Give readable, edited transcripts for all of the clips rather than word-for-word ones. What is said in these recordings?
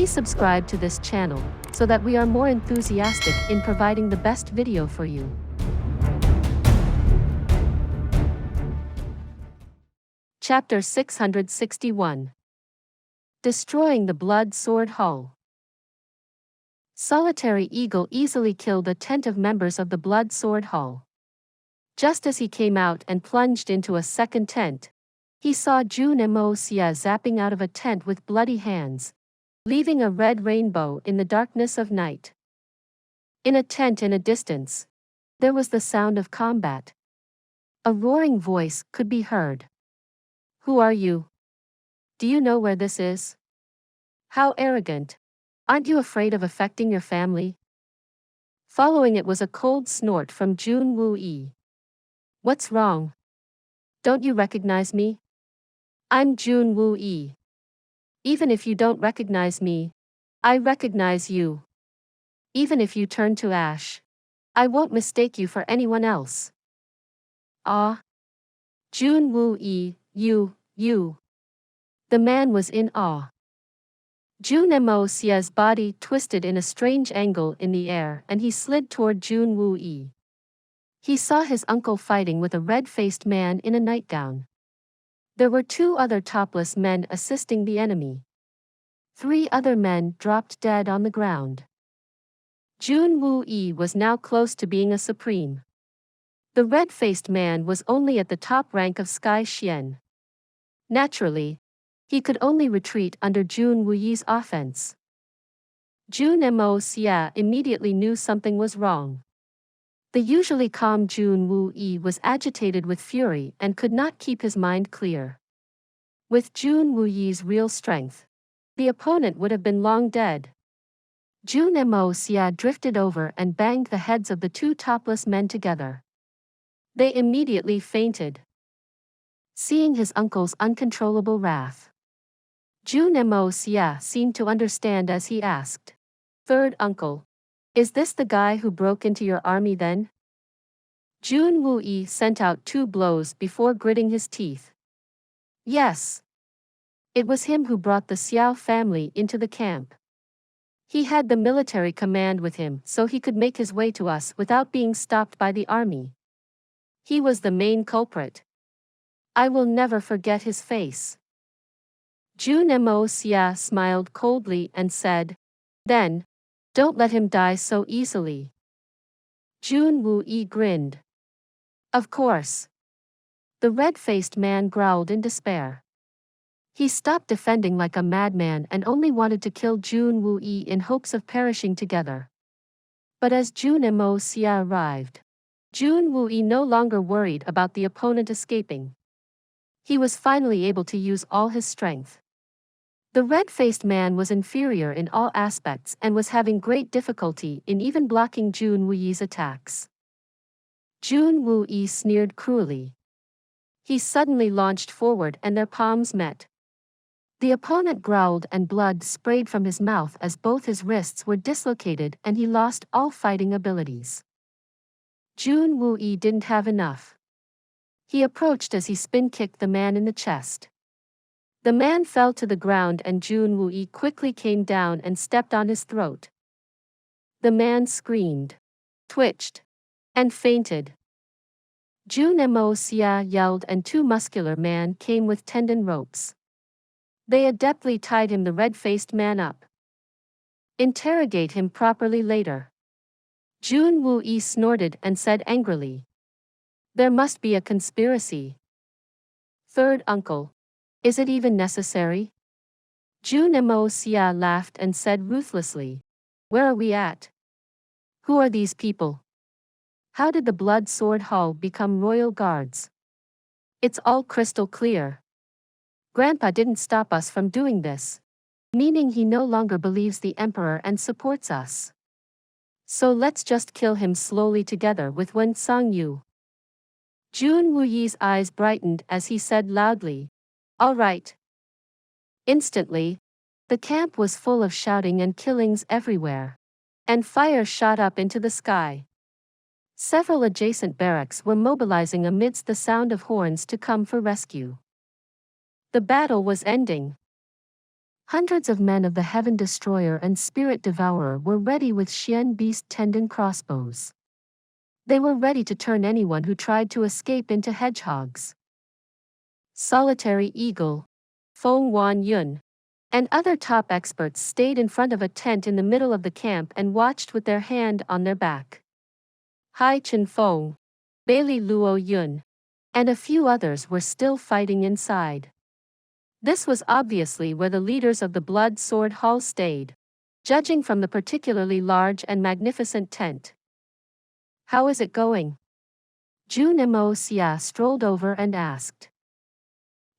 Please subscribe to this channel so that we are more enthusiastic in providing the best video for you. Chapter 661. Destroying the Blood Sword Hall. Solitary Eagle easily killed a tent of members of the Blood Sword Hall. Just as he came out and plunged into a second tent, he saw Jun Moxie zapping out of a tent with bloody hands, leaving a red rainbow in the darkness of night. In a tent in a distance, there was the sound of combat. A roaring voice could be heard. "Who are you? Do you know where this is? How arrogant! Aren't you afraid of affecting your family?" Following it was a cold snort from Jun Xie. "What's wrong? Don't you recognize me? I'm Jun Xie. Even if you don't recognize me, I recognize you. Even if you turn to ash, I won't mistake you for anyone else." "Ah? Jun Xie, you. The man was in awe. Jun Moxie's body twisted in a strange angle in the air and he slid toward Jun Xie. He saw his uncle fighting with a red-faced man in a nightgown. There were 2 other topless men assisting the enemy. 3 other men dropped dead on the ground. Jun Xie was now close to being a supreme. The red-faced man was only at the top rank of Sky Xian. Naturally, he could only retreat under Jun Xie's offense. Jun Moxie immediately knew something was wrong. The usually calm Jun Xie was agitated with fury and could not keep his mind clear. With Jun Xie's real strength, the opponent would have been long dead. Jun Moxie drifted over and banged the heads of the 2 topless men together. They immediately fainted. Seeing his uncle's uncontrollable wrath, Jun Moxie seemed to understand as he asked, "Third uncle, is this the guy who broke into your army then?" Jun Xie sent out 2 blows before gritting his teeth. "Yes. It was him who brought the Xiao family into the camp. He had the military command with him so he could make his way to us without being stopped by the army. He was the main culprit. I will never forget his face." Jun Moxie smiled coldly and said, "Then, don't let him die so easily." Jun Xie grinned. "Of course." The red-faced man growled in despair. He stopped defending like a madman and only wanted to kill Jun Xie in hopes of perishing together. But as Jun Moxie arrived, Jun Xie no longer worried about the opponent escaping. He was finally able to use all his strength. The red-faced man was inferior in all aspects and was having great difficulty in even blocking Jun Xie's attacks. Jun Xie sneered cruelly. He suddenly launched forward and their palms met. The opponent growled and blood sprayed from his mouth as both his wrists were dislocated and he lost all fighting abilities. Jun Xie didn't have enough. He approached as he spin-kicked the man in the chest. The man fell to the ground and Jun Xie quickly came down and stepped on his throat. The man screamed, twitched, and fainted. Jun Moxie yelled and 2 muscular men came with tendon ropes. They adeptly tied him the red-faced man up. "Interrogate him properly later." Jun Xie snorted and said angrily, "There must be a conspiracy." "Third uncle, is it even necessary?" Jun Moxie laughed and said ruthlessly, "Where are we at? Who are these people? How did the Blood Sword Hall become royal guards? It's all crystal clear. Grandpa didn't stop us from doing this, meaning he no longer believes the emperor and supports us. So let's just kill him slowly together with Wen Songyu." Jun Xie's eyes brightened as he said loudly, "All right." Instantly, the camp was full of shouting and killings everywhere, and fire shot up into the sky. Several adjacent barracks were mobilizing amidst the sound of horns to come for rescue. The battle was ending. Hundreds of men of the Heaven Destroyer and Spirit Devourer were ready with Xian Beast Tendon crossbows. They were ready to turn anyone who tried to escape into hedgehogs. Solitary Eagle, Feng Wan Yun, and other top experts stayed in front of a tent in the middle of the camp and watched with their hand on their back. Hai Chen Feng, Bailey Luo Yun, and a few others were still fighting inside. This was obviously where the leaders of the Blood Sword Hall stayed, judging from the particularly large and magnificent tent. How is it going? Jun Moxie strolled over and asked.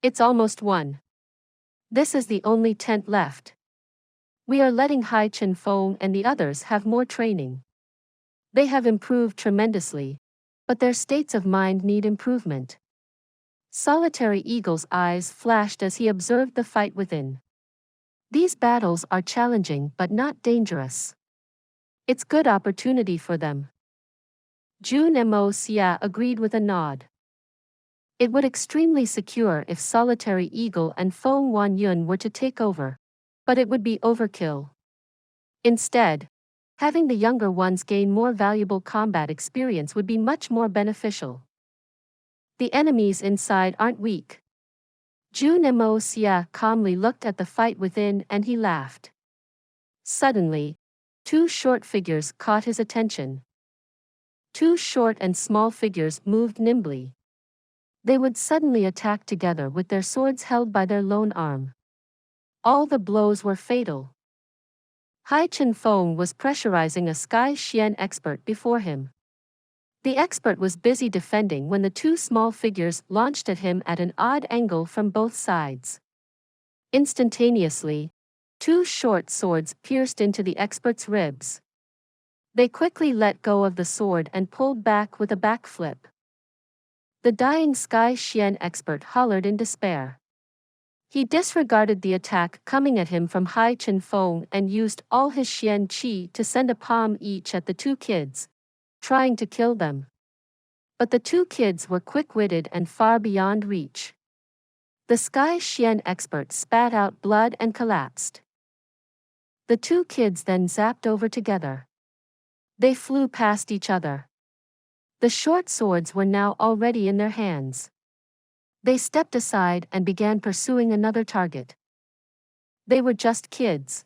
It's almost 1. This is the only tent left. We are letting Hai Chen Feng and the others have more training. They have improved tremendously, but their states of mind need improvement. Solitary Eagle's eyes flashed as he observed the fight within. These battles are challenging but not dangerous. It's good opportunity for them. Jun Moxie agreed with a nod. It would extremely secure if Solitary Eagle and Feng Wan Yun were to take over, but it would be overkill. Instead, having the younger ones gain more valuable combat experience would be much more beneficial. The enemies inside aren't weak. Jun Moxie calmly looked at the fight within and he laughed. Suddenly, 2 short figures caught his attention. 2 short and small figures moved nimbly. They would suddenly attack together with their swords held by their lone arm. All the blows were fatal. Hai Chen Feng was pressurizing a Sky Xian expert before him. The expert was busy defending when the 2 small figures launched at him at an odd angle from both sides. Instantaneously, 2 short swords pierced into the expert's ribs. They quickly let go of the sword and pulled back with a backflip. The dying Sky Xian expert hollered in despair. He disregarded the attack coming at him from Hai Chen Feng and used all his Xian Qi to send a palm each at the 2 kids, trying to kill them. But the 2 kids were quick-witted and far beyond reach. The Sky Xian expert spat out blood and collapsed. The 2 kids then zapped over together. They flew past each other. The short swords were now already in their hands. They stepped aside and began pursuing another target. They were just kids,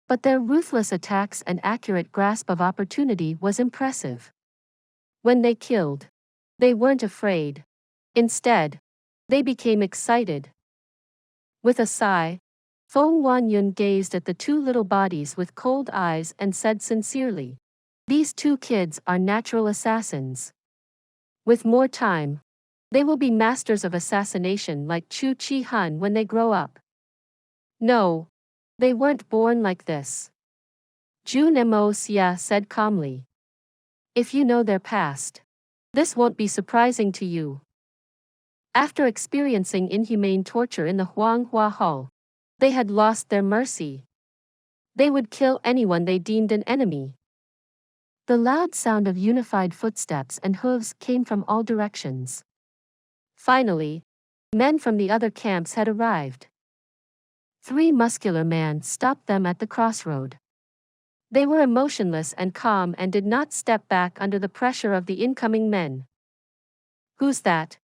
but their ruthless attacks and accurate grasp of opportunity was impressive. When they killed, they weren't afraid. Instead, they became excited. With a sigh, Feng Wan Yun gazed at the 2 little bodies with cold eyes and said sincerely, "These 2 kids are natural assassins. With more time, they will be masters of assassination like Chu Chi Han when they grow up." No, they weren't born like this. Jun Moxie said calmly. If you know their past, this won't be surprising to you. After experiencing inhumane torture in the Donghua Hall, they had lost their mercy. They would kill anyone they deemed an enemy. The loud sound of unified footsteps and hooves came from all directions. Finally, men from the other camps had arrived. 3 muscular men stopped them at the crossroad. They were emotionless and calm and did not step back under the pressure of the incoming men. "Who's that?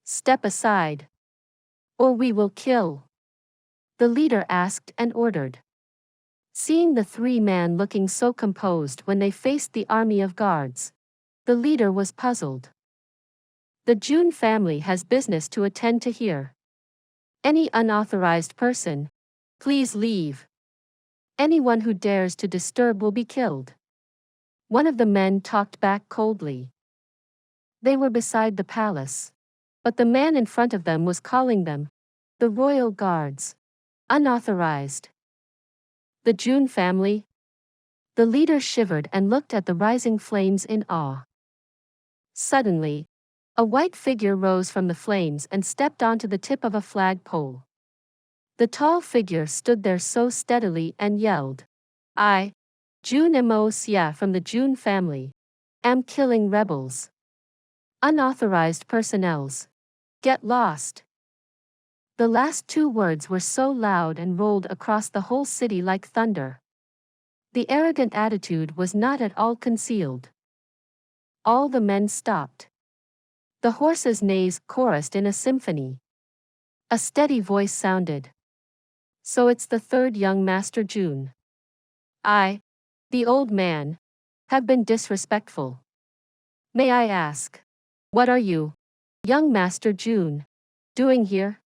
Step aside, or we will kill," the leader asked and ordered. Seeing the 3 men looking so composed when they faced the army of guards, the leader was puzzled. "The Jun family has business to attend to here. Any unauthorized person, please leave. Anyone who dares to disturb will be killed." One of the men talked back coldly. They were beside the palace, but the man in front of them was calling them the royal guards. Unauthorized. The Jun family? The leader shivered and looked at the rising flames in awe. Suddenly, a white figure rose from the flames and stepped onto the tip of a flagpole. The tall figure stood there so steadily and yelled, "I, Jun Moxie from the Jun family, am killing rebels. Unauthorized personnels. Get lost." The last two words were so loud and rolled across the whole city like thunder. The arrogant attitude was not at all concealed. All the men stopped. The horses' neighs chorused in a symphony. A steady voice sounded. So it's the third young Master Jun. I, the old man, have been disrespectful. May I ask, what are you, young Master Jun, doing here?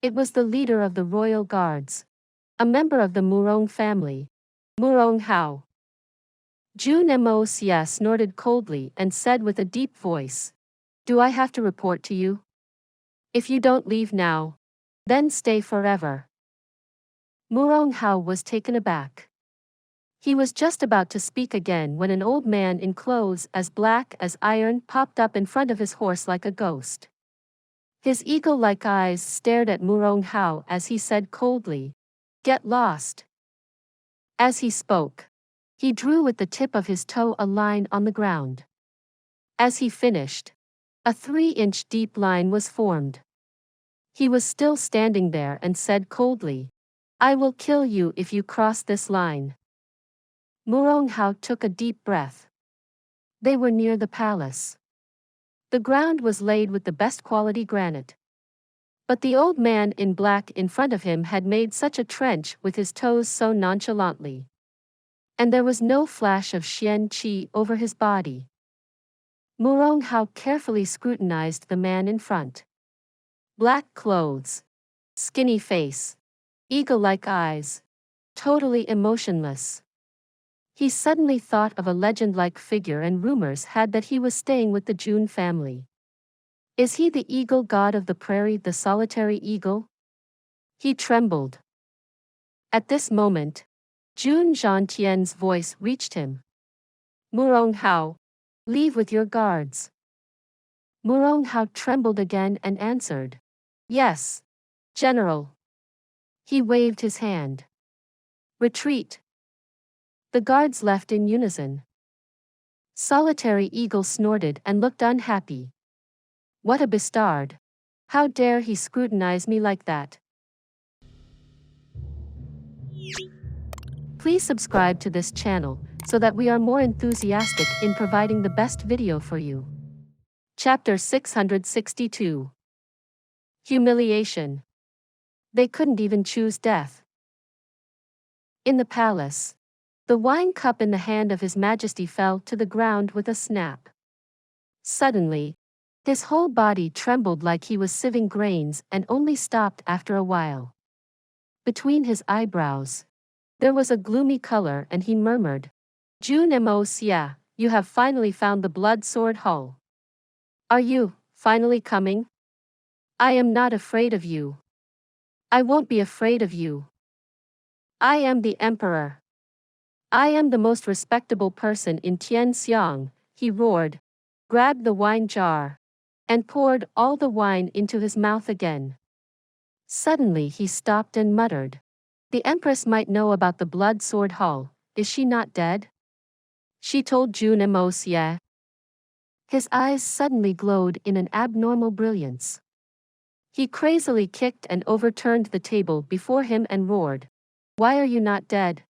It was the leader of the royal guards, a member of the Murong family, Murong Hao. Jun Moxie snorted coldly and said with a deep voice, "Do I have to report to you? If you don't leave now, then stay forever." Murong Hao was taken aback. He was just about to speak again when an old man in clothes as black as iron popped up in front of his horse like a ghost. His eagle-like eyes stared at Murong Hao as he said coldly, "Get lost." As he spoke, he drew with the tip of his toe a line on the ground. As he finished, a 3-inch deep line was formed. He was still standing there and said coldly, "I will kill you if you cross this line." Murong Hao took a deep breath. They were near the palace. The ground was laid with the best quality granite. But the old man in black in front of him had made such a trench with his toes so nonchalantly. And there was no flash of Xian qi over his body. Murong Hao carefully scrutinized the man in front. Black clothes, skinny face, eagle-like eyes, totally emotionless. He suddenly thought of a legend-like figure and rumors had that he was staying with the Jun family. Is he the eagle god of the prairie, the solitary eagle? He trembled. At this moment, Jun Zhantian's voice reached him. "Murong Hao, leave with your guards." Murong Hao trembled again and answered, "Yes, General." He waved his hand. "Retreat." The guards left in unison. Solitary Eagle snorted and looked unhappy. What a bastard! How dare he scrutinize me like that? Please subscribe to this channel so that we are more enthusiastic in providing the best video for you. Chapter 662. Humiliation. They couldn't even choose death. In the palace, the wine cup in the hand of His Majesty fell to the ground with a snap. Suddenly, his whole body trembled like he was sieving grains and only stopped after a while. Between his eyebrows, there was a gloomy color and he murmured, "Jun Moxie, you have finally found the blood sword hull. Are you finally coming? I am not afraid of you. I won't be afraid of you. I am the Emperor. I am the most respectable person in Tianxiang," he roared, grabbed the wine jar, and poured all the wine into his mouth again. Suddenly he stopped and muttered, "The Empress might know about the blood sword hull, is she not dead?" She told Jun Moxie. His eyes suddenly glowed in an abnormal brilliance. He crazily kicked and overturned the table before him and roared, "Why are you not dead?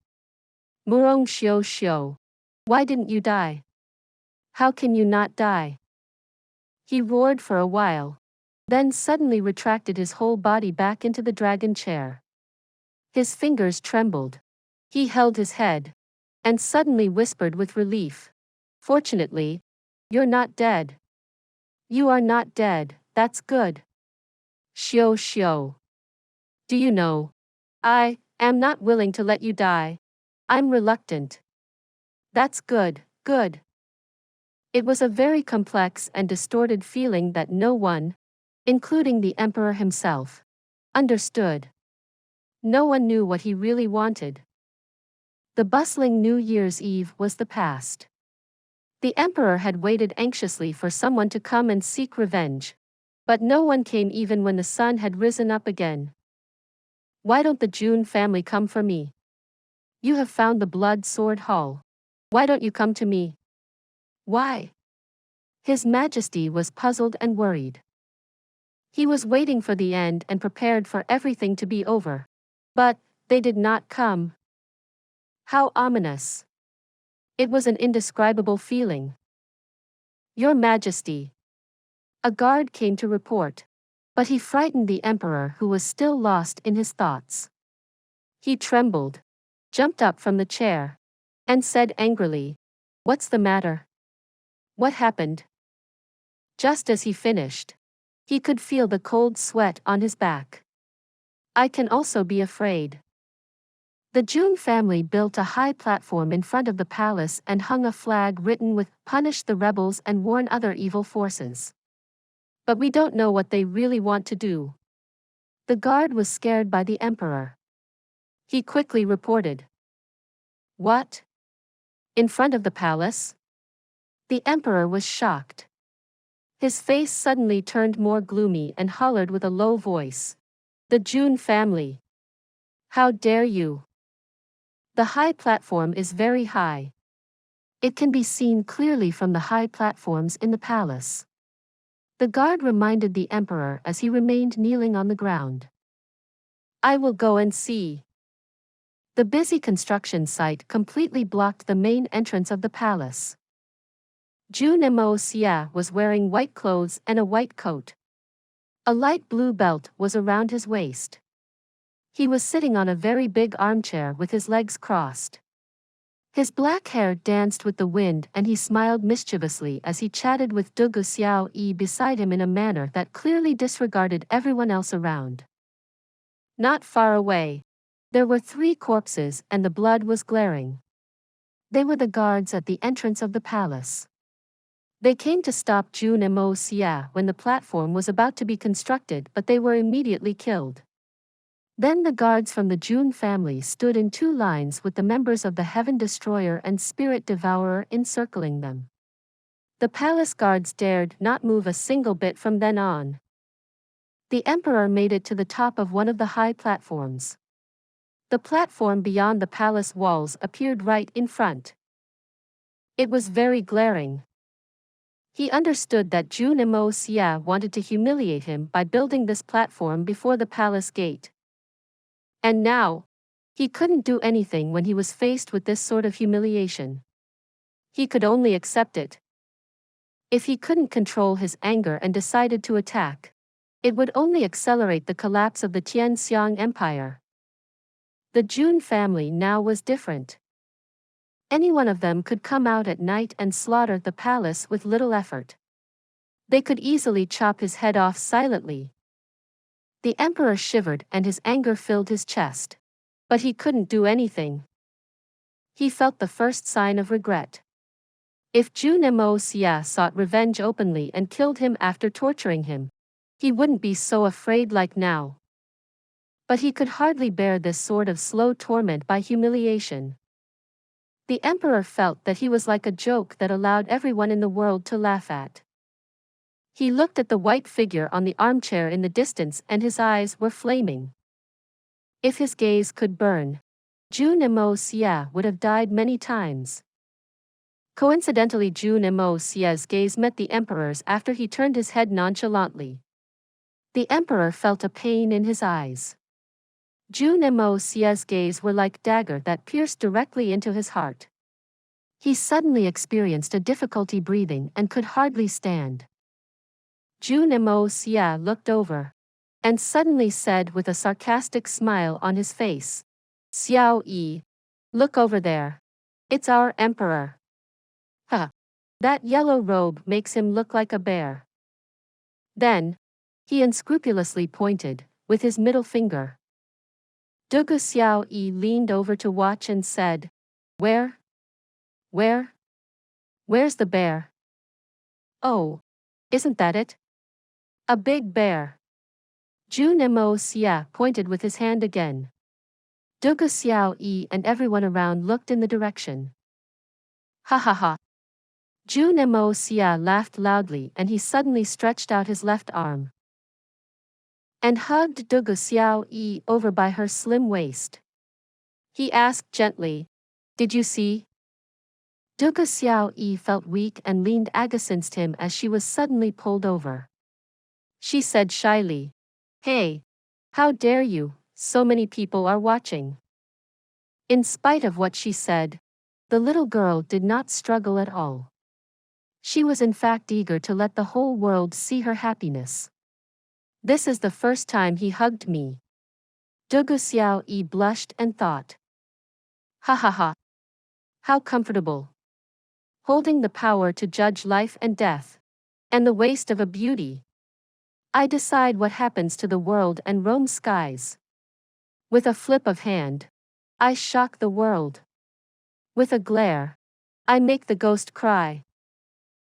Murong Xiao, why didn't you die? How can you not die?" He roared for a while, then suddenly retracted his whole body back into the dragon chair. His fingers trembled. He held his head, and suddenly whispered with relief, "Fortunately, you're not dead. You are not dead, that's good. Xiao. Do you know, I am not willing to let you die. I'm reluctant." "That's good, good." It was a very complex and distorted feeling that no one, including the Emperor himself, understood. No one knew what he really wanted. The bustling New Year's Eve was the past. The Emperor had waited anxiously for someone to come and seek revenge, but no one came even when the sun had risen up again. "Why don't the Jun family come for me? You have found the blood sword hull. Why don't you come to me? Why?" His Majesty was puzzled and worried. He was waiting for the end and prepared for everything to be over. But they did not come. How ominous. It was an indescribable feeling. Your Majesty. A guard came to report. But he frightened the emperor, who was still lost in his thoughts. He trembled, jumped up from the chair, and said angrily, "What's the matter? What happened?" Just as he finished, he could feel the cold sweat on his back. I can also be afraid. The Jun family built a high platform in front of the palace and hung a flag written with "Punish the rebels and warn other evil forces." But we don't know what they really want to do. The guard was scared by the emperor. He quickly reported. What? In front of the palace? The emperor was shocked. His face suddenly turned more gloomy and hollered with a low voice. The Jun family. How dare you? The high platform is very high. It can be seen clearly from the high platforms in the palace. The guard reminded the emperor as he remained kneeling on the ground. I will go and see. The busy construction site completely blocked the main entrance of the palace. Jun Xie was wearing white clothes and a white coat. A light blue belt was around his waist. He was sitting on a very big armchair with his legs crossed. His black hair danced with the wind and he smiled mischievously as he chatted with Xie beside him in a manner that clearly disregarded everyone else around. Not far away, there were 3 corpses and the blood was glaring. They were the guards at the entrance of the palace. They came to stop Jun Xie when the platform was about to be constructed, but they were immediately killed. Then the guards from the Jun family stood in 2 lines with the members of the Heaven Destroyer and Spirit Devourer encircling them. The palace guards dared not move a single bit from then on. The emperor made it to the top of one of the high platforms. The platform beyond the palace walls appeared right in front. It was very glaring. He understood that Jun Xie wanted to humiliate him by building this platform before the palace gate. And now, he couldn't do anything when he was faced with this sort of humiliation. He could only accept it. If he couldn't control his anger and decided to attack, it would only accelerate the collapse of the Tianxiang Empire. The Jun family now was different. Any one of them could come out at night and slaughter the palace with little effort. They could easily chop his head off silently. The emperor shivered and his anger filled his chest. But he couldn't do anything. He felt the first sign of regret. If Jun Xie sought revenge openly and killed him after torturing him, he wouldn't be so afraid like now. But he could hardly bear this sort of slow torment by humiliation. The emperor felt that he was like a joke that allowed everyone in the world to laugh at. He looked at the white figure on the armchair in the distance and his eyes were flaming. If his gaze could burn, Jun Xie would have died many times. Coincidentally, Jun Xie's gaze met the emperor's after he turned his head nonchalantly. The emperor felt a pain in his eyes. Jun Xie's gaze were like dagger that pierced directly into his heart. He suddenly experienced a difficulty breathing and could hardly stand. Jun Xie looked over, and suddenly said with a sarcastic smile on his face, Xiao Yi, look over there. It's our emperor. Huh. That yellow robe makes him look like a bear. Then, he unscrupulously pointed, with his middle finger. Xiao Yi leaned over to watch and said, Where? Where's the bear? Oh, isn't that it? A big bear. Jun Xie pointed with his hand again. Xiao Yi and everyone around looked in the direction. Ha ha ha. Jun Xie laughed loudly and he suddenly stretched out his left arm and hugged Xiao Yi over by her slim waist. He asked gently, Did you see? Xiao Yi felt weak and leaned against him as she was suddenly pulled over. She said shyly. Hey, how dare you, so many people are watching. In spite of what she said, the little girl did not struggle at all. She was in fact eager to let the whole world see her happiness. This is the first time he hugged me. Dugu Xiao blushed and thought. Ha ha ha. How comfortable. Holding the power to judge life and death. And the waste of a beauty. I decide what happens to the world and roam skies. With a flip of hand, I shock the world. With a glare, I make the ghost cry.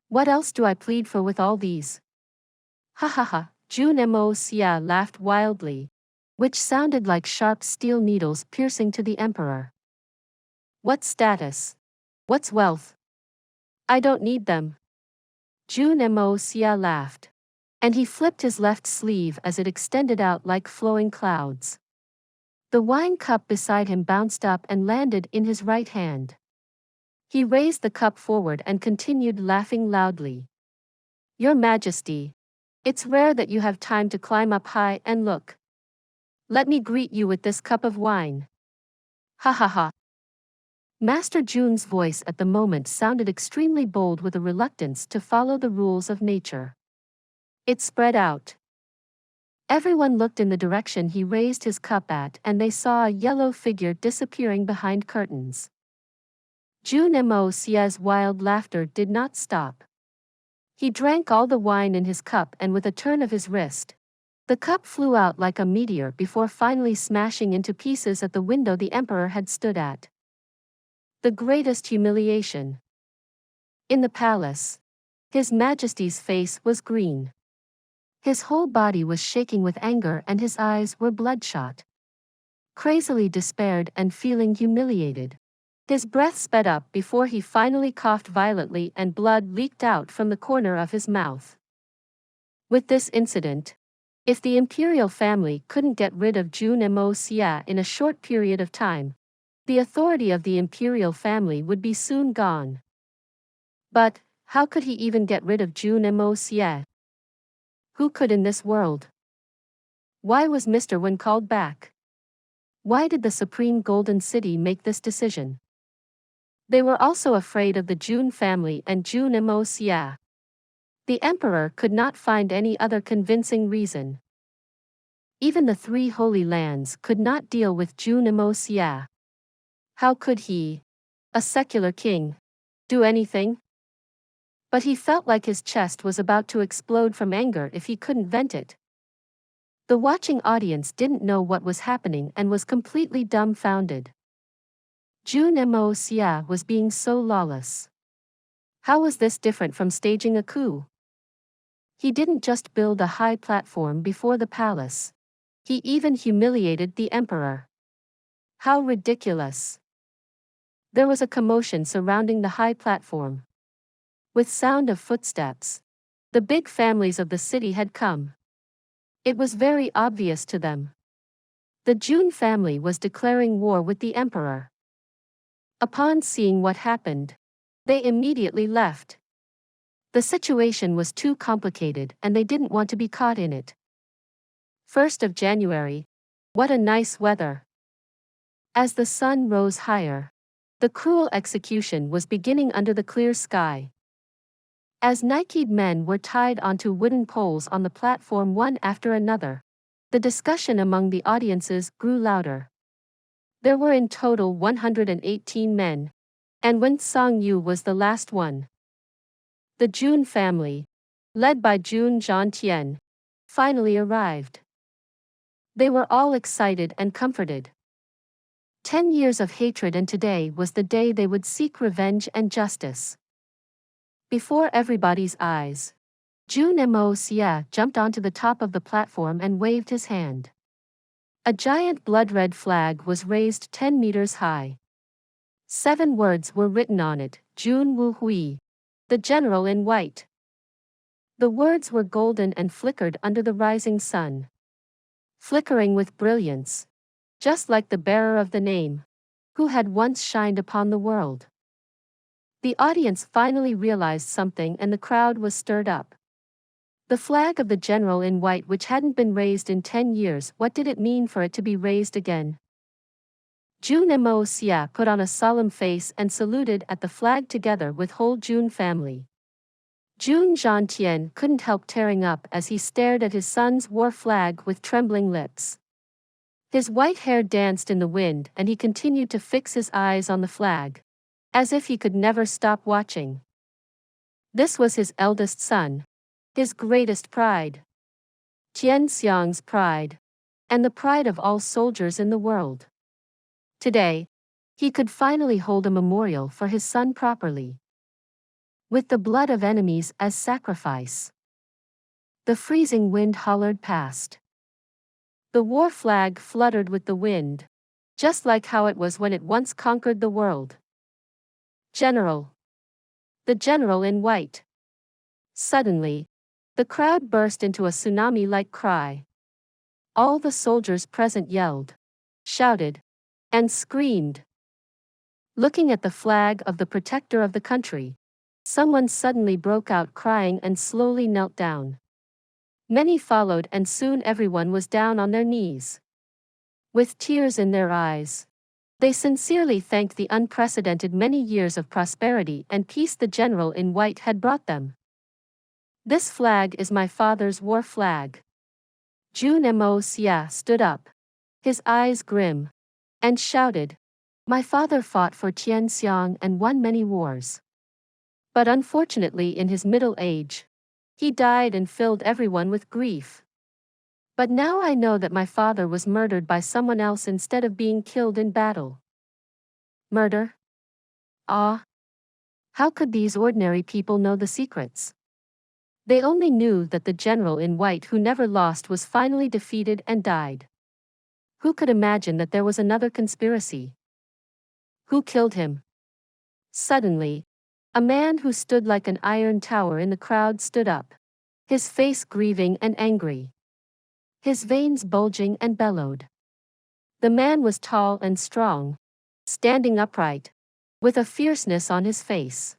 What else do I plead for with all these? Ha ha ha, Jun Moxie laughed wildly, which sounded like sharp steel needles piercing to the emperor. What status? What's wealth? I don't need them. Jun Moxie laughed. And he flipped his left sleeve as it extended out like flowing clouds. The wine cup beside him bounced up and landed in his right hand. He raised the cup forward and continued laughing loudly. Your Majesty, it's rare that you have time to climb up high and look. Let me greet you with this cup of wine. Ha ha ha. Master Jun's voice at the moment sounded extremely bold with a reluctance to follow the rules of nature. It spread out. Everyone looked in the direction he raised his cup at and they saw a yellow figure disappearing behind curtains. Jun Moxie's wild laughter did not stop. He drank all the wine in his cup and with a turn of his wrist, the cup flew out like a meteor before finally smashing into pieces at the window the emperor had stood at. The greatest humiliation. In the palace, His Majesty's face was green. His whole body was shaking with anger and his eyes were bloodshot. Crazily despaired and feeling humiliated. His breath sped up before he finally coughed violently and blood leaked out from the corner of his mouth. With this incident, if the imperial family couldn't get rid of Jun Moxie in a short period of time, the authority of the imperial family would be soon gone. But, how could he even get rid of Jun Moxie? Who could in this world? Why was Mr. Wen called back? Why did the Supreme Golden City make this decision? They were also afraid of the Jun family and Jun Moxie. The emperor could not find any other convincing reason. Even the three holy lands could not deal with Jun Moxie. How could he, a secular king, do anything? But he felt like his chest was about to explode from anger if he couldn't vent it. The watching audience didn't know what was happening and was completely dumbfounded. Jun Moxie was being so lawless. How was this different from staging a coup? He didn't just build a high platform before the palace. He even humiliated the emperor. How ridiculous. There was a commotion surrounding the high platform. With sound of footsteps, the big families of the city had come. It was very obvious to them. The Jun family was declaring war with the emperor. Upon seeing what happened, they immediately left. The situation was too complicated and they didn't want to be caught in it. 1st of January. What a nice weather. As the sun rose higher, the cruel execution was beginning under the clear sky. As naked men were tied onto wooden poles on the platform one after another, the discussion among the audiences grew louder. There were in total 118 men, and Wen Songyu was the last one. The Jun family, led by Jun Zhangtian, finally arrived. They were all excited and comforted. 10 years of hatred and today was the day they would seek revenge and justice. Before everybody's eyes, Jun Moxie jumped onto the top of the platform and waved his hand. A giant blood-red flag was raised 10 meters high. 7 words were written on it, Jun Hui, the general in white. The words were golden and flickered under the rising sun. Flickering with brilliance, just like the bearer of the name, who had once shined upon the world. The audience finally realized something and the crowd was stirred up. The flag of the general in white, which hadn't been raised in 10 years, what did it mean for it to be raised again? Jun Moxie put on a solemn face and saluted at the flag together with whole Jun family. Jun Xie couldn't help tearing up as he stared at his son's war flag with trembling lips. His white hair danced in the wind and he continued to fix his eyes on the flag, as if he could never stop watching. This was his eldest son, his greatest pride. Tianxiang's pride, and the pride of all soldiers in the world. Today, he could finally hold a memorial for his son properly. With the blood of enemies as sacrifice. The freezing wind hollered past. The war flag fluttered with the wind, just like how it was when it once conquered the world. General. The general in white. Suddenly, the crowd burst into a tsunami-like cry. All the soldiers present yelled, shouted, and screamed. Looking at the flag of the protector of the country, someone suddenly broke out crying and slowly knelt down. Many followed and soon everyone was down on their knees. With tears in their eyes, they sincerely thanked the unprecedented many years of prosperity and peace the general in white had brought them. This flag is my father's war flag. Jun Moxie stood up, his eyes grim, and shouted, "My father fought for Tianxiang and won many wars. But unfortunately in his middle age, he died and filled everyone with grief. But now I know that my father was murdered by someone else instead of being killed in battle." Murder? Ah! How could these ordinary people know the secrets? They only knew that the general in white who never lost was finally defeated and died. Who could imagine that there was another conspiracy? Who killed him? Suddenly, a man who stood like an iron tower in the crowd stood up, his face grieving and angry. His veins bulging and bellowed. The man was tall and strong, standing upright, with a fierceness on his face.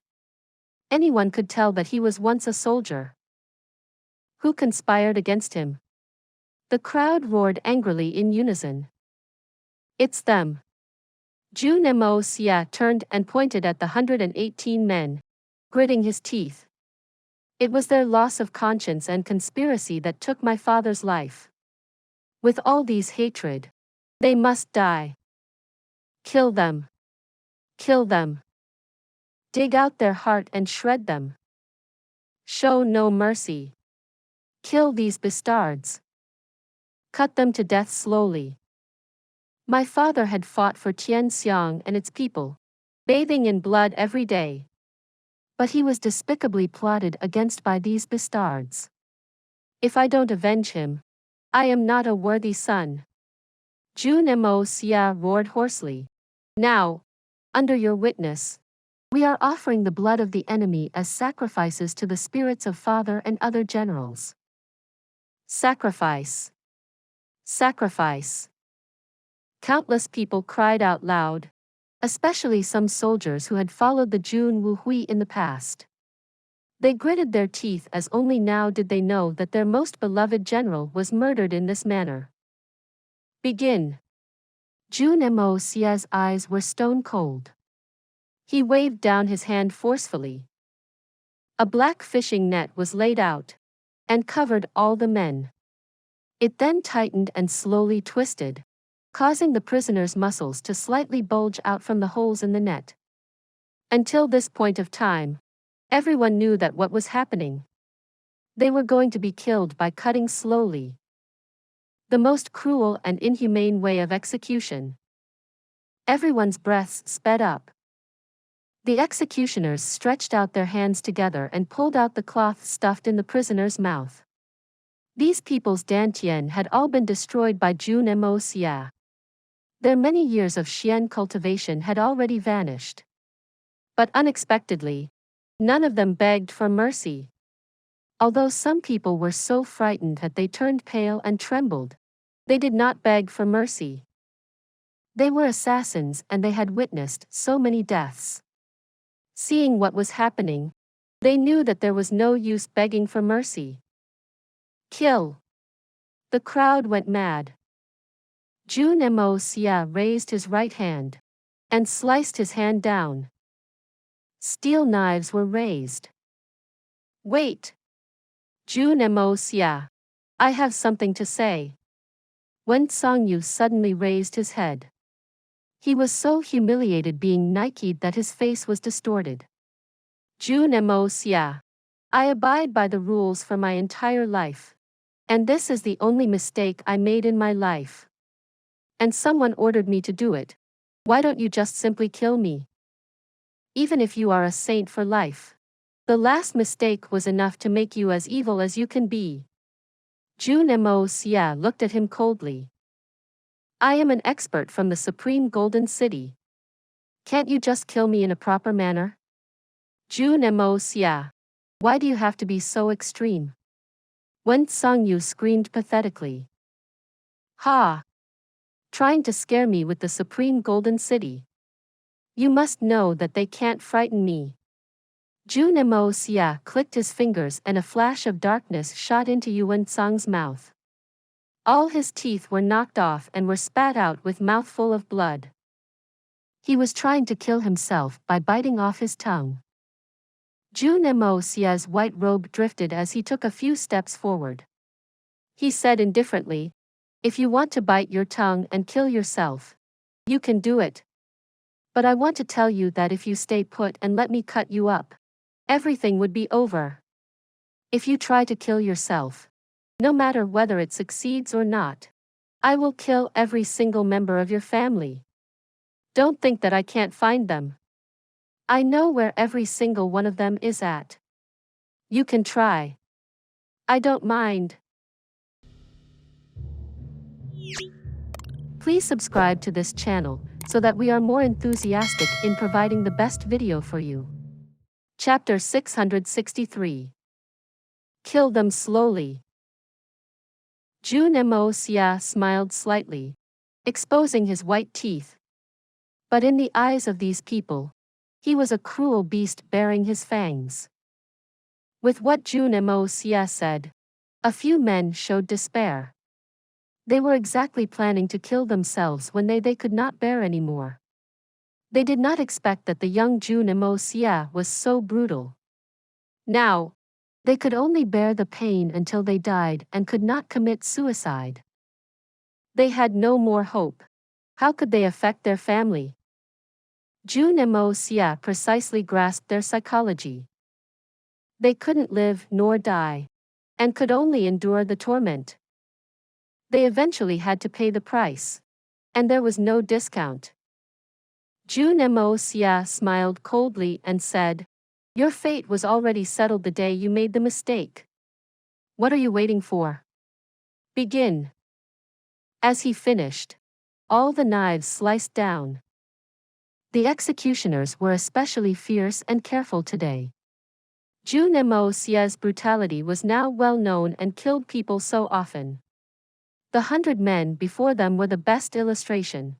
Anyone could tell that he was once a soldier. Who conspired against him? The crowd roared angrily in unison. "It's them." Jun Moxie turned and pointed at the 118 men, gritting his teeth. "It was their loss of conscience and conspiracy that took my father's life. With all these hatred, they must die. Kill them. Kill them. Dig out their heart and shred them. Show no mercy. Kill these bastards. Cut them to death slowly." My father had fought for Tianxiang and its people, bathing in blood every day. But he was despicably plotted against by these bastards. If I don't avenge him, I am not a worthy son. Jun Moxie roared hoarsely. "Now, under your witness, we are offering the blood of the enemy as sacrifices to the spirits of father and other generals." Sacrifice. Sacrifice. Countless people cried out loud, especially some soldiers who had followed the Jun Wuhui in the past. They gritted their teeth as only now did they know that their most beloved general was murdered in this manner. "Begin." Jun Moxie's eyes were stone cold. He waved down his hand forcefully. A black fishing net was laid out, and covered all the men. It then tightened and slowly twisted, causing the prisoners' muscles to slightly bulge out from the holes in the net. Until this point of time, everyone knew that what was happening. They were going to be killed by cutting slowly. The most cruel and inhumane way of execution. Everyone's breaths sped up. The executioners stretched out their hands together and pulled out the cloth stuffed in the prisoner's mouth. These people's dantian had all been destroyed by Jun Moxie. Their many years of Xian cultivation had already vanished. But unexpectedly, none of them begged for mercy. Although some people were so frightened that they turned pale and trembled, they did not beg for mercy. They were assassins and they had witnessed so many deaths. Seeing what was happening, they knew that there was no use begging for mercy. Kill! The crowd went mad. Jun Moxie raised his right hand and sliced his hand down. Steel knives were raised. Wait! Jun Moxie, I have something to say. Wen Songyu suddenly raised his head. He was so humiliated being Nike'd that his face was distorted. Jun Moxie, I abide by the rules for my entire life. And this is the only mistake I made in my life. And someone ordered me to do it. Why don't you just simply kill me? Even if you are a saint for life. The last mistake was enough to make you as evil as you can be. Jun Moxie looked at him coldly. I am an expert from the Supreme Golden City. Can't you just kill me in a proper manner? Jun Moxie, why do you have to be so extreme? Wen Songyu screamed pathetically. Ha! Trying to scare me with the Supreme Golden City. You must know that they can't frighten me. Jun Moxie clicked his fingers and a flash of darkness shot into Yuan Tsang's mouth. All his teeth were knocked off and were spat out with mouthful of blood. He was trying to kill himself by biting off his tongue. Jun Moxie's white robe drifted as he took a few steps forward. He said indifferently, if you want to bite your tongue and kill yourself, you can do it. But I want to tell you that if you stay put and let me cut you up, everything would be over. If you try to kill yourself, no matter whether it succeeds or not, I will kill every single member of your family. Don't think that I can't find them. I know where every single one of them is at. You can try. I don't mind. Please subscribe to this channel so that we are more enthusiastic in providing the best video for you. Chapter 663. Kill them slowly. Jun Moxie smiled slightly, exposing his white teeth. But in the eyes of these people, he was a cruel beast bearing his fangs. With what Jun Moxie said, a few men showed despair. They were exactly planning to kill themselves when they could not bear anymore. They did not expect that the young Jun Moxie was so brutal. Now, they could only bear the pain until they died and could not commit suicide. They had no more hope. How could they affect their family? Jun Moxie precisely grasped their psychology. They couldn't live nor die, and could only endure the torment. They eventually had to pay the price, and there was no discount. Jun Moxie smiled coldly and said, your fate was already settled the day you made the mistake. What are you waiting for? Begin. As he finished, all the knives sliced down. The executioners were especially fierce and careful today. Jun Moxie's brutality was now well known and killed people so often. The 100 men before them were the best illustration.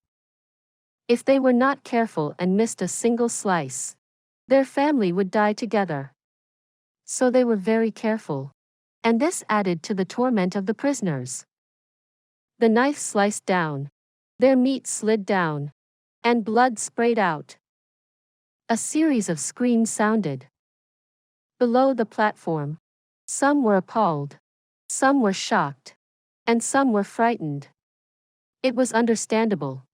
If they were not careful and missed a single slice, their family would die together. So they were very careful, and this added to the torment of the prisoners. The knife sliced down, their meat slid down, and blood sprayed out. A series of screams sounded. Below the platform, some were appalled, some were shocked, and some were frightened. It was understandable.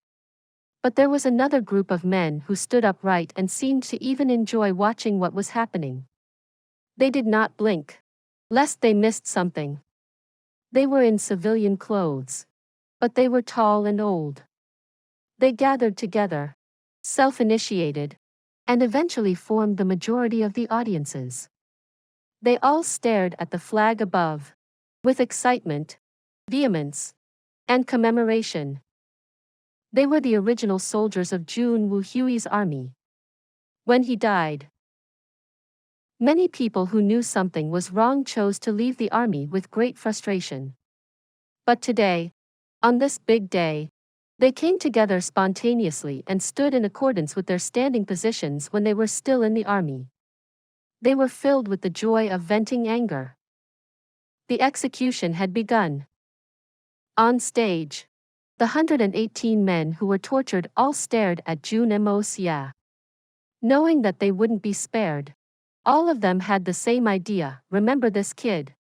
But there was another group of men who stood upright and seemed to even enjoy watching what was happening. They did not blink, lest they missed something. They were in civilian clothes, but they were tall and old. They gathered together, self-initiated, and eventually formed the majority of the audiences. They all stared at the flag above, with excitement, vehemence, and commemoration. They were the original soldiers of Jun Wuhui's army. When he died, many people who knew something was wrong chose to leave the army with great frustration. But today, on this big day, they came together spontaneously and stood in accordance with their standing positions when they were still in the army. They were filled with the joy of venting anger. The execution had begun. On stage, the 118 men who were tortured all stared at Jun Moxie. Knowing that they wouldn't be spared, all of them had the same idea: remember this kid.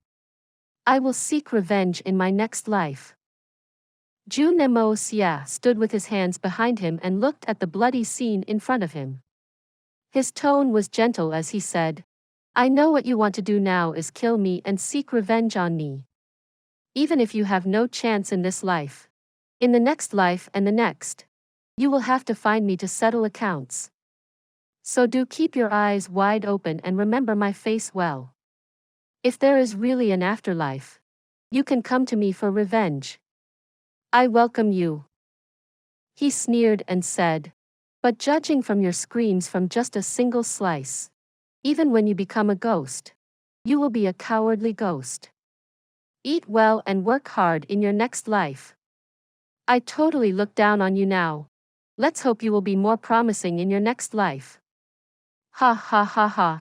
I will seek revenge in my next life. Jun Moxie stood with his hands behind him and looked at the bloody scene in front of him. His tone was gentle as he said, I know what you want to do now is kill me and seek revenge on me. Even if you have no chance in this life, in the next life and the next, you will have to find me to settle accounts. So do keep your eyes wide open and remember my face well. If there is really an afterlife, you can come to me for revenge. I welcome you. He sneered and said, but judging from your screams from just a single slice, even when you become a ghost, you will be a cowardly ghost. Eat well and work hard in your next life. I totally look down on you now. Let's hope you will be more promising in your next life. Ha ha ha ha.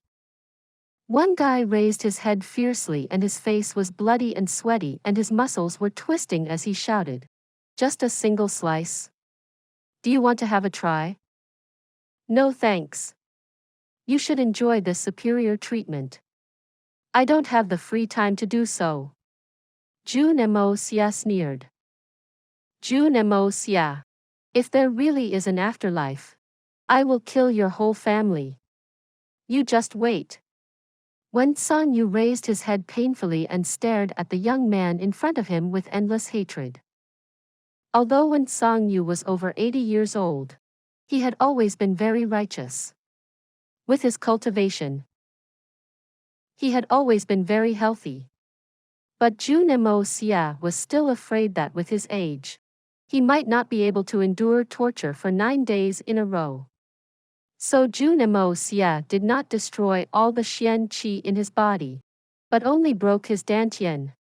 One guy raised his head fiercely and his face was bloody and sweaty and his muscles were twisting as he shouted. Just a single slice? Do you want to have a try? No thanks. You should enjoy this superior treatment. I don't have the free time to do so. Jun Moxie sneered. Jun Moxie, if there really is an afterlife, I will kill your whole family. You just wait. Wen Songyu raised his head painfully and stared at the young man in front of him with endless hatred. Although Wen Songyu was over 80 years old, he had always been very righteous. With his cultivation, he had always been very healthy. But Jun Moxie was still afraid that with his age, he might not be able to endure torture for 9 days in a row. So Jun Moxie did not destroy all the Xian Qi in his body, but only broke his Dantian.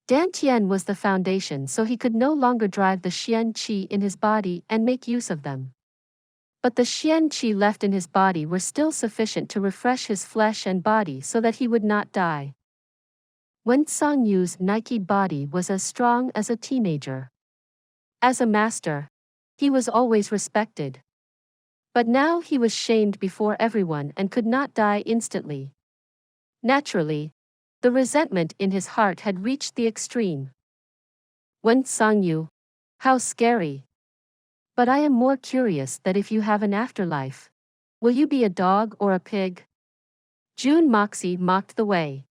Dantian was the foundation, so he could no longer drive the Xian Qi in his body and make use of them. But the Xian Qi left in his body were still sufficient to refresh his flesh and body so that he would not die. Wen Songyu's Nike'd body was as strong as a teenager. As a master, he was always respected. But now he was shamed before everyone and could not die instantly. Naturally, the resentment in his heart had reached the extreme. Wen Songyu, how scary. But I am more curious that if you have an afterlife, will you be a dog or a pig? Jun Moxie mocked the way.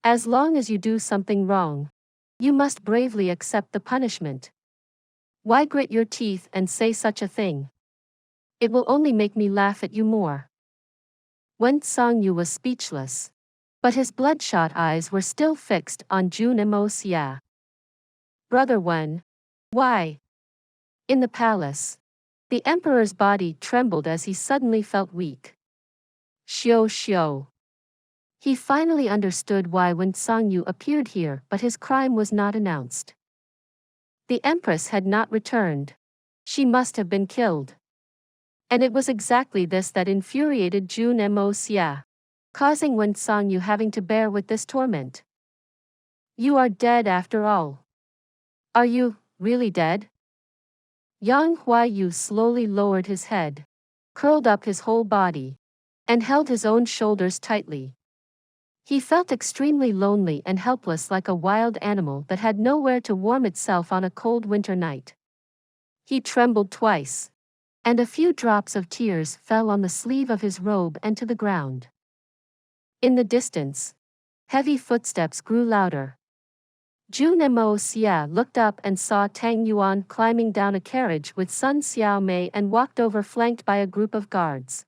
As long as you do something wrong, you must bravely accept the punishment. Why grit your teeth and say such a thing? It will only make me laugh at you more. Wen Songyu was speechless, but his bloodshot eyes were still fixed on Jun Moxie. Brother Wen, why? In the palace, the emperor's body trembled as he suddenly felt weak. Xiao. He finally understood why Wen Songyu appeared here, but his crime was not announced. The empress had not returned. She must have been killed. And it was exactly this that infuriated Jun Moxie, causing Wen Songyu having to bear with this torment. You are dead after all. Are you really dead? Yang Huayu slowly lowered his head, curled up his whole body, and held his own shoulders tightly. He felt extremely lonely and helpless, like a wild animal that had nowhere to warm itself on a cold winter night. He trembled twice, and a few drops of tears fell on the sleeve of his robe and to the ground. In the distance, heavy footsteps grew louder. Jun Moxie looked up and saw Tang Yuan climbing down a carriage with Sun Xiaomei and walked over flanked by a group of guards.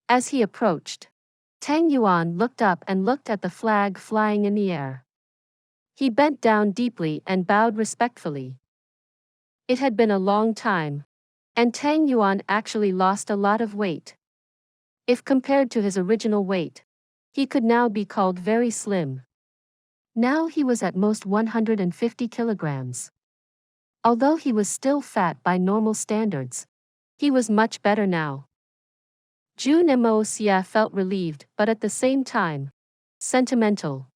As he approached, Tang Yuan looked up and looked at the flag flying in the air. He bent down deeply and bowed respectfully. It had been a long time, and Tang Yuan actually lost a lot of weight. If compared to his original weight, he could now be called very slim. Now he was at most 150 kilograms. Although he was still fat by normal standards, he was much better now. Jun Moxie felt relieved but at the same time, sentimental.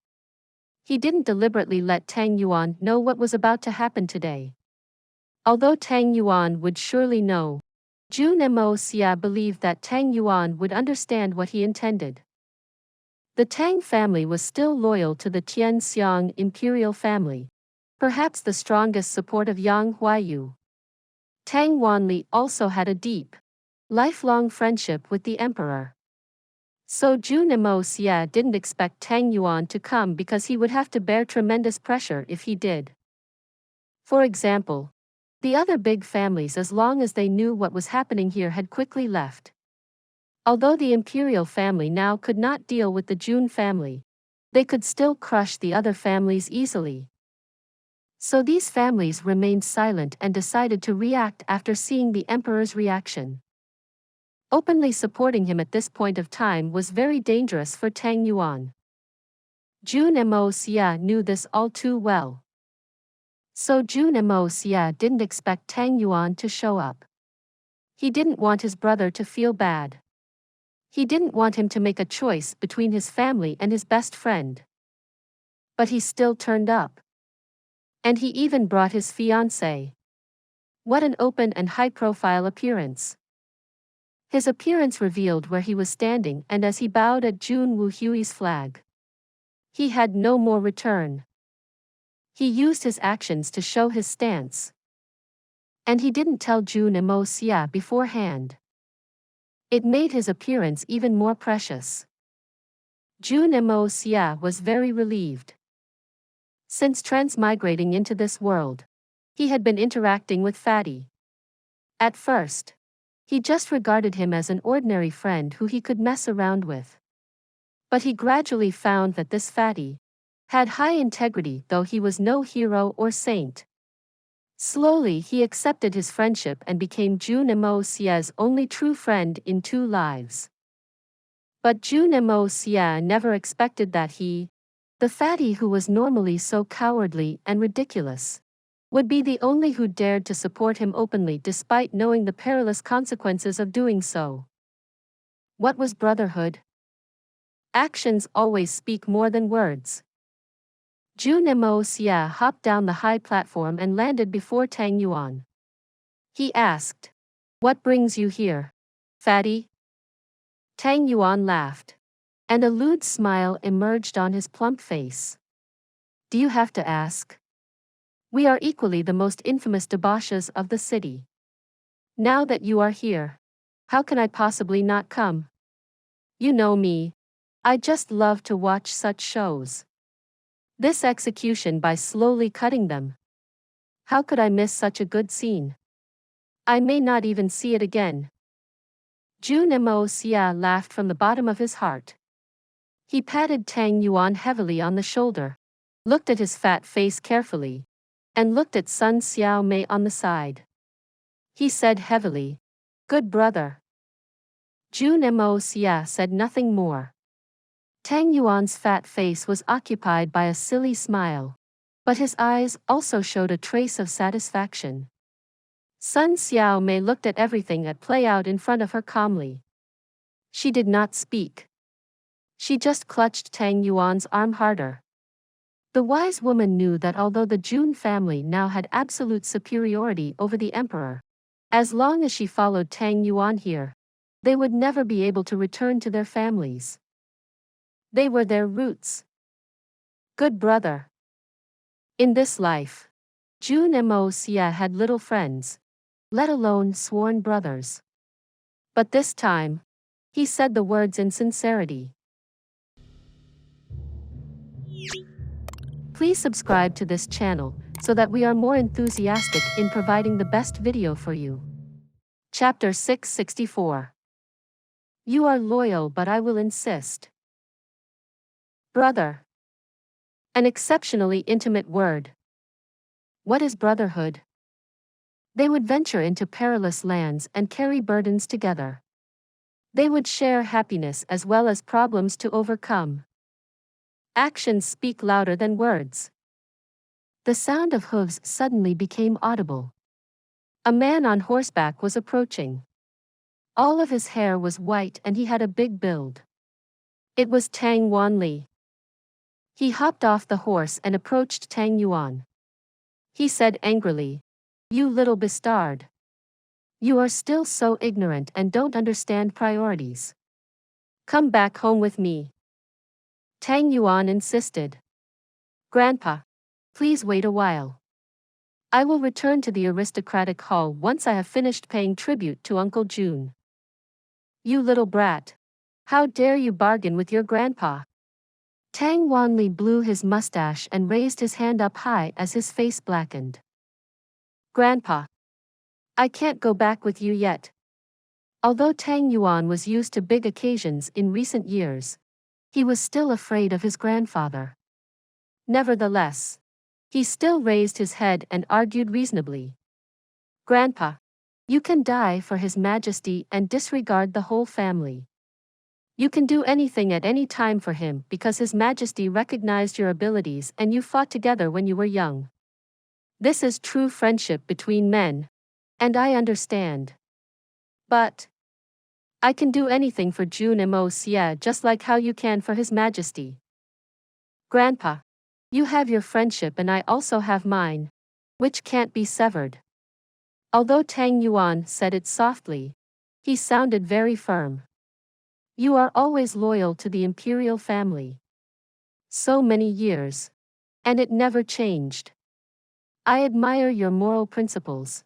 He didn't deliberately let Tang Yuan know what was about to happen today. Although Tang Yuan would surely know, Jun Moxie believed that Tang Yuan would understand what he intended. The Tang family was still loyal to the Tianxiang imperial family, perhaps the strongest support of Yang Huayu. Tang Wanli also had a deep, lifelong friendship with the emperor. So Jun Moxie didn't expect Tang Yuan to come because he would have to bear tremendous pressure if he did. For example, the other big families, as long as they knew what was happening here, had quickly left. Although the imperial family now could not deal with the Jun family, they could still crush the other families easily. So these families remained silent and decided to react after seeing the emperor's reaction. Openly supporting him at this point of time was very dangerous for Tang Yuan. Jun Moxie knew this all too well. So Jun Moxie didn't expect Tang Yuan to show up. He didn't want his brother to feel bad. He didn't want him to make a choice between his family and his best friend. But he still turned up. And he even brought his fiancée. What an open and high-profile appearance. His appearance revealed where he was standing, and as he bowed at Jun Wuhui's flag, he had no more return. He used his actions to show his stance. And he didn't tell Jun Moxie beforehand. It made his appearance even more precious. Jun Moxie was very relieved. Since transmigrating into this world, he had been interacting with Fatty. At first, he just regarded him as an ordinary friend who he could mess around with. But he gradually found that this Fatty had high integrity, though he was no hero or saint. Slowly he accepted his friendship and became Jun Moxie's only true friend in 2 lives. But Jun Moxie never expected that he, the Fatty who was normally so cowardly and ridiculous, would be the only who dared to support him openly despite knowing the perilous consequences of doing so. What was brotherhood? Actions always speak more than words. Jun Moxie hopped down the high platform and landed before Tang Yuan. He asked, "What brings you here, Fatty?" Tang Yuan laughed, and a lewd smile emerged on his plump face. "Do you have to ask? We are equally the most infamous debauchees of the city. Now that you are here, how can I possibly not come? You know me, I just love to watch such shows. This execution by slowly cutting them. How could I miss such a good scene? I may not even see it again." Jun Moxie laughed from the bottom of his heart. He patted Tang Yuan heavily on the shoulder, looked at his fat face carefully, and looked at Sun Xiaomei on the side. He said heavily, "Good brother." Jun Moxie said nothing more. Tang Yuan's fat face was occupied by a silly smile, but his eyes also showed a trace of satisfaction. Sun Xiaomei looked at everything at play out in front of her calmly. She did not speak. She just clutched Tang Yuan's arm harder. The wise woman knew that although the Jun family now had absolute superiority over the emperor, as long as she followed Tang Yuan here, they would never be able to return to their families. They were their roots. Good brother. In this life, Jun Moxie had little friends, let alone sworn brothers. But this time, he said the words in sincerity. Please subscribe to this channel so that we are more enthusiastic in providing the best video for you. Chapter 664. You are loyal, but I will insist. Brother. An exceptionally intimate word. What is brotherhood? They would venture into perilous lands and carry burdens together. They would share happiness as well as problems to overcome. Actions speak louder than words. The sound of hooves suddenly became audible. A man on horseback was approaching. All of his hair was white and he had a big build. It was Tang Wanli. He hopped off the horse and approached Tang Yuan. He said angrily, "You little bastard. You are still so ignorant and don't understand priorities. Come back home with me." Tang Yuan insisted. "Grandpa, please wait a while. I will return to the aristocratic hall once I have finished paying tribute to Uncle Jun." "You little brat. How dare you bargain with your grandpa?" Tang Wanli blew his mustache and raised his hand up high as his face blackened. "Grandpa, I can't go back with you yet." Although Tang Yuan was used to big occasions in recent years, he was still afraid of his grandfather. Nevertheless, he still raised his head and argued reasonably. "Grandpa, you can die for His Majesty and disregard the whole family. You can do anything at any time for him because His Majesty recognized your abilities and you fought together when you were young. This is true friendship between men, and I understand. But I can do anything for Jun Moxie just like how you can for His Majesty. Grandpa, you have your friendship and I also have mine, which can't be severed." Although Tang Yuan said it softly, he sounded very firm. "You are always loyal to the imperial family. So many years. And it never changed. I admire your moral principles.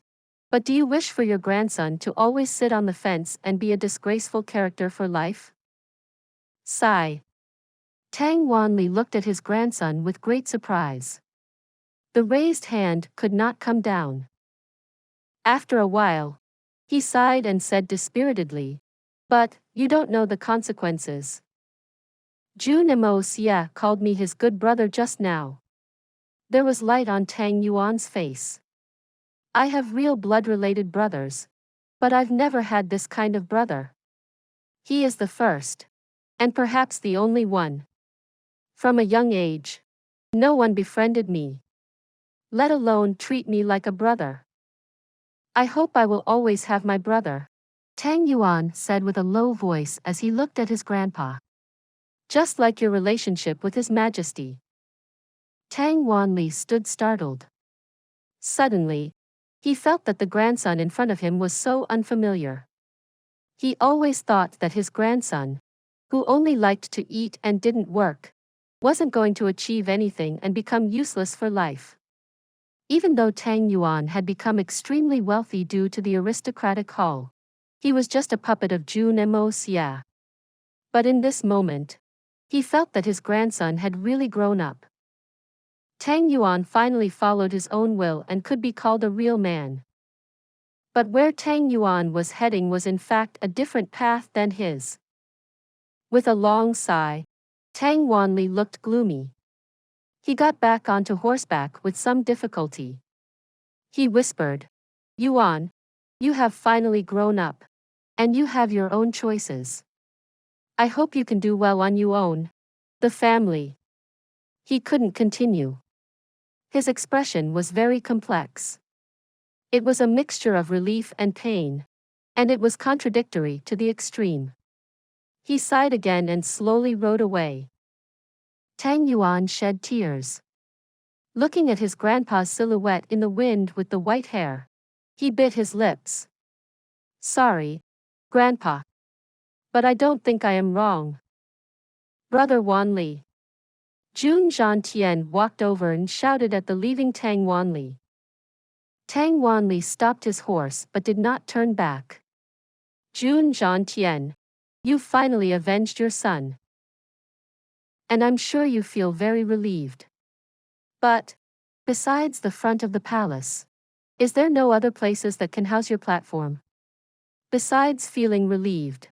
But do you wish for your grandson to always sit on the fence and be a disgraceful character for life?" Sigh. Tang Wanli looked at his grandson with great surprise. The raised hand could not come down. After a while, he sighed and said dispiritedly, "But you don't know the consequences. Jun Moxie called me his good brother just now." There was light on Tang Yuan's face. "I have real blood-related brothers, but I've never had this kind of brother. He is the first, and perhaps the only one. From a young age, no one befriended me, let alone treat me like a brother. I hope I will always have my brother," Tang Yuan said with a low voice as he looked at his grandpa. "Just like your relationship with His Majesty." Tang Wanli stood startled. Suddenly, he felt that the grandson in front of him was so unfamiliar. He always thought that his grandson, who only liked to eat and didn't work, wasn't going to achieve anything and become useless for life. Even though Tang Yuan had become extremely wealthy due to the aristocratic hall, he was just a puppet of Jun Moxie. But in this moment, he felt that his grandson had really grown up. Tang Yuan finally followed his own will and could be called a real man. But where Tang Yuan was heading was in fact a different path than his. With a long sigh, Tang Wanli looked gloomy. He got back onto horseback with some difficulty. He whispered, "Yuan, you have finally grown up. And you have your own choices. I hope you can do well on your own. The family." He couldn't continue. His expression was very complex. It was a mixture of relief and pain, and it was contradictory to the extreme. He sighed again and slowly rode away. Tang Yuan shed tears. Looking at his grandpa's silhouette in the wind with the white hair, he bit his lips. "Sorry, Grandpa. But I don't think I am wrong." "Brother Wanli." Jun Xie walked over and shouted at the leaving Tang Wanli. Tang Wanli stopped his horse but did not turn back. "Jun Xie, you finally avenged your son. And I'm sure you feel very relieved. But, besides the front of the palace, is there no other places that can house your platform? Besides feeling relieved,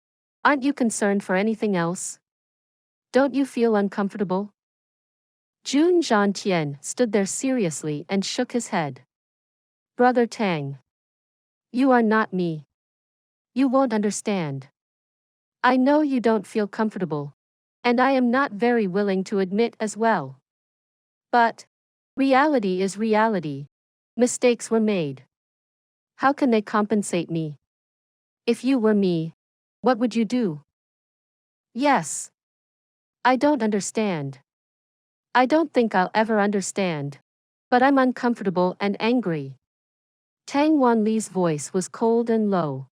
aren't you concerned for anything else? Don't you feel uncomfortable?" Jun Xie stood there seriously and shook his head. "Brother Tang, you are not me. You won't understand. I know you don't feel comfortable, and I am not very willing to admit as well. But reality is reality. Mistakes were made. How can they compensate me? If you were me, what would you do?" "Yes. I don't understand. I don't think I'll ever understand. But I'm uncomfortable and angry. Tang Wanli's voice was cold and low.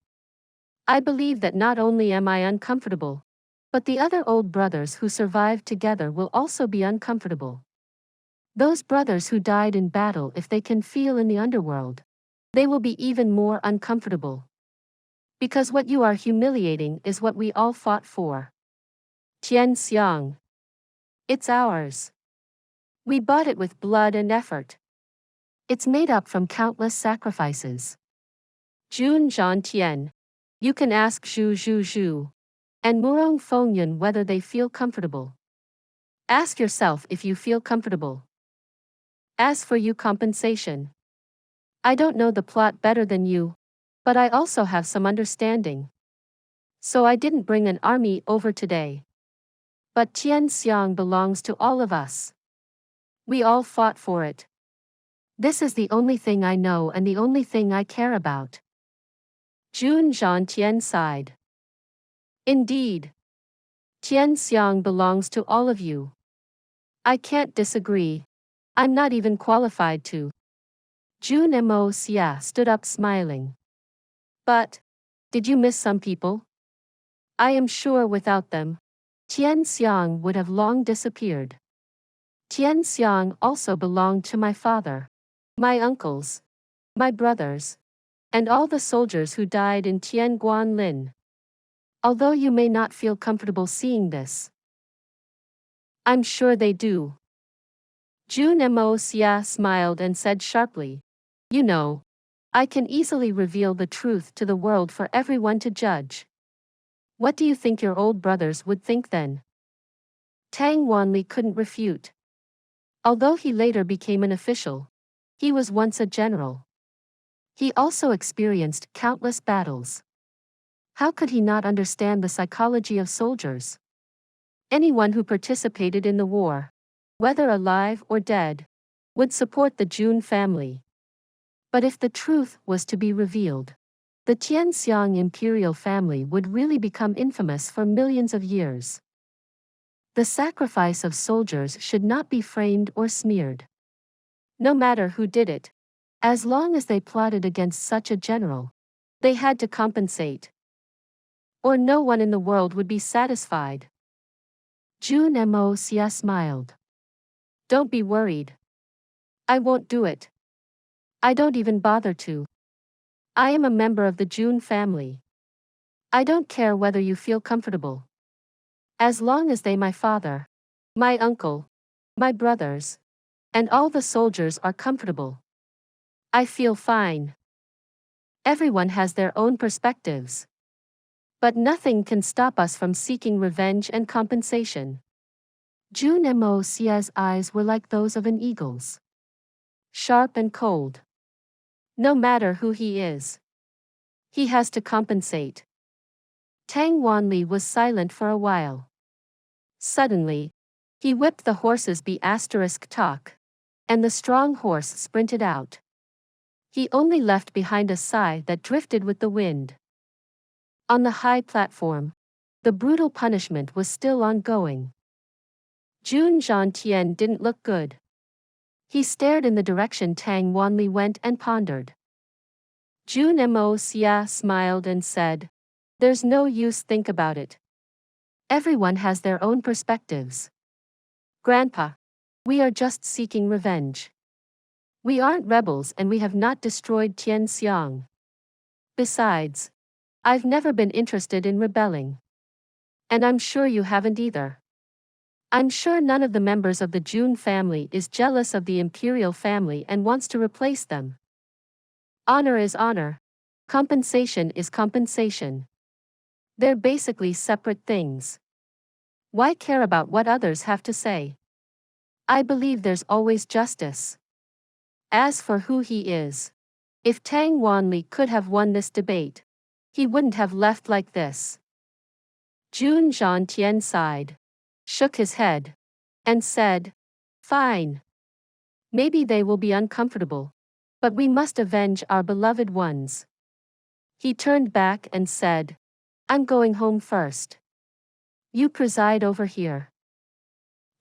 I believe that not only am I uncomfortable, but the other old brothers who survived together will also be uncomfortable. Those brothers who died in battle, if they can feel in the underworld, they will be even more uncomfortable. Because what you are humiliating is what we all fought for. Tian Xiang. It's ours. We bought it with blood and effort. It's made up from countless sacrifices. Jun Zhantian. You can ask Zhu and Murong Fengyun whether they feel comfortable. Ask yourself if you feel comfortable. As for you, compensation. I don't know the plot better than you, but I also have some understanding. So I didn't bring an army over today. But Tian Xiang belongs to all of us. We all fought for it. This is the only thing I know and the only thing I care about. Jun Zhantian sighed. Indeed. Tian Xiang belongs to all of you. I can't disagree. I'm not even qualified to. Jun Moxie stood up smiling. But, did you miss some people? I am sure without them, Tian Xiang would have long disappeared. Tian Xiang also belonged to my father, my uncles, my brothers, and all the soldiers who died in Tian Guanlin. Although you may not feel comfortable seeing this, I'm sure they do. Jun Moxie smiled and said sharply, You know, I can easily reveal the truth to the world for everyone to judge. What do you think your old brothers would think then? Tang Wanli couldn't refute. Although he later became an official, he was once a general. He also experienced countless battles. How could he not understand the psychology of soldiers? Anyone who participated in the war, whether alive or dead, would support the Jun family. But if the truth was to be revealed, the Tianxiang imperial family would really become infamous for millions of years. The sacrifice of soldiers should not be framed or smeared. No matter who did it, as long as they plotted against such a general, they had to compensate. Or no one in the world would be satisfied. Jun Moxie smiled. Don't be worried. I won't do it. I don't even bother to. I am a member of the Jun family. I don't care whether you feel comfortable. As long as they, my father, my uncle, my brothers, and all the soldiers are comfortable, I feel fine. Everyone has their own perspectives. But nothing can stop us from seeking revenge and compensation. Jun Moxie's eyes were like those of an eagle's. Sharp and cold. No matter who he is, he has to compensate. Tang Wanli was silent for a while. Suddenly, he whipped the horse's talk, and the strong horse sprinted out. He only left behind a sigh that drifted with the wind. On the high platform, the brutal punishment was still ongoing. Jun Zhantian didn't look good. He stared in the direction Tang Wanli went and pondered. Jun Moxie smiled and said, There's no use think about it. Everyone has their own perspectives. Grandpa, we are just seeking revenge. We aren't rebels and we have not destroyed Tian Xiang. Besides, I've never been interested in rebelling. And I'm sure you haven't either. I'm sure none of the members of the Jun family is jealous of the imperial family and wants to replace them. Honor is honor. Compensation is compensation. They're basically separate things. Why care about what others have to say? I believe there's always justice. As for who he is, if Tang Wanli could have won this debate, he wouldn't have left like this. Jun Zhantian sighed, shook his head, and said, Fine. Maybe they will be uncomfortable, but we must avenge our beloved ones. He turned back and said, I'm going home first. You preside over here.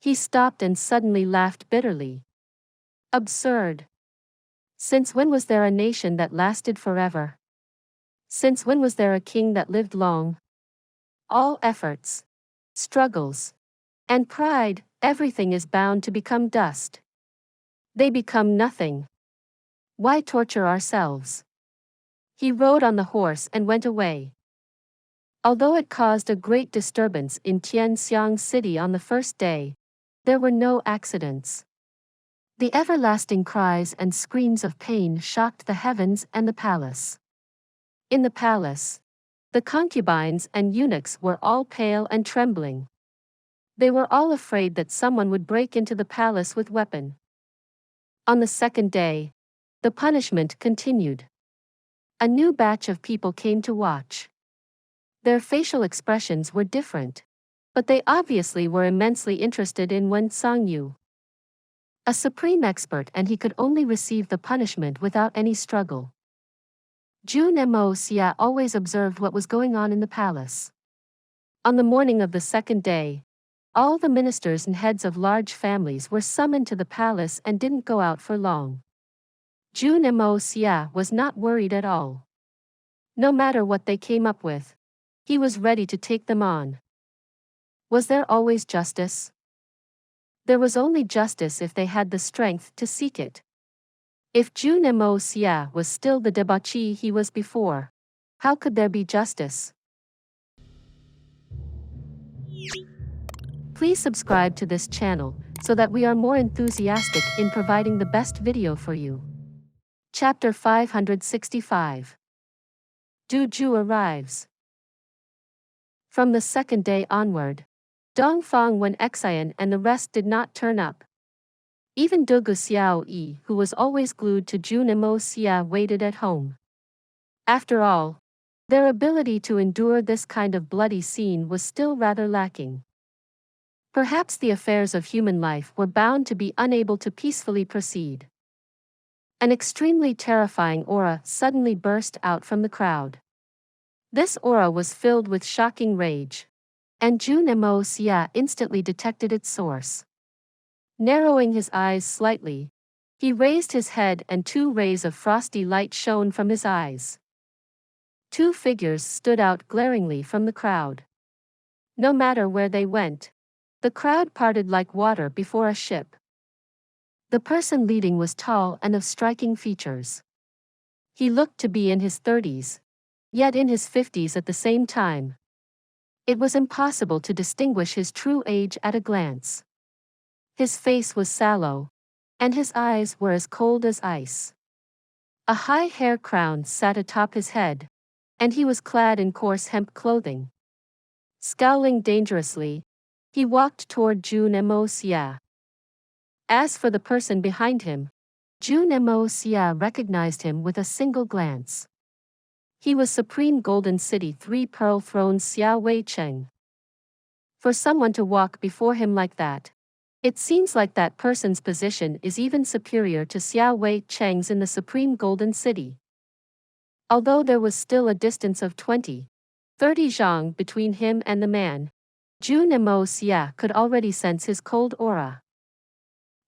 He stopped and suddenly laughed bitterly. Absurd. Since when was there a nation that lasted forever? Since when was there a king that lived long? All efforts, struggles, and pride, everything is bound to become dust. They become nothing. Why torture ourselves? He rode on the horse and went away. Although it caused a great disturbance in Tianxiang City on the first day, there were no accidents. The everlasting cries and screams of pain shocked the heavens and the palace. In the palace, the concubines and eunuchs were all pale and trembling. They were all afraid that someone would break into the palace with weapon. On the second day, the punishment continued. A new batch of people came to watch. Their facial expressions were different, but they obviously were immensely interested in Wen Songyu. A supreme expert, and he could only receive the punishment without any struggle. Jun Moxie always observed what was going on in the palace. On the morning of the second day, all the ministers and heads of large families were summoned to the palace and didn't go out for long. Jun Moxie was not worried at all. No matter what they came up with, he was ready to take them on. Was there always justice? There was only justice if they had the strength to seek it. If Jun Moxie was still the debauchee he was before, how could there be justice? Please subscribe to this channel so that we are more enthusiastic in providing the best video for you. Chapter 565. Jue Arrives. From the second day onward, Dongfang Wen Xian and the rest did not turn up. Even Dugu Xiaoyi, who was always glued to Jun Moxie, waited at home. After all, their ability to endure this kind of bloody scene was still rather lacking. Perhaps the affairs of human life were bound to be unable to peacefully proceed. An extremely terrifying aura suddenly burst out from the crowd. This aura was filled with shocking rage, and Jun Moxie instantly detected its source. Narrowing his eyes slightly, he raised his head and 2 rays of frosty light shone from his eyes. 2 figures stood out glaringly from the crowd. No matter where they went, the crowd parted like water before a ship. The person leading was tall and of striking features. He looked to be in his 30s, yet in his 50s at the same time. It was impossible to distinguish his true age at a glance. His face was sallow, and his eyes were as cold as ice. A high hair crown sat atop his head, and he was clad in coarse hemp clothing. Scowling dangerously, he walked toward Jun Moxie. As for the person behind him, Jun Moxie recognized him with a single glance. He was Supreme Golden City 3 Pearl Throne Xiao Wei Cheng. For someone to walk before him like that, it seems like that person's position is even superior to Xiao Wei Cheng's in the Supreme Golden City. Although there was still a distance of 20, 30 zhang between him and the man, Jun Moxie could already sense his cold aura.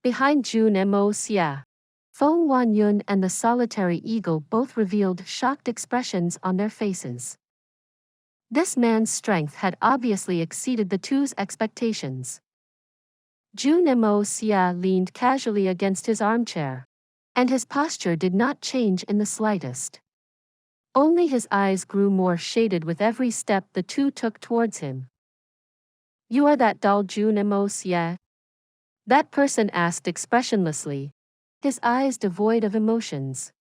Behind Jun Moxie, Feng Wanyun and the solitary eagle both revealed shocked expressions on their faces. This man's strength had obviously exceeded the two's expectations. Jun Moxie leaned casually against his armchair, and his posture did not change in the slightest. Only his eyes grew more shaded with every step the two took towards him. "You are that dull Jun Moxie?" That person asked expressionlessly, his eyes devoid of emotions.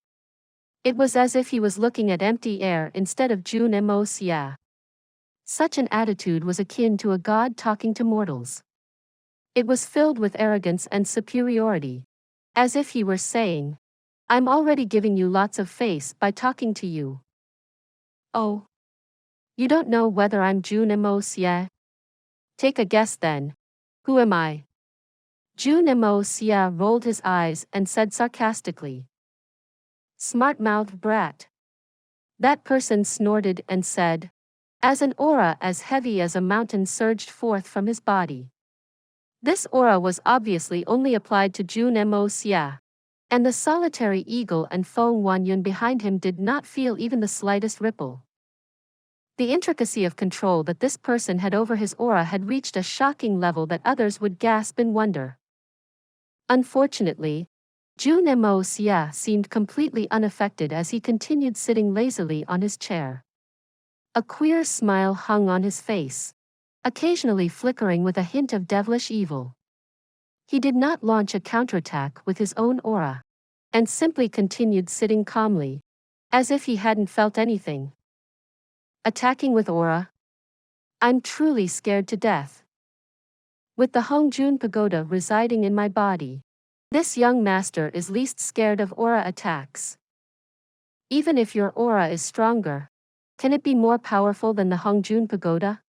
It was as if he was looking at empty air instead of Jun Moxie. Such an attitude was akin to a god talking to mortals. It was filled with arrogance and superiority, as if he were saying, "I'm already giving you lots of face by talking to you. Oh, you don't know whether I'm Jun Moxie? Take a guess then. Who am I?" Jun Moxie rolled his eyes and said sarcastically, "Smart-mouthed brat." That person snorted and said, as an aura as heavy as a mountain surged forth from his body, This aura was obviously only applied to Jun Moxie, and the solitary eagle and Feng Wanyun behind him did not feel even the slightest ripple. The intricacy of control that this person had over his aura had reached a shocking level that others would gasp in wonder. Unfortunately, Jun Moxie seemed completely unaffected as he continued sitting lazily on his chair. A queer smile hung on his face, occasionally flickering with a hint of devilish evil. He did not launch a counterattack with his own aura, and simply continued sitting calmly, as if he hadn't felt anything. Attacking with aura? I'm truly scared to death. With the Hongjun Pagoda residing in my body, this young master is least scared of aura attacks. Even if your aura is stronger, can it be more powerful than the Hongjun Pagoda?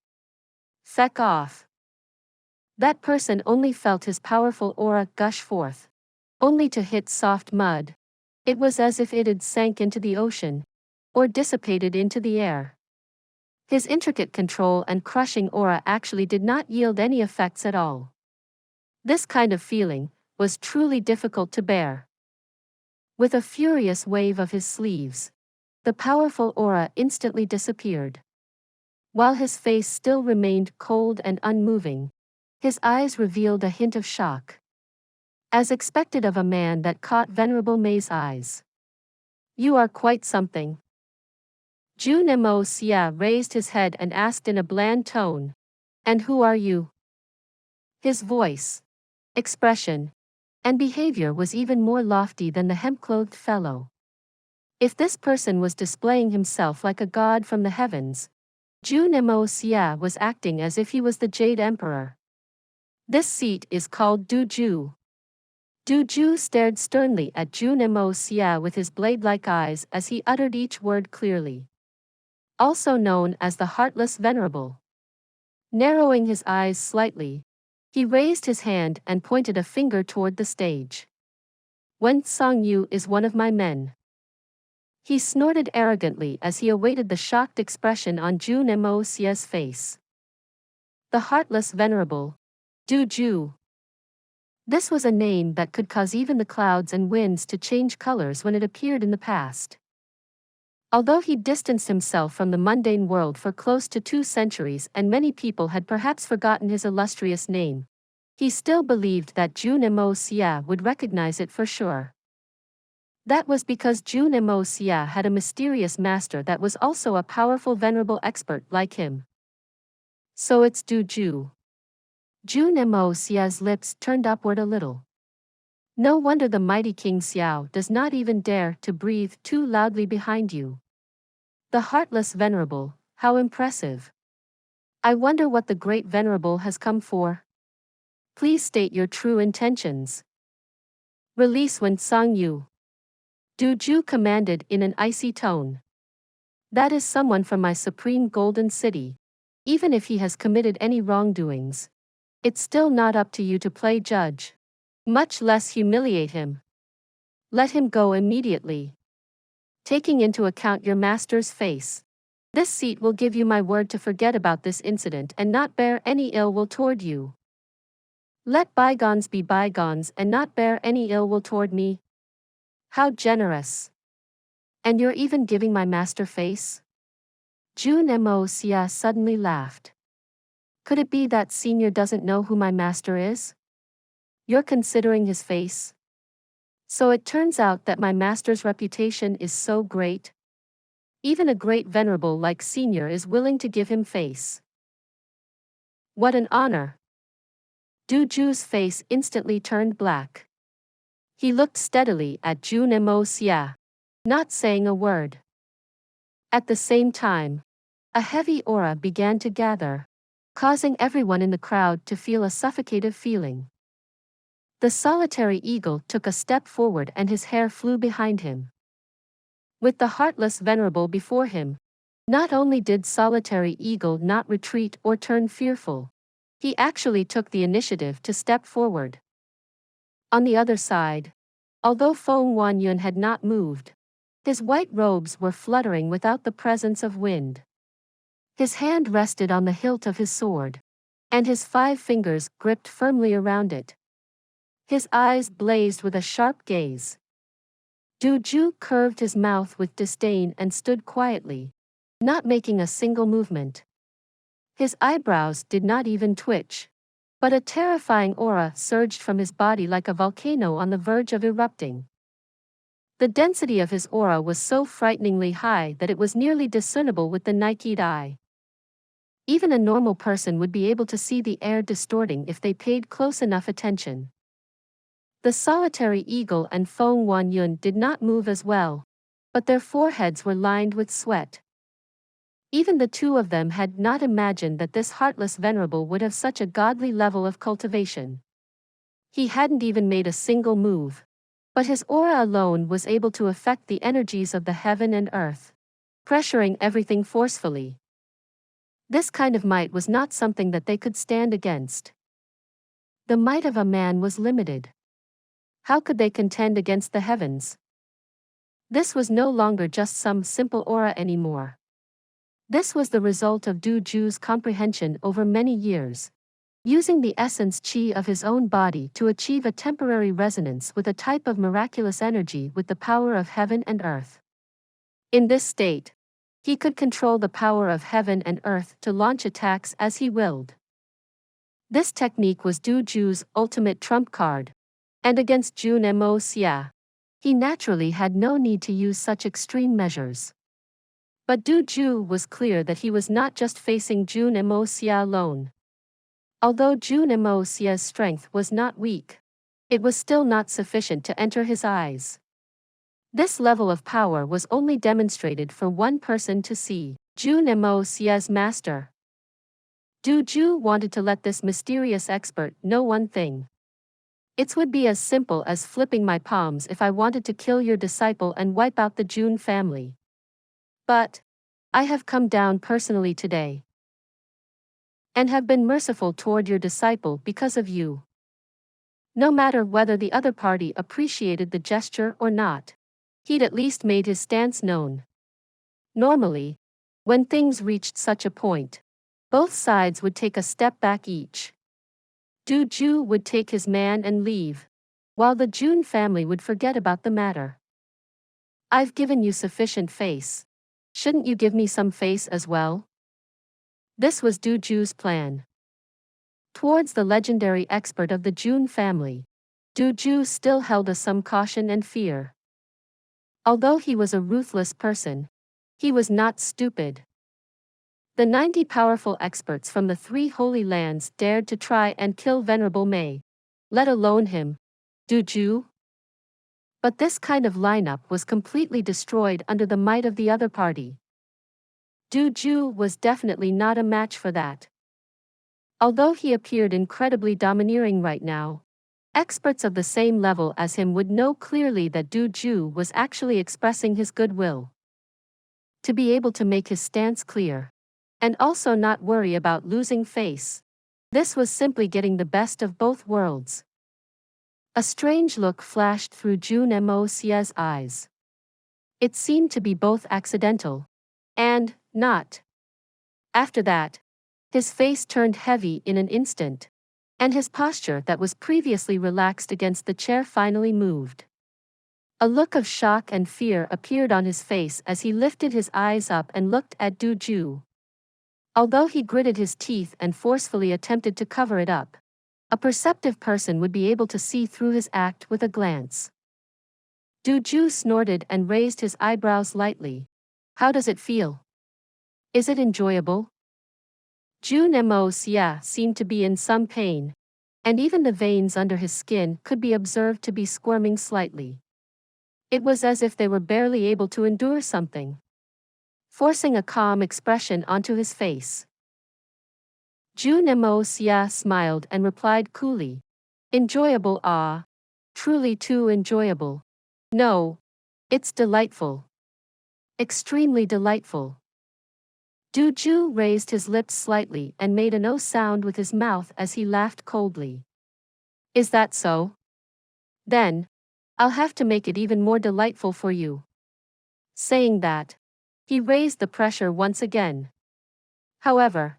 Feck off. That person only felt his powerful aura gush forth, only to hit soft mud. It was as if it had sank into the ocean, or dissipated into the air. His intricate control and crushing aura actually did not yield any effects at all. This kind of feeling was truly difficult to bear. With a furious wave of his sleeves, the powerful aura instantly disappeared. While his face still remained cold and unmoving, his eyes revealed a hint of shock. As expected of a man that caught Venerable May's eyes. You are quite something. Jun Moxie raised his head and asked in a bland tone. And who are you? His voice, expression, and behavior was even more lofty than the hemp-clothed fellow. If this person was displaying himself like a god from the heavens, Jun Moxie was acting as if he was the Jade Emperor. This seat is called Duju. Duju stared sternly at Jun Moxie with his blade-like eyes as he uttered each word clearly. Also known as the Heartless Venerable. Narrowing his eyes slightly, he raised his hand and pointed a finger toward the stage. Wen Songyu is one of my men. He snorted arrogantly as he awaited the shocked expression on Jun Moxie's face. The Heartless Venerable, Duju. This was a name that could cause even the clouds and winds to change colors when it appeared in the past. Although he distanced himself from the mundane world for close to 2 centuries and many people had perhaps forgotten his illustrious name, he still believed that Jun Moxie would recognize it for sure. That was because Jun Moxie had a mysterious master that was also a powerful venerable expert like him. So it's Duju. Jun Moxie's lips turned upward a little. No wonder the mighty King Xiao does not even dare to breathe too loudly behind you. The Heartless Venerable, how impressive. I wonder what the Great Venerable has come for. Please state your true intentions. Release Wen Songyu. Duju commanded in an icy tone. That is someone from my supreme golden city. Even if he has committed any wrongdoings, it's still not up to you to play judge. Much less humiliate him. Let him go immediately. Taking into account your master's face, this seat will give you my word to forget about this incident and not bear any ill will toward you. Let bygones be bygones and not bear any ill will toward me. How generous. And you're even giving my master face? Jun Moxie suddenly laughed. Could it be that senior doesn't know who my master is? You're considering his face? So it turns out that my master's reputation is so great. Even a great venerable like senior is willing to give him face. What an honor. Duju's face instantly turned black. He looked steadily at Jun Moxie, not saying a word. At the same time, a heavy aura began to gather, causing everyone in the crowd to feel a suffocative feeling. The solitary eagle took a step forward and his hair flew behind him. With the Heartless Venerable before him, not only did solitary eagle not retreat or turn fearful, he actually took the initiative to step forward. On the other side, although Feng Wanyun had not moved, his white robes were fluttering without the presence of wind. His hand rested on the hilt of his sword, and his 5 fingers gripped firmly around it. His eyes blazed with a sharp gaze. Du Zhu curved his mouth with disdain and stood quietly, not making a single movement. His eyebrows did not even twitch, but a terrifying aura surged from his body like a volcano on the verge of erupting. The density of his aura was so frighteningly high that it was nearly discernible with the naked eye. Even a normal person would be able to see the air distorting if they paid close enough attention. The solitary eagle and Feng Wanyun did not move as well, but their foreheads were lined with sweat. Even the two of them had not imagined that this heartless venerable would have such a godly level of cultivation. He hadn't even made a single move, but his aura alone was able to affect the energies of the heaven and earth, pressuring everything forcefully. This kind of might was not something that they could stand against. The might of a man was limited. How could they contend against the heavens? This was no longer just some simple aura anymore. This was the result of Du Zhu's comprehension over many years, using the essence qi of his own body to achieve a temporary resonance with a type of miraculous energy with the power of heaven and earth. In this state, he could control the power of heaven and earth to launch attacks as he willed. This technique was Du Zhu's ultimate trump card, and against Jun Moxie, he naturally had no need to use such extreme measures. But Du Zhu was clear that he was not just facing Jun Moxie alone. Although Jun Moxie's strength was not weak, it was still not sufficient to enter his eyes. This level of power was only demonstrated for one person to see, Jun Moxie's master. Du Zhu wanted to let this mysterious expert know one thing. It would be as simple as flipping my palms if I wanted to kill your disciple and wipe out the Jun family. But I have come down personally today, and have been merciful toward your disciple because of you. No matter whether the other party appreciated the gesture or not, he'd at least made his stance known. Normally, when things reached such a point, both sides would take a step back each. Du Zhu would take his man and leave, while the Jun family would forget about the matter. I've given you sufficient face. Shouldn't you give me some face as well? This was Du Zhu's plan. Towards the legendary expert of the Jun family, Du Zhu still held some caution and fear. Although he was a ruthless person, he was not stupid. The 90 powerful experts from the 3 Holy Lands dared to try and kill Venerable Mei, let alone him, Du Zhu. But this kind of lineup was completely destroyed under the might of the other party. Du Zhu was definitely not a match for that. Although he appeared incredibly domineering right now, experts of the same level as him would know clearly that Du Zhu was actually expressing his goodwill. To be able to make his stance clear, and also not worry about losing face, this was simply getting the best of both worlds. A strange look flashed through Jun Moxie's eyes. It seemed to be both accidental and not. After that, his face turned heavy in an instant, and his posture that was previously relaxed against the chair finally moved. A look of shock and fear appeared on his face as he lifted his eyes up and looked at Du Zhu. Although he gritted his teeth and forcefully attempted to cover it up, a perceptive person would be able to see through his act with a glance. Du Zhu snorted and raised his eyebrows lightly. How does it feel? Is it enjoyable? Jun Moxie seemed to be in some pain, and even the veins under his skin could be observed to be squirming slightly. It was as if they were barely able to endure something, forcing a calm expression onto his face. Jun Moxie smiled and replied coolly, "Enjoyable, ah. Truly too enjoyable. No. It's delightful. Extremely delightful." Du Zhu raised his lips slightly and made an O sound with his mouth as he laughed coldly. "Is that so? Then, I'll have to make it even more delightful for you." Saying that, he raised the pressure once again. However,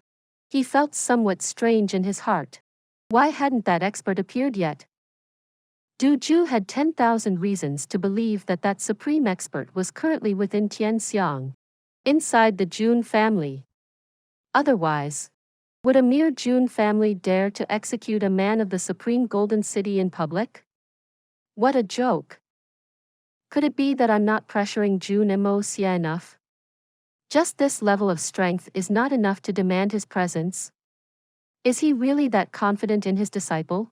He felt somewhat strange in his heart. Why hadn't that expert appeared yet? Ju had 10,000 reasons to believe that that supreme expert was currently within Tianxiang, inside the Jun family. Otherwise, would a mere Jun family dare to execute a man of the supreme golden city in public? What a joke. Could it be that I'm not pressuring Jun Moxie enough? Just this level of strength is not enough to demand his presence. Is he really that confident in his disciple?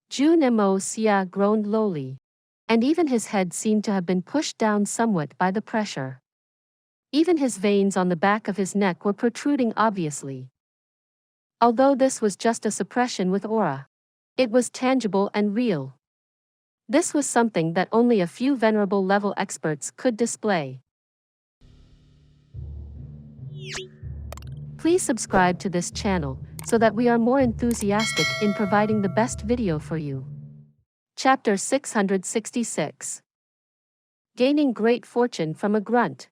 Jun Moxie groaned lowly, and even his head seemed to have been pushed down somewhat by the pressure. Even his veins on the back of his neck were protruding obviously. Although this was just a suppression with aura, it was tangible and real. This was something that only a few venerable level experts could display. Please subscribe to this channel so that we are more enthusiastic in providing the best video for you. Chapter 666. Gaining great fortune from a grunt.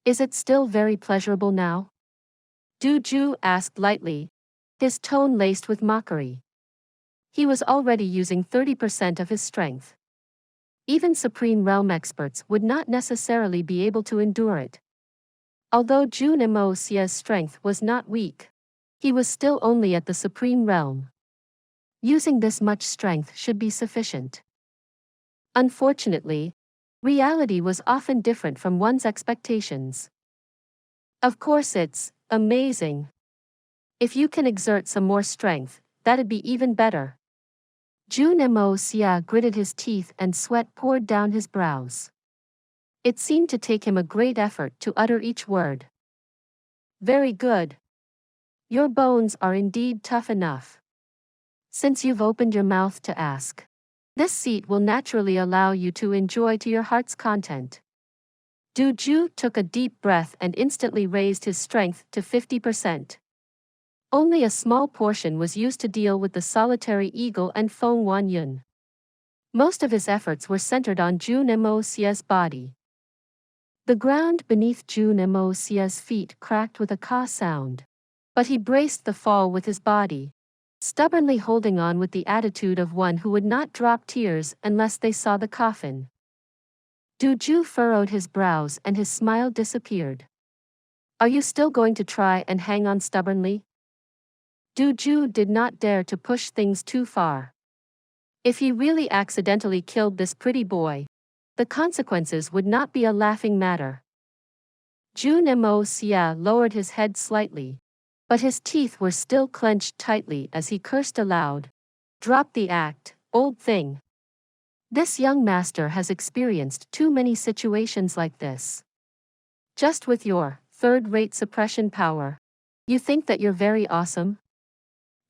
Is it still very pleasurable now? Ju asked lightly, his tone laced with mockery. He was already using 30% of his strength. Even Supreme Realm experts would not necessarily be able to endure it. Although Jun Moxie's strength was not weak, he was still only at the Supreme Realm. Using this much strength should be sufficient. Unfortunately, reality was often different from one's expectations. Of course it's amazing. If you can exert some more strength, that'd be even better. Jun Moxie gritted his teeth and sweat poured down his brows. It seemed to take him a great effort to utter each word. Very good. Your bones are indeed tough enough. Since you've opened your mouth to ask, this seat will naturally allow you to enjoy to your heart's content. Ju took a deep breath and instantly raised his strength to 50%. Only a small portion was used to deal with the solitary eagle and Feng Wanyun. Most of his efforts were centered on Jun Moxie's body. The ground beneath Jun Moxie's feet cracked with a caw sound, but he braced the fall with his body, stubbornly holding on with the attitude of one who would not drop tears unless they saw the coffin. Ju furrowed his brows and his smile disappeared. Are you still going to try and hang on stubbornly? Ju did not dare to push things too far. If he really accidentally killed this pretty boy, the consequences would not be a laughing matter. Jun Moxie lowered his head slightly, but his teeth were still clenched tightly as he cursed aloud. Drop the act, old thing. This young master has experienced too many situations like this. Just with your third-rate suppression power, you think that you're very awesome?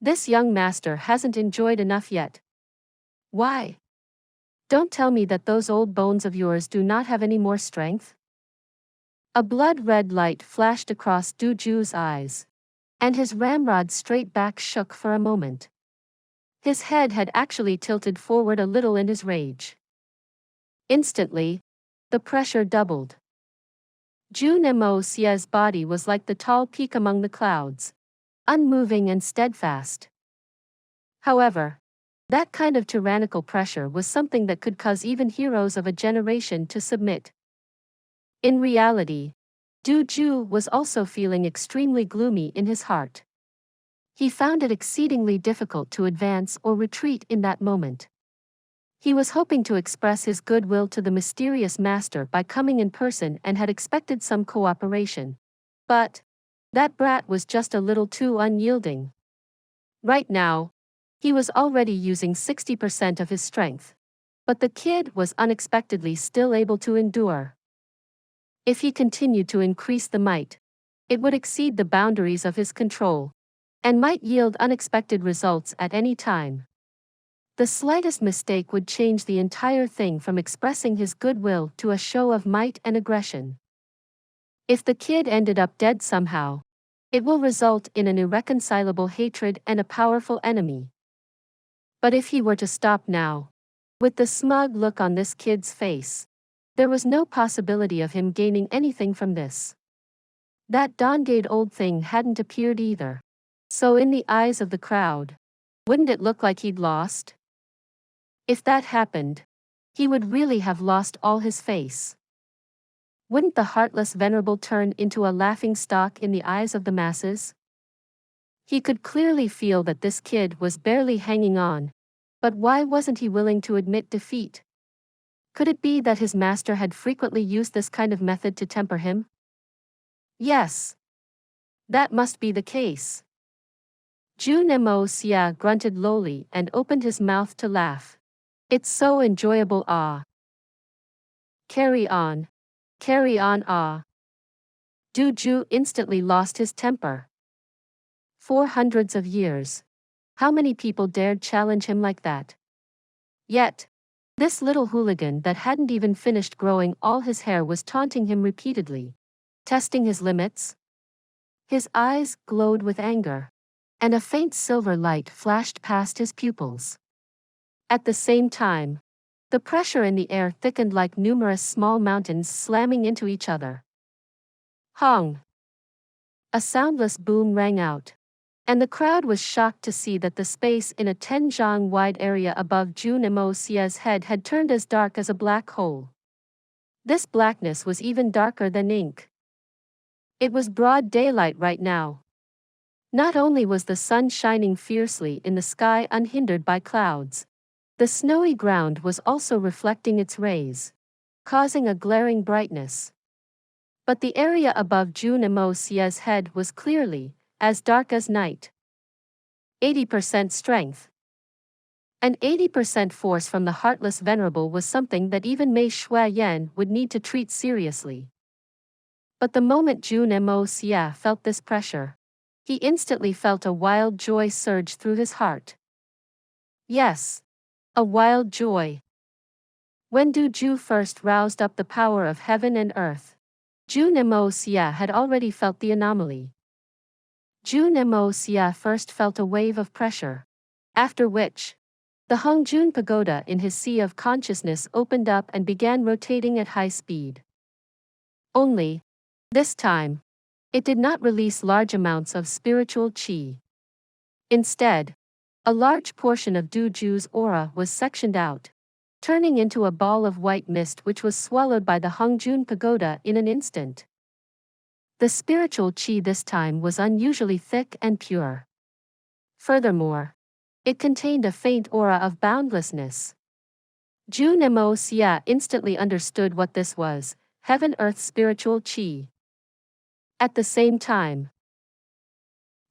This young master hasn't enjoyed enough yet. Why? Don't tell me that those old bones of yours do not have any more strength. A blood-red light flashed across Ju's eyes, and his ramrod straight back shook for a moment. His head had actually tilted forward a little in his rage. Instantly, the pressure doubled. Jun Moxie's body was like the tall peak among the clouds, unmoving and steadfast. However, that kind of tyrannical pressure was something that could cause even heroes of a generation to submit. In reality, Ju was also feeling extremely gloomy in his heart. He found it exceedingly difficult to advance or retreat in that moment. He was hoping to express his goodwill to the mysterious master by coming in person and had expected some cooperation. But that brat was just a little too unyielding. Right now, he was already using 60% of his strength, but the kid was unexpectedly still able to endure. If he continued to increase the might, it would exceed the boundaries of his control, and might yield unexpected results at any time. The slightest mistake would change the entire thing from expressing his goodwill to a show of might and aggression. If the kid ended up dead somehow, it will result in an irreconcilable hatred and a powerful enemy. But if he were to stop now, with the smug look on this kid's face, there was no possibility of him gaining anything from this. That donghua old thing hadn't appeared either. So in the eyes of the crowd, wouldn't it look like he'd lost? If that happened, he would really have lost all his face. Wouldn't the heartless venerable turn into a laughingstock in the eyes of the masses? He could clearly feel that this kid was barely hanging on, but why wasn't he willing to admit defeat? Could it be that his master had frequently used this kind of method to temper him? Yes. That must be the case. Jun Moxie grunted lowly and opened his mouth to laugh. It's so enjoyable, ah. Carry on. Carry on, ah. Ju instantly lost his temper. 400 years. How many people dared challenge him like that? Yet, this little hooligan that hadn't even finished growing all his hair was taunting him repeatedly, testing his limits. His eyes glowed with anger, and a faint silver light flashed past his pupils. At the same time, the pressure in the air thickened like numerous small mountains slamming into each other. Hong! A soundless boom rang out, and the crowd was shocked to see that the space in a 10-zhang-wide area above Jun Moxie's head had turned as dark as a black hole. This blackness was even darker than ink. It was broad daylight right now. Not only was the sun shining fiercely in the sky unhindered by clouds, the snowy ground was also reflecting its rays, causing a glaring brightness. But the area above Jun Moxie's head was clearly as dark as night. 80% strength. And 80% force from the heartless venerable was something that even Mei Shuayan would need to treat seriously. But the moment Jun Moxie felt this pressure, he instantly felt a wild joy surge through his heart. Yes, a wild joy. When Ju first roused up the power of heaven and earth, Jun Moxie had already felt the anomaly. Jun Moxie first felt a wave of pressure, after which, the Hongjun pagoda in his sea of consciousness opened up and began rotating at high speed. Only, this time, it did not release large amounts of spiritual qi. Instead, a large portion of Ju's aura was sectioned out, turning into a ball of white mist which was swallowed by the Hongjun pagoda in an instant. The spiritual qi this time was unusually thick and pure. Furthermore, it contained a faint aura of boundlessness. Jun Moxie instantly understood what this was: heaven-earth spiritual qi. At the same time,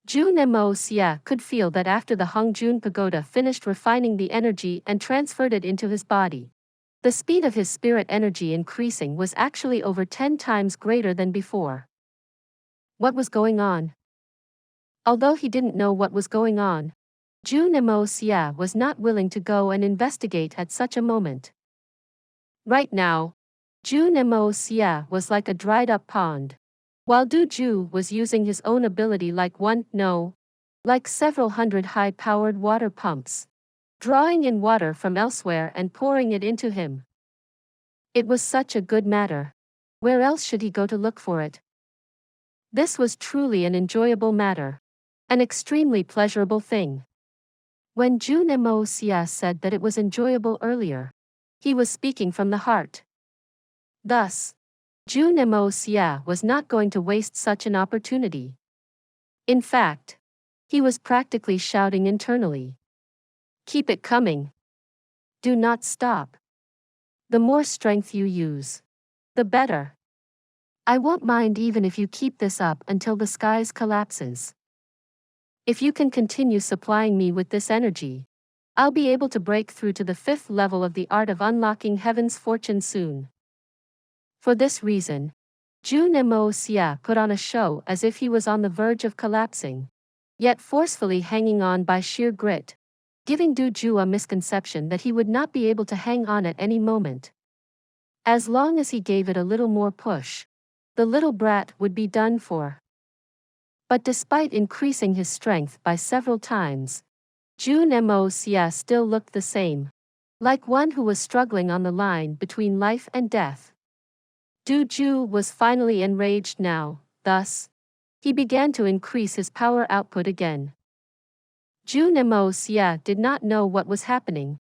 Jun Moxie could feel that after the Hongjun pagoda finished refining the energy and transferred it into his body, the speed of his spirit energy increasing was actually over 10 times greater than before. What was going on? Although he didn't know what was going on, Jun Moxie was not willing to go and investigate at such a moment. Right now, Jun Moxie was like a dried-up pond, while Ju was using his own ability like several hundred high-powered water pumps, drawing in water from elsewhere and pouring it into him. It was such a good matter. Where else should he go to look for it? This was truly an enjoyable matter, an extremely pleasurable thing. When Jun Moxie said that it was enjoyable earlier, he was speaking from the heart. Thus, Jun Moxie was not going to waste such an opportunity. In fact, he was practically shouting internally. Keep it coming. Do not stop. The more strength you use, the better. I won't mind even if you keep this up until the skies collapses. If you can continue supplying me with this energy, I'll be able to break through to the 5th level of the art of unlocking heaven's fortune soon. For this reason, Jun Moxie put on a show as if he was on the verge of collapsing, yet forcefully hanging on by sheer grit, giving Ju a misconception that he would not be able to hang on at any moment. As long as he gave it a little more push, the little brat would be done for. But despite increasing his strength by several times, Jun Moxie still looked the same, like one who was struggling on the line between life and death. Ju was finally enraged now, Thus, he began to increase his power output again. Jun Xie did not know what was happening,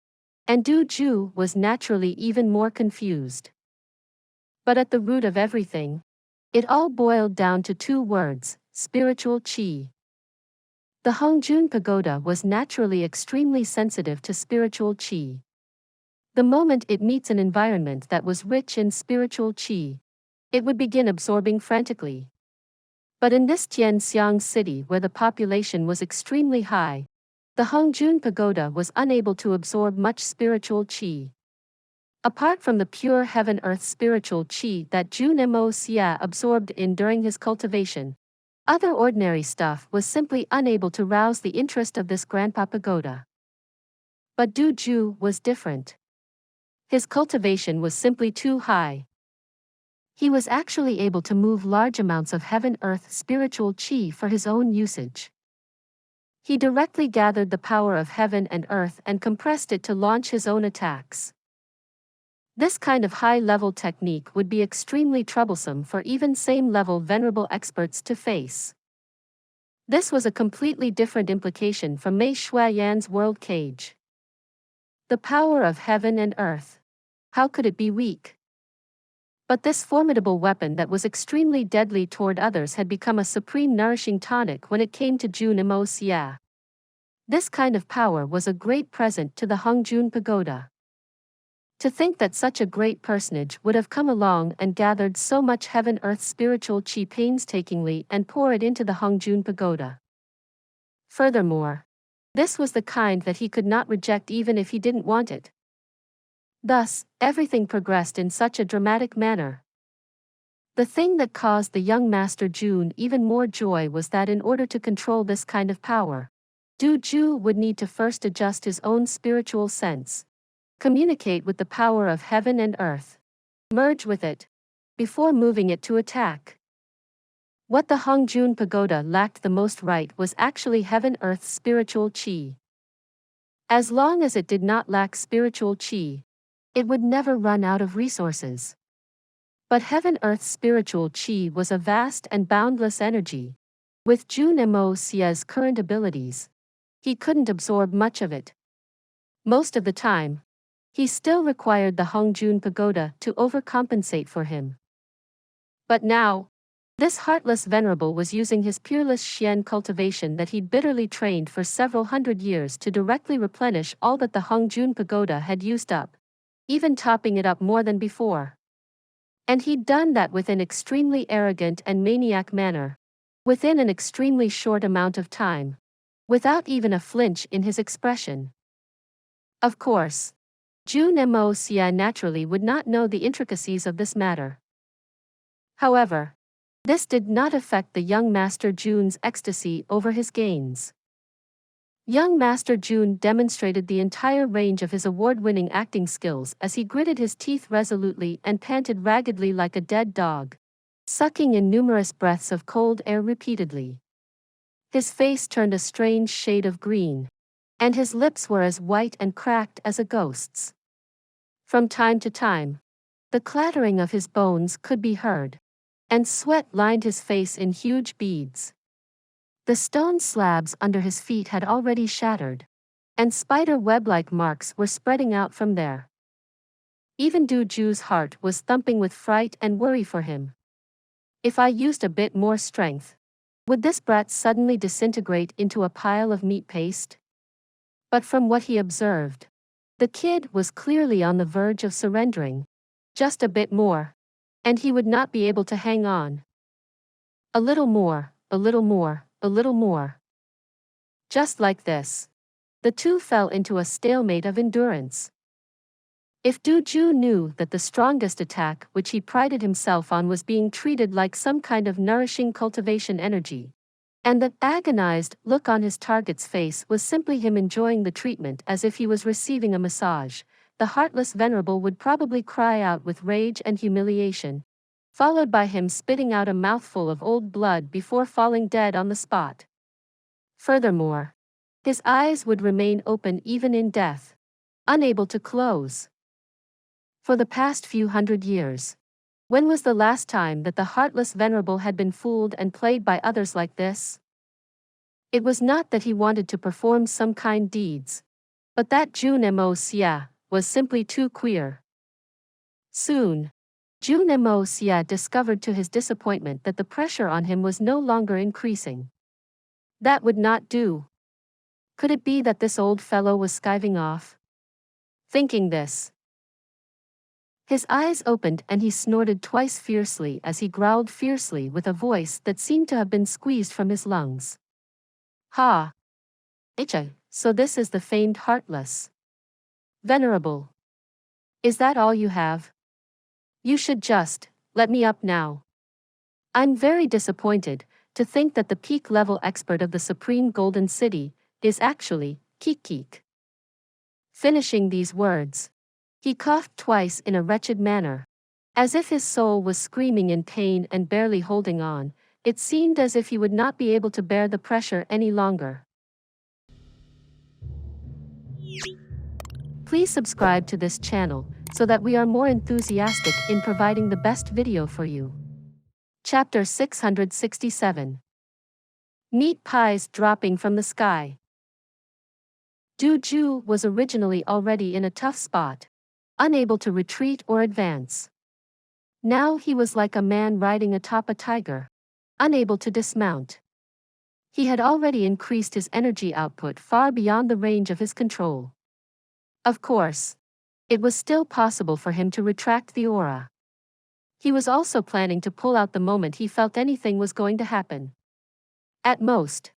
and Du Ju was naturally even more confused. But at the root of everything, it all boiled down to two words: spiritual qi. The Hongjun Pagoda was naturally extremely sensitive to spiritual qi. The moment it meets an environment that was rich in spiritual qi, it would begin absorbing frantically. But in this Tianxiang city where the population was extremely high, the Hongjun Pagoda was unable to absorb much spiritual qi. Apart from the pure heaven-earth spiritual qi that Jun Moxie absorbed during his cultivation, other ordinary stuff was simply unable to rouse the interest of this Grandpa Pagoda. But Du Ju was different. His cultivation was simply too high. He was actually able to move large amounts of heaven-earth spiritual qi for his own usage. He directly gathered the power of heaven and earth and compressed it to launch his own attacks. This kind of high-level technique would be extremely troublesome for even same-level venerable experts to face. This was a completely different implication from Mei Shuiyan's world cage. The power of heaven and earth. How could it be weak? But this formidable weapon that was extremely deadly toward others had become a supreme nourishing tonic when it came to Jun Moxie. This kind of power was a great present to the Hongjun Pagoda. To think that such a great personage would have come along and gathered so much heaven-earth spiritual qi painstakingly and pour it into the Hongjun Pagoda. Furthermore, this was the kind that he could not reject even if he didn't want it. Thus, everything progressed in such a dramatic manner. The thing that caused the young Master Jun even more joy was that in order to control this kind of power, Du Ju would need to first adjust his own spiritual sense, communicate with the power of heaven and earth, merge with it, before moving it to attack. What the Hongjun Pagoda lacked the most right was actually heaven-earth spiritual qi. As long as it did not lack spiritual qi, it would never run out of resources. But heaven-earth spiritual qi was a vast and boundless energy. With Jun Moxie's current abilities, he couldn't absorb much of it. Most of the time, he still required the Hongjun Pagoda to overcompensate for him. But now, this heartless venerable was using his peerless Xian cultivation that he'd bitterly trained for several hundred years to directly replenish all that the Hongjun Pagoda had used up, even topping it up more than before. And he'd done that with an extremely arrogant and maniac manner, within an extremely short amount of time, without even a flinch in his expression. Of course, Jun Moxie naturally would not know the intricacies of this matter. However, this did not affect the young Master Jun's ecstasy over his gains. Young Master Jun demonstrated the entire range of his award-winning acting skills as he gritted his teeth resolutely and panted raggedly like a dead dog, sucking in numerous breaths of cold air repeatedly. His face turned a strange shade of green, and his lips were as white and cracked as a ghost's. From time to time, the clattering of his bones could be heard, and sweat lined his face in huge beads. The stone slabs under his feet had already shattered, and spider web-like marks were spreading out from there. Even Du Ju's heart was thumping with fright and worry for him. If I used a bit more strength, would this brat suddenly disintegrate into a pile of meat paste? But from what he observed, the kid was clearly on the verge of surrendering. Just a bit more, and he would not be able to hang on. A little more, a little more, a little more. Just like this, the two fell into a stalemate of endurance. If Du Ju knew that the strongest attack which he prided himself on was being treated like some kind of nourishing cultivation energy, and the agonized look on his target's face was simply him enjoying the treatment as if he was receiving a massage, the heartless venerable would probably cry out with rage and humiliation, followed by him spitting out a mouthful of old blood before falling dead on the spot. Furthermore, his eyes would remain open even in death, unable to close. For the past few hundred years, When was the last time that the heartless venerable had been fooled and played by others like this? It was not that he wanted to perform some kind deeds, but that Jun Moxie was simply too queer. Soon, Jun Moxie discovered to his disappointment that the pressure on him was no longer increasing. That would not do. Could it be that this old fellow was skiving off? Thinking this, his eyes opened and he snorted twice fiercely as he growled fiercely with a voice that seemed to have been squeezed from his lungs. Ha! Icha, so this is the famed heartless venerable. Is that all you have? You should just let me up now. I'm very disappointed to think that the peak-level expert of the Supreme Golden City is actually Kik. Finishing these words, he coughed twice in a wretched manner. As if his soul was screaming in pain and barely holding on, it seemed as if he would not be able to bear the pressure any longer. Please subscribe to this channel so that we are more enthusiastic in providing the best video for you. Chapter 667. Meat pies dropping from the sky. Ju was originally already in a tough spot, unable to retreat or advance. Now he was like a man riding atop a tiger, unable to dismount. He had already increased his energy output far beyond the range of his control. Of course, it was still possible for him to retract the aura. He was also planning to pull out the moment he felt anything was going to happen. At most,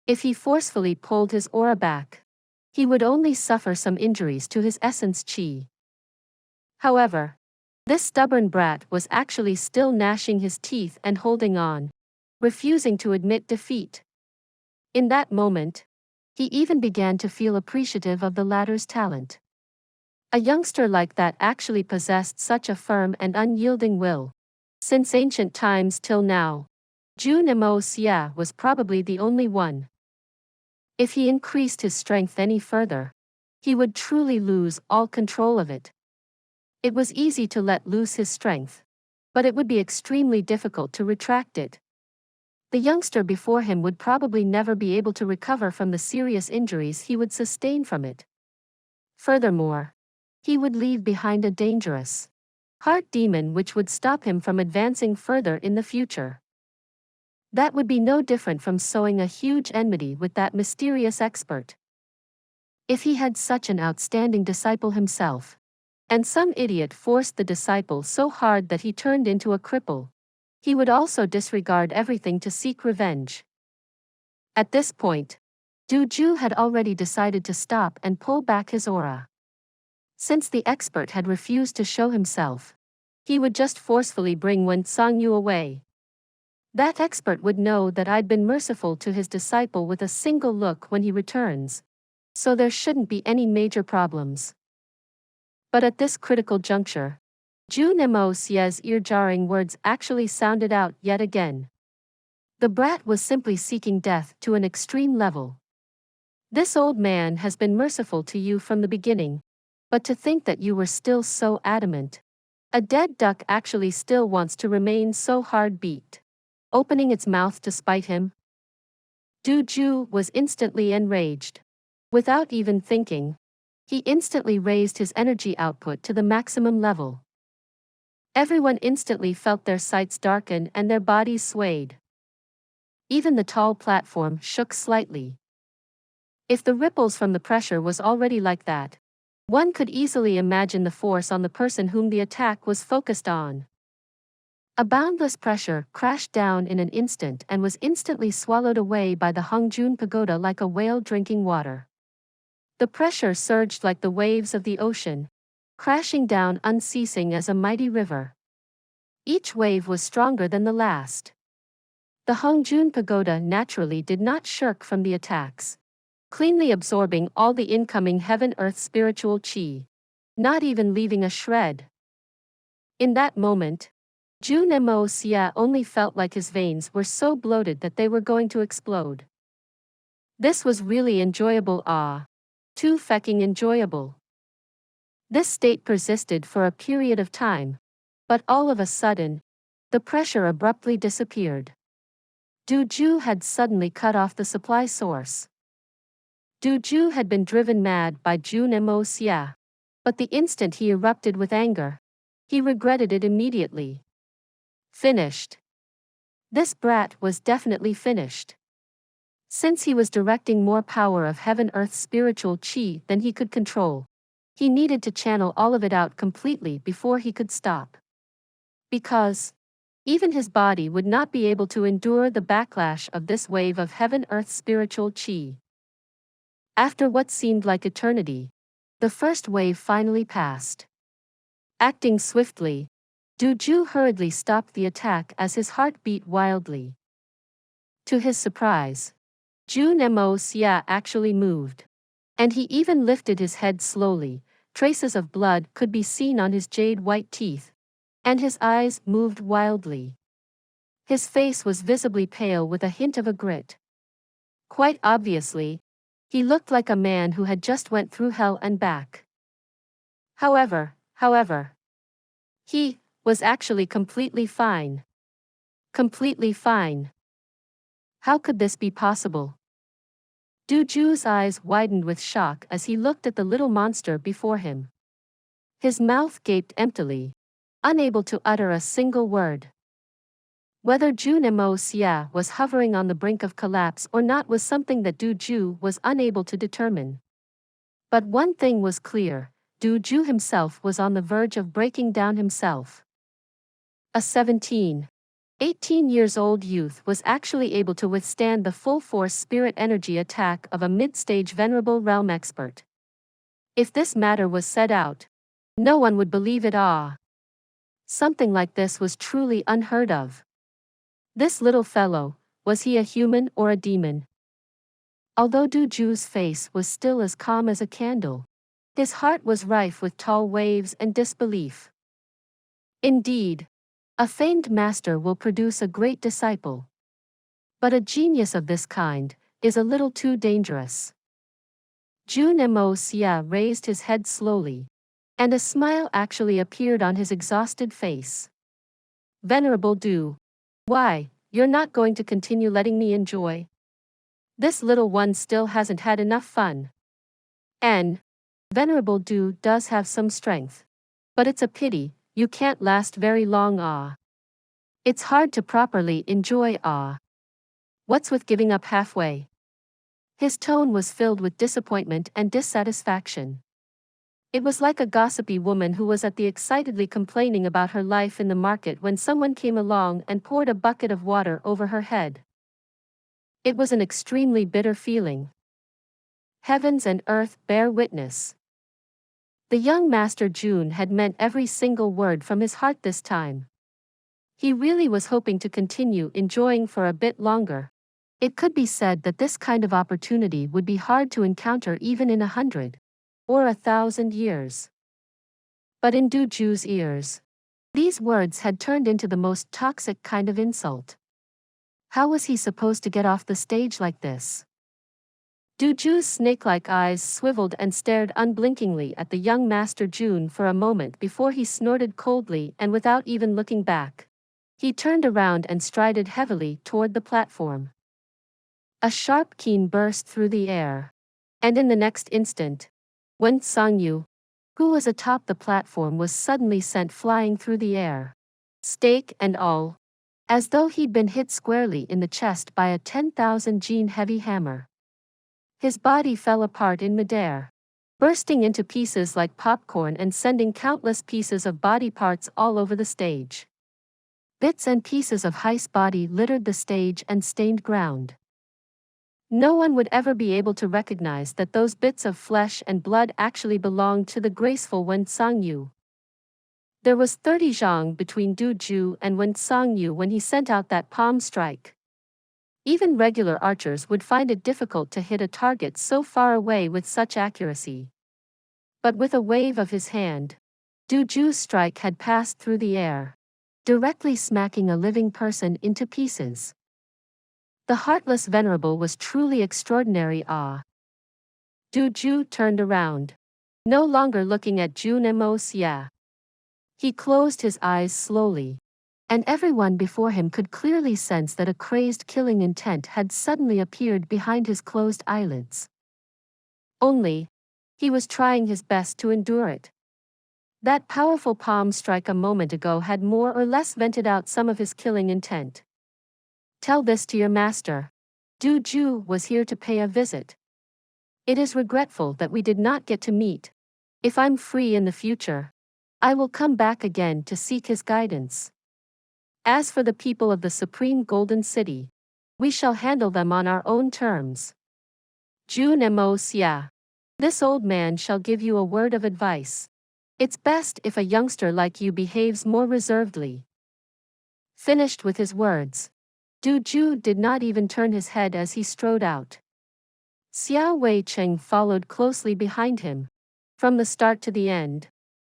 if he forcefully pulled his aura back, he would only suffer some injuries to his essence chi. However, this stubborn brat was actually still gnashing his teeth and holding on, refusing to admit defeat. In that moment, he even began to feel appreciative of the latter's talent. A youngster like that actually possessed such a firm and unyielding will. Since ancient times till now, Jun Moxie was probably the only one. If he increased his strength any further, he would truly lose all control of it. It was easy to let loose his strength, but it would be extremely difficult to retract it. The youngster before him would probably never be able to recover from the serious injuries he would sustain from it. Furthermore, he would leave behind a dangerous heart demon which would stop him from advancing further in the future. That would be no different from sowing a huge enmity with that mysterious expert. If he had such an outstanding disciple himself, and some idiot forced the disciple so hard that he turned into a cripple, he would also disregard everything to seek revenge. At this point, Ju had already decided to stop and pull back his aura. Since the expert had refused to show himself, he would just forcefully bring Wen Songyu away. That expert would know that I'd been merciful to his disciple with a single look when he returns, so there shouldn't be any major problems. But at this critical juncture, Jun Moxie's ear-jarring words actually sounded out yet again. The brat was simply seeking death to an extreme level. This old man has been merciful to you from the beginning, but to think that you were still so adamant. A dead duck actually still wants to remain so hard-beaked, opening its mouth to spite him. Ju was instantly enraged. Without even thinking, he instantly raised his energy output to the maximum level. Everyone instantly felt their sights darken and their bodies swayed. Even the tall platform shook slightly. If the ripples from the pressure was already like that, one could easily imagine the force on the person whom the attack was focused on. A boundless pressure crashed down in an instant and was instantly swallowed away by the Hongjun Pagoda like a whale drinking water. The pressure surged like the waves of the ocean, crashing down unceasing as a mighty river. Each wave was stronger than the last. The Hongjun Pagoda naturally did not shirk from the attacks, cleanly absorbing all the incoming heaven-earth spiritual chi, not even leaving a shred. In that moment, Jun Moxie only felt like his veins were so bloated that they were going to explode. This was really enjoyable, too fecking enjoyable. This state persisted for a period of time, But all of a sudden, the pressure abruptly disappeared. Ju had suddenly cut off the supply source. Ju had been driven mad by Jun Moxie. But the instant he erupted with anger, he regretted it immediately. Finished. This brat was definitely finished. Since he was directing more power of heaven-earth spiritual chi than he could control, he needed to channel all of it out completely before he could stop. Because even his body would not be able to endure the backlash of this wave of heaven-earth spiritual chi. After what seemed like eternity, the first wave finally passed. Acting swiftly, Ju hurriedly stopped the attack as his heart beat wildly. To his surprise, Jun Moxie actually moved. And he even lifted his head slowly. Traces of blood could be seen on his jade-white teeth, and his eyes moved wildly. His face was visibly pale with a hint of a grit. Quite obviously, he looked like a man who had just went through hell and back. However, he was actually completely fine. Completely fine. How could this be possible? Ju's eyes widened with shock as he looked at the little monster before him. His mouth gaped emptily, unable to utter a single word. Whether Jun Moxie was hovering on the brink of collapse or not was something that Ju was unable to determine. But one thing was clear, Ju himself was on the verge of breaking down himself. A 18 years old youth was actually able to withstand the full-force spirit energy attack of a mid-stage venerable realm expert. If this matter was said out, no one would believe it. Something like this was truly unheard of. This little fellow, was he a human or a demon? Although Ju's face was still as calm as a candle, his heart was rife with tall waves and disbelief. Indeed, a famed master will produce a great disciple. But a genius of this kind is a little too dangerous. Jun Moxie raised his head slowly, and a smile actually appeared on his exhausted face. Venerable Du, why, you're not going to continue letting me enjoy? This little one still hasn't had enough fun. And Venerable Du does have some strength. But it's a pity, you can't last very long. It's hard to properly enjoy. What's with giving up halfway? His tone was filled with disappointment and dissatisfaction. It was like a gossipy woman who was excitedly complaining about her life in the market when someone came along and poured a bucket of water over her head. It was an extremely bitter feeling. Heavens and earth bear witness. The young Master Jun had meant every single word from his heart this time. He really was hoping to continue enjoying for a bit longer. It could be said that this kind of opportunity would be hard to encounter even in 100 or 1,000 years. But in Ju's ears, these words had turned into the most toxic kind of insult. How was he supposed to get off the stage like this? Ju's snake-like eyes swiveled and stared unblinkingly at the young Master Jun for a moment before he snorted coldly, and without even looking back, he turned around and strided heavily toward the platform. A sharp keen burst through the air, and in the next instant, Wen Songyu, who was atop the platform, was suddenly sent flying through the air, stake and all, as though he'd been hit squarely in the chest by a 10,000 gene heavy hammer. His body fell apart in midair, bursting into pieces like popcorn and sending countless pieces of body parts all over the stage. Bits and pieces of Hei's body littered the stage and stained ground. No one would ever be able to recognize that those bits of flesh and blood actually belonged to the graceful Wen Songyu. There was 30 zhang between Ju and Wen Songyu when he sent out that palm strike. Even regular archers would find it difficult to hit a target so far away with such accuracy. But with a wave of his hand, Ju's strike had passed through the air, directly smacking a living person into pieces. The heartless venerable was truly extraordinary. Ju turned around, no longer looking at Jun Moxie. He closed his eyes slowly, and everyone before him could clearly sense that a crazed killing intent had suddenly appeared behind his closed eyelids. Only, he was trying his best to endure it. That powerful palm strike a moment ago had more or less vented out some of his killing intent. Tell this to your master. Du Zhu was here to pay a visit. It is regretful that we did not get to meet. If I'm free in the future, I will come back again to seek his guidance. As for the people of the Supreme Golden City, we shall handle them on our own terms. Jun Xie. This old man shall give you a word of advice. It's best if a youngster like you behaves more reservedly. Finished with his words, Du Zhu did not even turn his head as he strode out. Xiao Wei Cheng followed closely behind him. From the start to the end,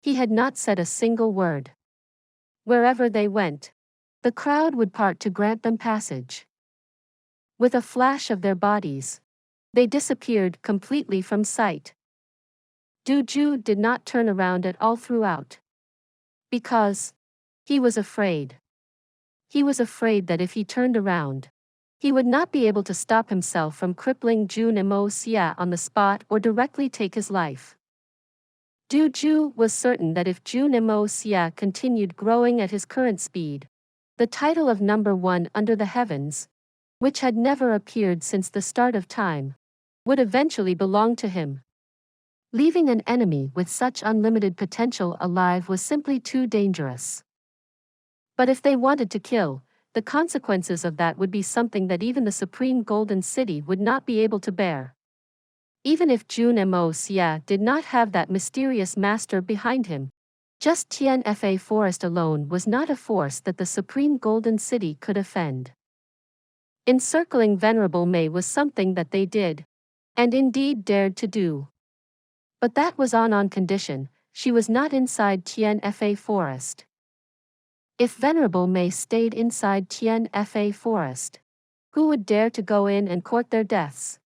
he had not said a single word. Wherever they went, the crowd would part to grant them passage. With a flash of their bodies, they disappeared completely from sight. Du Zhu did not turn around at all throughout. Because he was afraid. He was afraid that if he turned around, he would not be able to stop himself from crippling Jun Xie on the spot or directly take his life. Du Zhu was certain that if Jun Xie continued growing at his current speed, the title of number one under the heavens, which had never appeared since the start of time, would eventually belong to him. Leaving an enemy with such unlimited potential alive was simply too dangerous. But if they wanted to kill, the consequences of that would be something that even the Supreme Golden City would not be able to bear. Even if Jun Xie did not have that mysterious master behind him, just Tianfa Forest alone was not a force that the Supreme Golden City could offend. Encircling Venerable Mei was something that they did, and indeed dared to do. But that was on condition, she was not inside Tianfa Forest. If Venerable Mei stayed inside Tianfa Forest, who would dare to go in and court their deaths?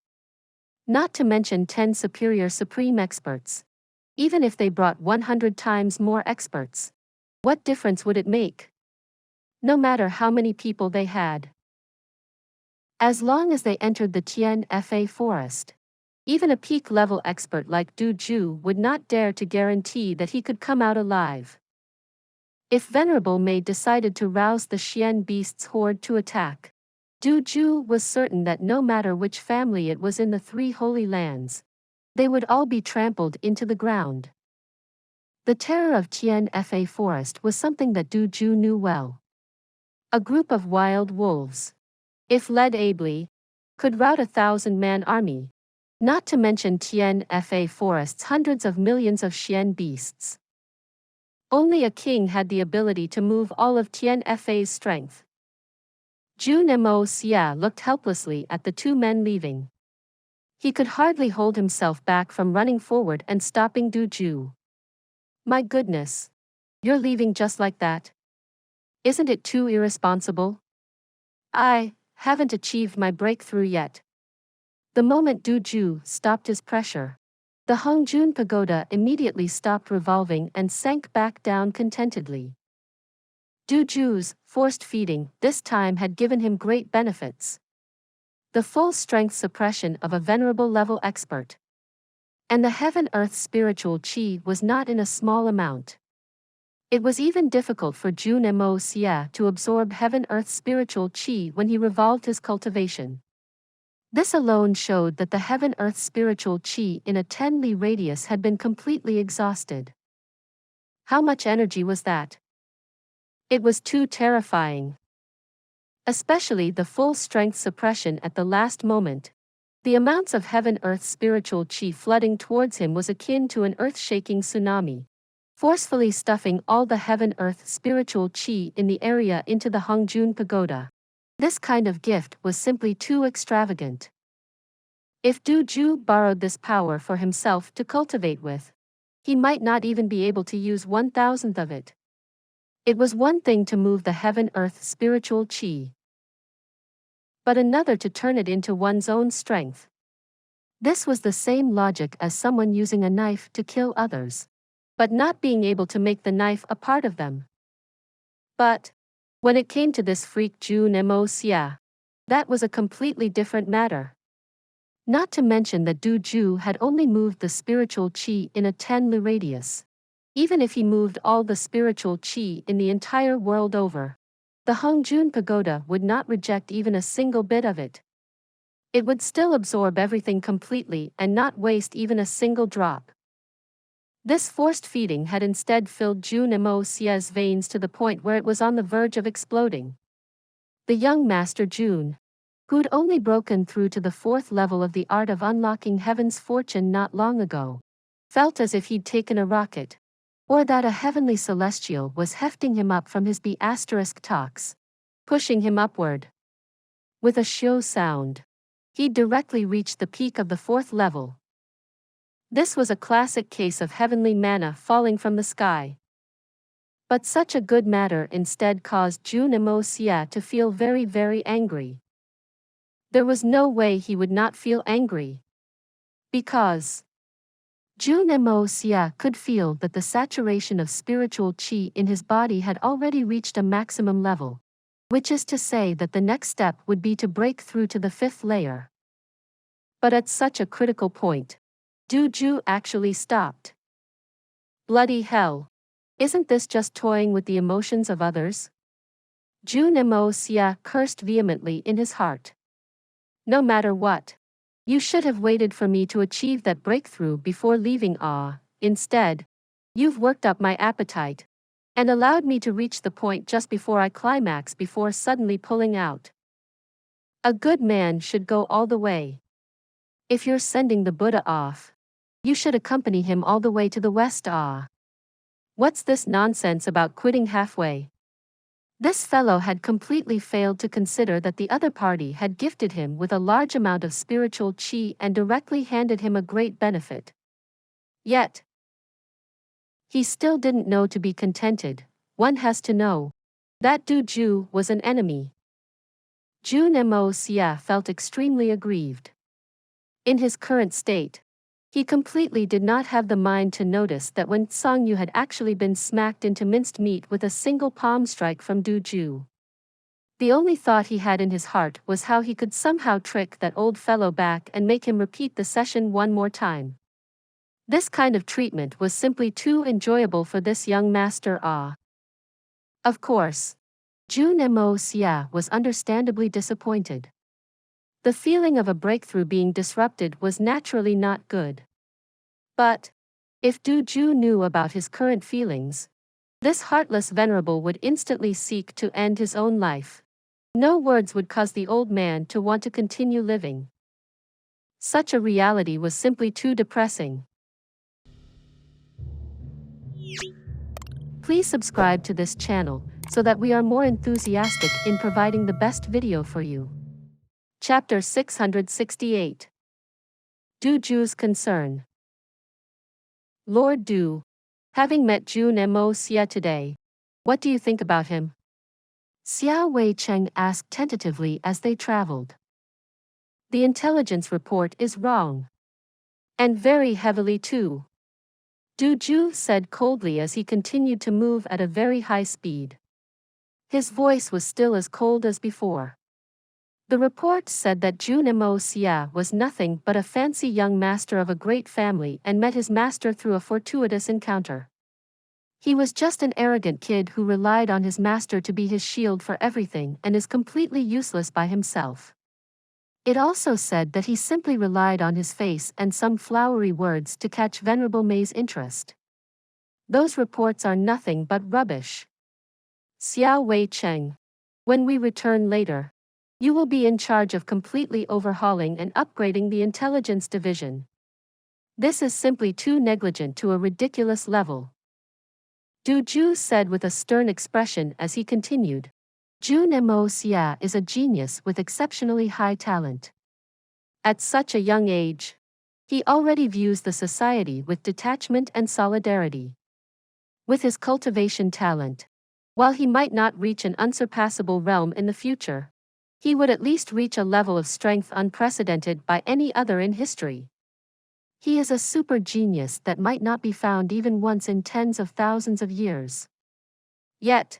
Not to mention 10 superior supreme experts. Even if they brought 100 times more experts, what difference would it make? No matter how many people they had. As long as they entered the Tianfa Forest, even a peak-level expert like Du Zhu would not dare to guarantee that he could come out alive. If Venerable Mei decided to rouse the Xian beasts horde to attack, Du Zhu was certain that no matter which family it was in the three holy lands, they would all be trampled into the ground. The terror of Tianfa Forest was something that Du Zhu knew well. A group of wild wolves, if led ably, could rout a 1,000-man army, not to mention Tianfa Forest's hundreds of millions of Xian beasts. Only a king had the ability to move all of Tianfa's strength. Jun Xie looked helplessly at the two men leaving. He could hardly hold himself back from running forward and stopping Du Zhu. My goodness. You're leaving just like that? Isn't it too irresponsible? I haven't achieved my breakthrough yet. The moment Du Zhu stopped his pressure, the Hongjun Pagoda immediately stopped revolving and sank back down contentedly. Du Zhu's forced feeding this time had given him great benefits. The full strength suppression of a venerable level expert. And the heaven-earth spiritual qi was not in a small amount. It was even difficult for Jun Xie to absorb heaven-earth spiritual qi when he revolved his cultivation. This alone showed that the heaven-earth spiritual qi in a 10 li radius had been completely exhausted. How much energy was that? It was too terrifying. Especially the full strength suppression at the last moment. The amounts of heaven-earth spiritual qi flooding towards him was akin to an earth-shaking tsunami, forcefully stuffing all the heaven-earth spiritual qi in the area into the Hongjun Pagoda. This kind of gift was simply too extravagant. If Du Zhu borrowed this power for himself to cultivate with, he might not even be able to use 1,000th of it. It was one thing to move the heaven-earth spiritual qi, but another to turn it into one's own strength. This was the same logic as someone using a knife to kill others. but not being able to make the knife a part of them. But when it came to this freak Jun Moxie, that was a completely different matter. Not to mention that Du Ju had only moved the spiritual qi in a 10 li radius. Even if he moved all the spiritual qi in the entire world over, the Hongjun Pagoda would not reject even a single bit of it. It would still absorb everything completely and not waste even a single drop. This forced feeding had instead filled Jun Moxie's veins to the point where it was on the verge of exploding. The young Master Jun, who'd only broken through to the 4th level of the art of unlocking heaven's fortune not long ago, felt as if he'd taken a rocket, or that a heavenly celestial was hefting him up from his B***talks, pushing him upward. With a shio sound, he directly reached the peak of the 4th level. This was a classic case of heavenly manna falling from the sky. But such a good matter instead caused Jun Moxie to feel very, very angry. There was no way he would not feel angry. Because Jun Moxie could feel that the saturation of spiritual qi in his body had already reached a maximum level, which is to say that the next step would be to break through to the 5th layer. But at such a critical point, Du Ju actually stopped. Bloody hell. Isn't this just toying with the emotions of others? Jun Moxie cursed vehemently in his heart. No matter what, you should have waited for me to achieve that breakthrough before leaving. Instead, you've worked up my appetite and allowed me to reach the point just before I climax before suddenly pulling out. A good man should go all the way. If you're sending the Buddha off, you should accompany him all the way to the west. What's this nonsense about quitting halfway? This fellow had completely failed to consider that the other party had gifted him with a large amount of spiritual qi and directly handed him a great benefit. Yet, he still didn't know to be contented. One has to know that Du Ju was an enemy. Jun Moxie felt extremely aggrieved. In his current state, he completely did not have the mind to notice that when Song Yu had actually been smacked into minced meat with a single palm strike from Du Ju. The only thought he had in his heart was how he could somehow trick that old fellow back and make him repeat the session one more time. This kind of treatment was simply too enjoyable for this young master. Of course, Jun Moxie was understandably disappointed. The feeling of a breakthrough being disrupted was naturally not good. But if Du Ju knew about his current feelings, this heartless venerable would instantly seek to end his own life. No words would cause the old man to want to continue living. Such a reality was simply too depressing. Please subscribe to this channel so that we are more enthusiastic in providing the best video for you. Chapter 668. Du Ju's Concern. Lord Du, having met Jun Moxie today, what do you think about him? Xiao Wei Cheng asked tentatively as they traveled. The intelligence report is wrong. And very heavily too. Du Ju said coldly as he continued to move at a very high speed. His voice was still as cold as before. The report said that Jun Moxie was nothing but a fancy young master of a great family and met his master through a fortuitous encounter. He was just an arrogant kid who relied on his master to be his shield for everything and is completely useless by himself. It also said that he simply relied on his face and some flowery words to catch Venerable Mei's interest. Those reports are nothing but rubbish. Xiao Wei Cheng. When we return later, you will be in charge of completely overhauling and upgrading the intelligence division. This is simply too negligent to a ridiculous level. Du Ju said with a stern expression as he continued. Jun Moxie is a genius with exceptionally high talent. At such a young age, he already views the society with detachment and solidarity. With his cultivation talent, while he might not reach an unsurpassable realm in the future, he would at least reach a level of strength unprecedented by any other in history. He is a super genius that might not be found even once in tens of thousands of years. Yet,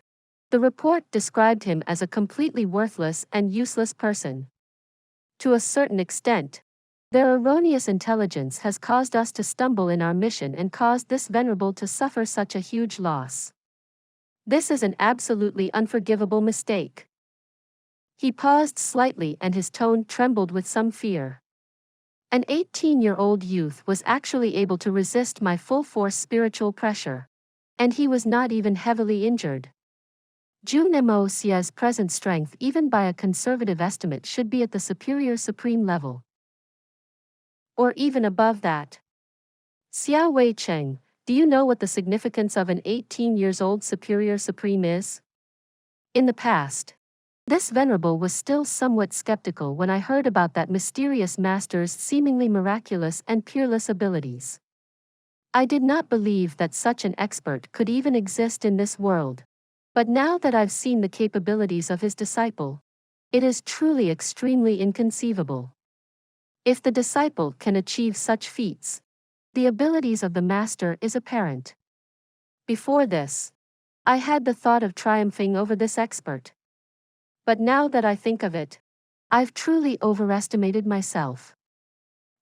the report described him as a completely worthless and useless person. To a certain extent, their erroneous intelligence has caused us to stumble in our mission and caused this venerable to suffer such a huge loss. This is an absolutely unforgivable mistake. He paused slightly and his tone trembled with some fear. An 18-year-old youth was actually able to resist my full-force spiritual pressure. And he was not even heavily injured. Jun Moxie's present strength, even by a conservative estimate, should be at the superior supreme level. Or even above that. Xiao Wei Cheng, do you know what the significance of an 18-years-old superior supreme is? In the past, this venerable was still somewhat skeptical when I heard about that mysterious master's seemingly miraculous and peerless abilities. I did not believe that such an expert could even exist in this world. But now that I've seen the capabilities of his disciple, it is truly extremely inconceivable. If the disciple can achieve such feats, the abilities of the master is apparent. Before this, I had the thought of triumphing over this expert. But now that I think of it, I've truly overestimated myself.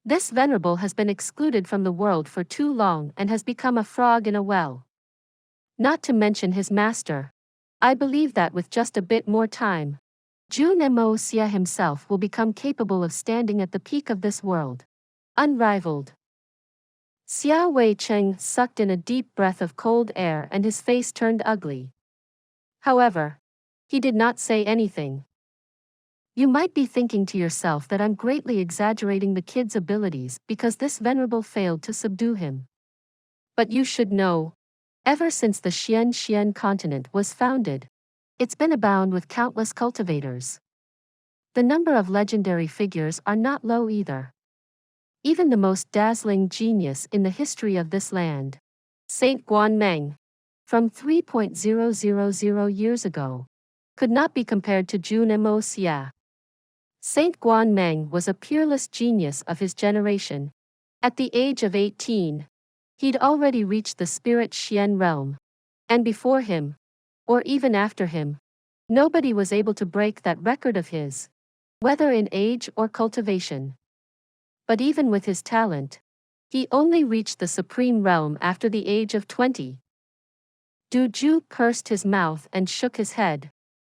This venerable has been excluded from the world for too long and has become a frog in a well. Not to mention his master. I believe that with just a bit more time, Jun Moxie himself will become capable of standing at the peak of this world. Unrivaled. Xiao Wei Cheng sucked in a deep breath of cold air and his face turned ugly. However, he did not say anything. You might be thinking to yourself that I'm greatly exaggerating the kid's abilities because this venerable failed to subdue him. But you should know, ever since the Xian continent was founded, it's been abound with countless cultivators. The number of legendary figures are not low either. Even the most dazzling genius in the history of this land, Saint Guanmeng, from 3,000 years ago, could not be compared to Jun Moxie. Saint Guanmeng was a peerless genius of his generation. At the age of 18, he'd already reached the spirit Xian realm. And before him, or even after him, nobody was able to break that record of his, whether in age or cultivation. But even with his talent, he only reached the supreme realm after the age of 20. Du Zhu pursed his mouth and shook his head.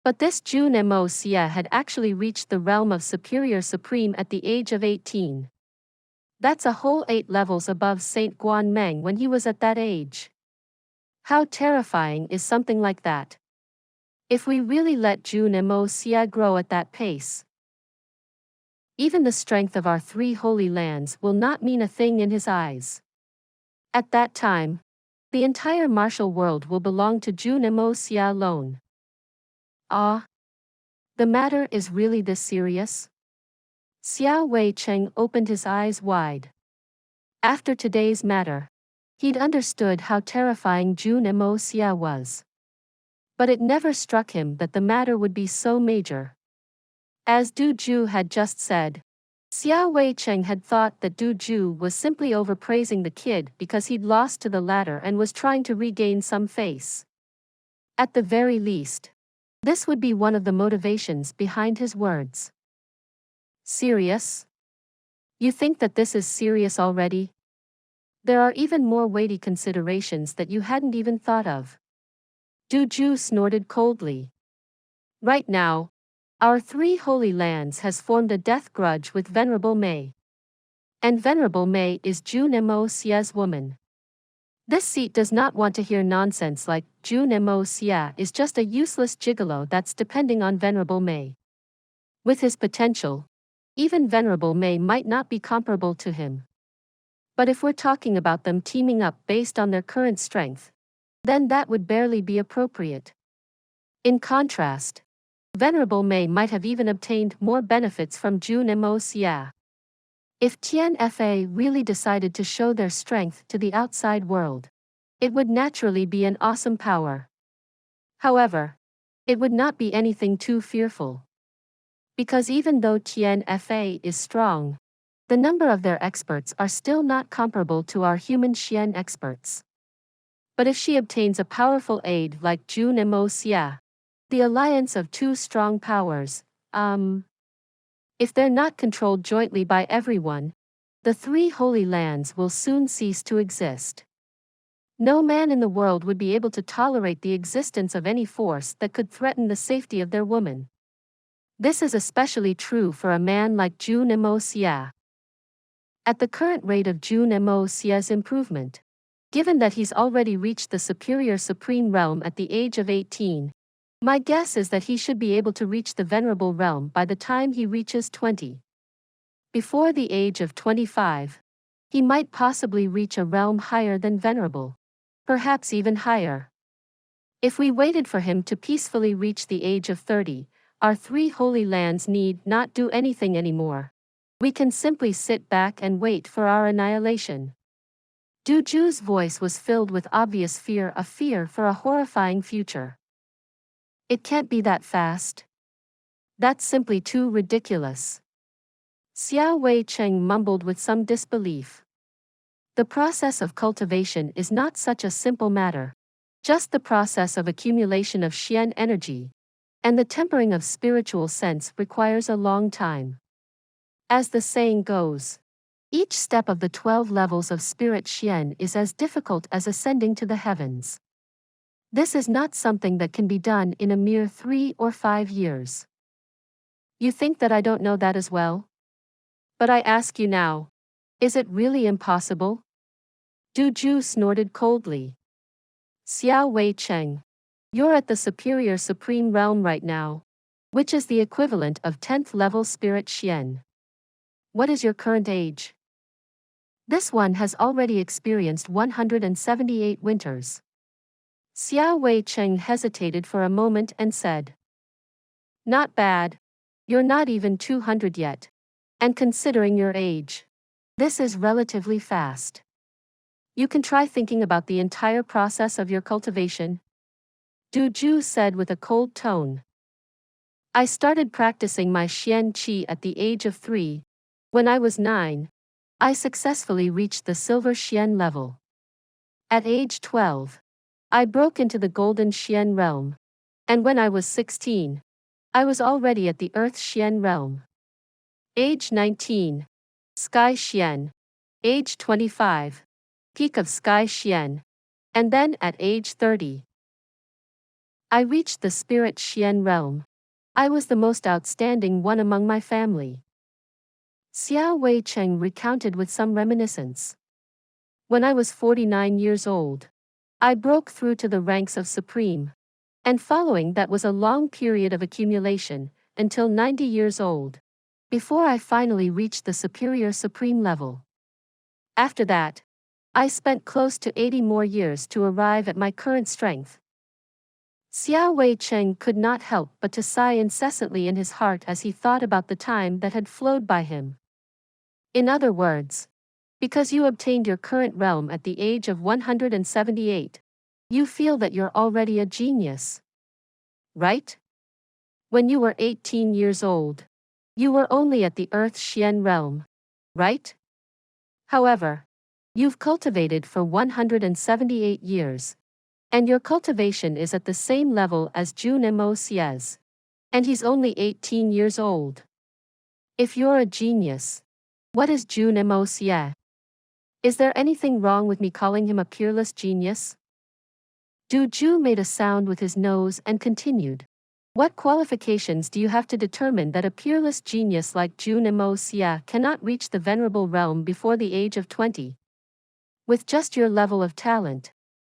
But this Jun Moxie had actually reached the realm of superior supreme at the age of 18. That's a whole 8 levels above Saint Guanmeng when he was at that age. How terrifying is something like that? If we really let Jun Moxie grow at that pace, even the strength of our 3 holy lands will not mean a thing in his eyes. At that time, the entire martial world will belong to Jun Moxie alone. Ah, the matter is really this serious? Xiao Wei Cheng opened his eyes wide. After today's matter, he'd understood how terrifying Jun Moxie was. But it never struck him that the matter would be so major. As Du Zhu had just said, Xiao Wei Cheng had thought that Du Zhu was simply overpraising the kid because he'd lost to the latter and was trying to regain some face. At the very least, this would be one of the motivations behind his words. Serious? You think that this is serious already? There are even more weighty considerations that you hadn't even thought of. Du Zhu snorted coldly. Right now, our 3 holy lands has formed a death grudge with Venerable Mei. And Venerable Mei is Jun Moxie's woman. This seat does not want to hear nonsense like Jun Moxie is just a useless gigolo that's depending on Venerable Mei. With his potential, even Venerable Mei might not be comparable to him. But if we're talking about them teaming up based on their current strength, then that would barely be appropriate. In contrast, Venerable Mei might have even obtained more benefits from Jun Moxie. If Tianfa really decided to show their strength to the outside world, it would naturally be an awesome power. However, it would not be anything too fearful. Because even though Tianfa is strong, The number of their experts are still not comparable to our human Xian experts. But if she obtains a powerful aid like Jun Moxie, the alliance of two strong powers, if they're not controlled jointly by everyone, the three holy lands will soon cease to exist. No man in the world would be able to tolerate the existence of any force that could threaten the safety of their woman. This is especially true for a man like Jun Moxie. At the current rate of Jun Moxie's improvement, given that he's already reached the superior supreme realm at the age of 18, my guess is that he should be able to reach the venerable realm by the time he reaches 20. Before the age of 25, he might possibly reach a realm higher than venerable, perhaps even higher. If we waited for him to peacefully reach the age of 30, our three holy lands need not do anything anymore. We can simply sit back and wait for our annihilation. Duju's voice was filled with obvious fear, a fear for a horrifying future. It can't be that fast. That's simply too ridiculous. Xiao Wei Cheng mumbled with some disbelief. The process of cultivation is not such a simple matter. Just the process of accumulation of Xian energy and the tempering of spiritual sense requires a long time. As the saying goes, each step of the 12 levels of spirit Xian is as difficult as ascending to the heavens. This is not something that can be done in a mere 3 or 5 years. You think that I don't know that as well? But I ask you now, is it really impossible? Duju snorted coldly. Xiao Wei Cheng, you're at the superior supreme realm right now, which is the equivalent of 10th level spirit Xian. What is your current age? This one has already experienced 178 winters. Xiao Wei Cheng hesitated for a moment and said, not bad. You're not even 200 yet. And considering your age, this is relatively fast. You can try thinking about the entire process of your cultivation. Duju said with a cold tone. I started practicing my Xian Qi at the age of 3. When I was 9, I successfully reached the silver Xian level. At age 12, I broke into the golden Xian realm. And when I was 16, I was already at the earth Xian realm. Age 19, Sky Xian. Age 25, peak of Sky Xian. And then at age 30, I reached the spirit Xian realm. I was the most outstanding one among my family. Xiao Wei Cheng recounted with some reminiscence. When I was 49 years old, I broke through to the ranks of Supreme. And following that was a long period of accumulation, until 90 years old, before I finally reached the superior Supreme level. After that, I spent close to 80 more years to arrive at my current strength. Xiao Wei Cheng could not help but to sigh incessantly in his heart as he thought about the time that had flowed by him. In other words, because you obtained your current realm at the age of 178, you feel that you're already a genius. Right? When you were 18 years old, you were only at the earth Xian realm. Right? However, you've cultivated for 178 years, and your cultivation is at the same level as Jun Moxie's, and he's only 18 years old. If you're a genius, what is Jun Moxie? Is there anything wrong with me calling him a peerless genius? Duju made a sound with his nose and continued. What qualifications do you have to determine that a peerless genius like Jun Moxie cannot reach the venerable realm before the age of 20? With just your level of talent,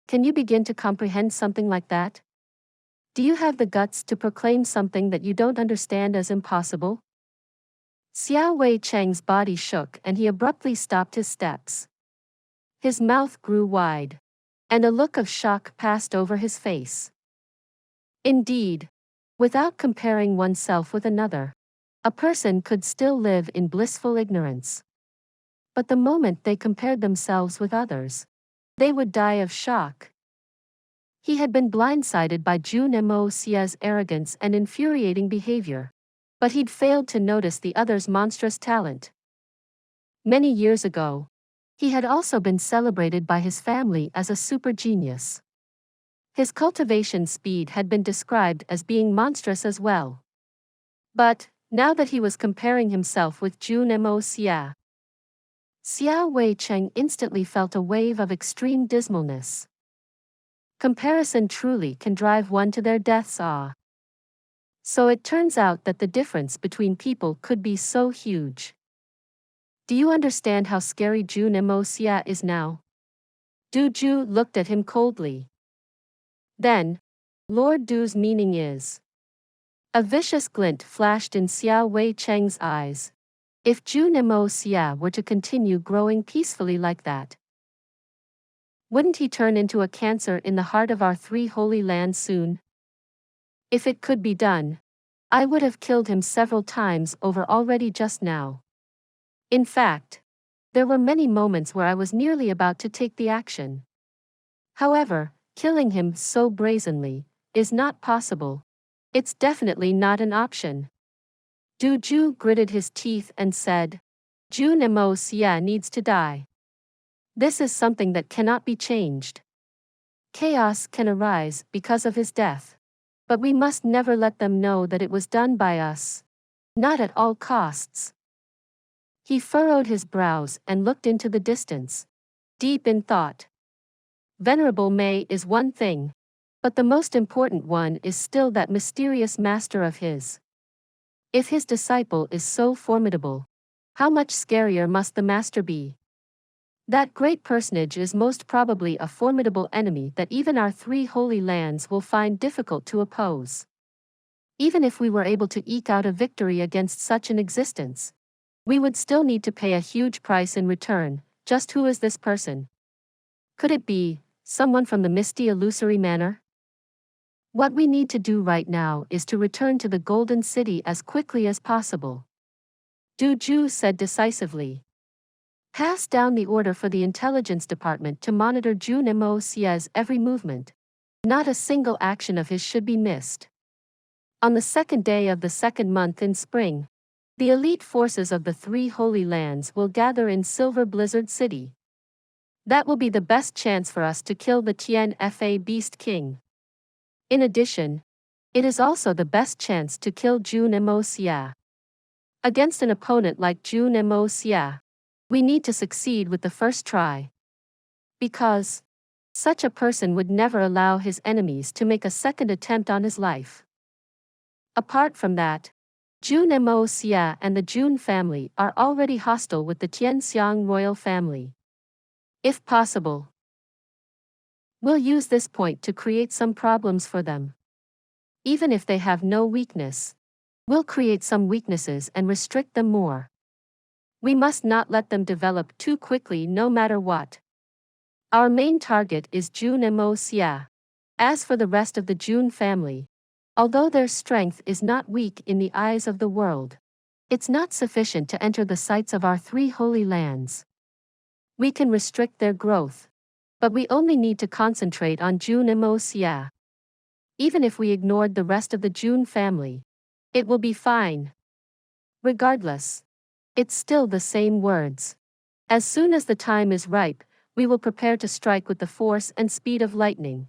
can you begin to comprehend something like that? Do you have the guts to proclaim something that you don't understand as impossible? Xiao Wei Cheng's body shook and he abruptly stopped his steps. His mouth grew wide, and a look of shock passed over his face. Indeed, without comparing oneself with another, a person could still live in blissful ignorance. But the moment they compared themselves with others, they would die of shock. He had been blindsided by Jun Moxie's arrogance and infuriating behavior, but he'd failed to notice the other's monstrous talent. Many years ago, he had also been celebrated by his family as a super genius. His cultivation speed had been described as being monstrous as well. But, now that he was comparing himself with Jun Moxie, Xiao Weicheng instantly felt a wave of extreme dismalness. Comparison truly can drive one to their death's awe. So it turns out that the difference between people could be so huge. Do you understand how scary Jun Moxie is now? Du Ju looked at him coldly. Then, Lord Du's meaning is. A vicious glint flashed in Xiao Weicheng's eyes. If Jun Moxie were to continue growing peacefully like that, wouldn't he turn into a cancer in the heart of our three holy lands soon? If it could be done, I would have killed him several times over already just now. In fact, there were many moments where I was nearly about to take the action. However, killing him so brazenly is not possible. It's definitely not an option. Du Ju gritted his teeth and said, Jun Moxie needs to die. This is something that cannot be changed. Chaos can arise because of his death. But we must never let them know that it was done by us. Not at all costs. He furrowed his brows and looked into the distance, deep in thought. Venerable Mei is one thing, but the most important one is still that mysterious master of his. If his disciple is so formidable, how much scarier must the master be? That great personage is most probably a formidable enemy that even our three holy lands will find difficult to oppose. Even if we were able to eke out a victory against such an existence, we would still need to pay a huge price in return. Just who is this person? Could it be someone from the misty illusory manor? What we need to do right now is to return to the Golden City as quickly as possible. Du Ju said decisively. Pass down the order for the intelligence department to monitor Jun Moxie's every movement. Not a single action of his should be missed. On the second day of the second month in spring, the elite forces of the three holy lands will gather in Silver Blizzard City. That will be the best chance for us to kill the Tianfa Beast King. In addition, it is also the best chance to kill Jun Moxie. Against an opponent like Jun Moxie, we need to succeed with the first try. Because such a person would never allow his enemies to make a second attempt on his life. Apart from that, Jun Moxie and the Jun family are already hostile with the Tianxiang royal family. If possible, we'll use this point to create some problems for them. Even if they have no weakness, we'll create some weaknesses and restrict them more. We must not let them develop too quickly no matter what. Our main target is Jun Moxie. As for the rest of the Jun family, although their strength is not weak in the eyes of the world, it's not sufficient to enter the sights of our three holy lands. We can restrict their growth, but we only need to concentrate on Jun Moxie. Even if we ignored the rest of the Jun family, it will be fine. Regardless, it's still the same words. As soon as the time is ripe, we will prepare to strike with the force and speed of lightning.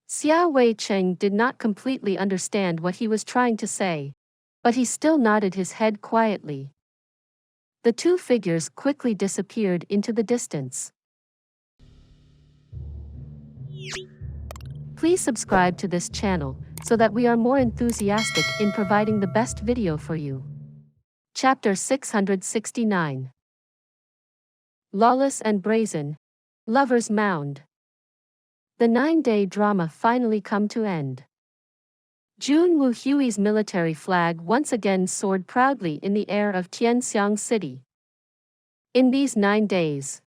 Xiao Weicheng did not completely understand what he was trying to say, but he still nodded his head quietly. The two figures quickly disappeared into the distance. Please subscribe to this channel so that we are more enthusiastic in providing the best video for you. Chapter 669. Lawless and Brazen, Lover's Mound. The 9-day drama finally come to end. Jun Wuhui's military flag once again soared proudly in the air of Tianxiang City. In these 9 days,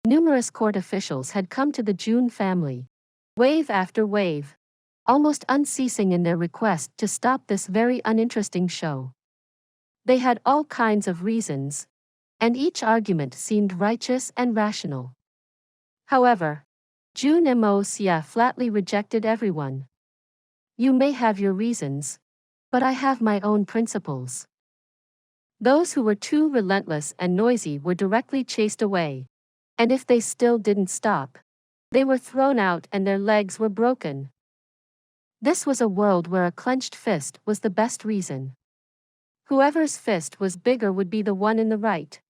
numerous court officials had come to the Jun family, wave after wave, almost unceasing in their request to stop this very uninteresting show. They had all kinds of reasons, and each argument seemed righteous and rational. However, Jun Moxie flatly rejected everyone. You may have your reasons, but I have my own principles. Those who were too relentless and noisy were directly chased away. And if they still didn't stop, they were thrown out and their legs were broken. This was a world where a clenched fist was the best reason. Whoever's fist was bigger would be the one in the right.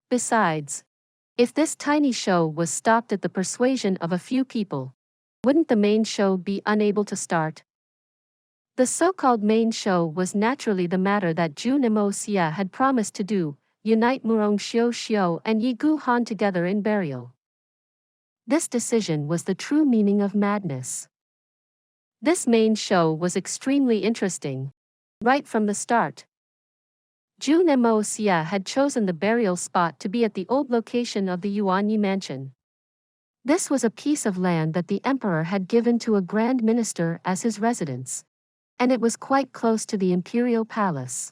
Besides, if this tiny show was stopped at the persuasion of a few people, wouldn't the main show be unable to start? The so-called main show was naturally the matter that Jun Moxie had promised to do, unite Murong Xiao and Yi Gu Han together in burial. This decision was the true meaning of madness. This main show was extremely interesting, right from the start. Jun Moxie had chosen the burial spot to be at the old location of the Yuanyi mansion. This was a piece of land that the emperor had given to a grand minister as his residence, and it was quite close to the imperial palace.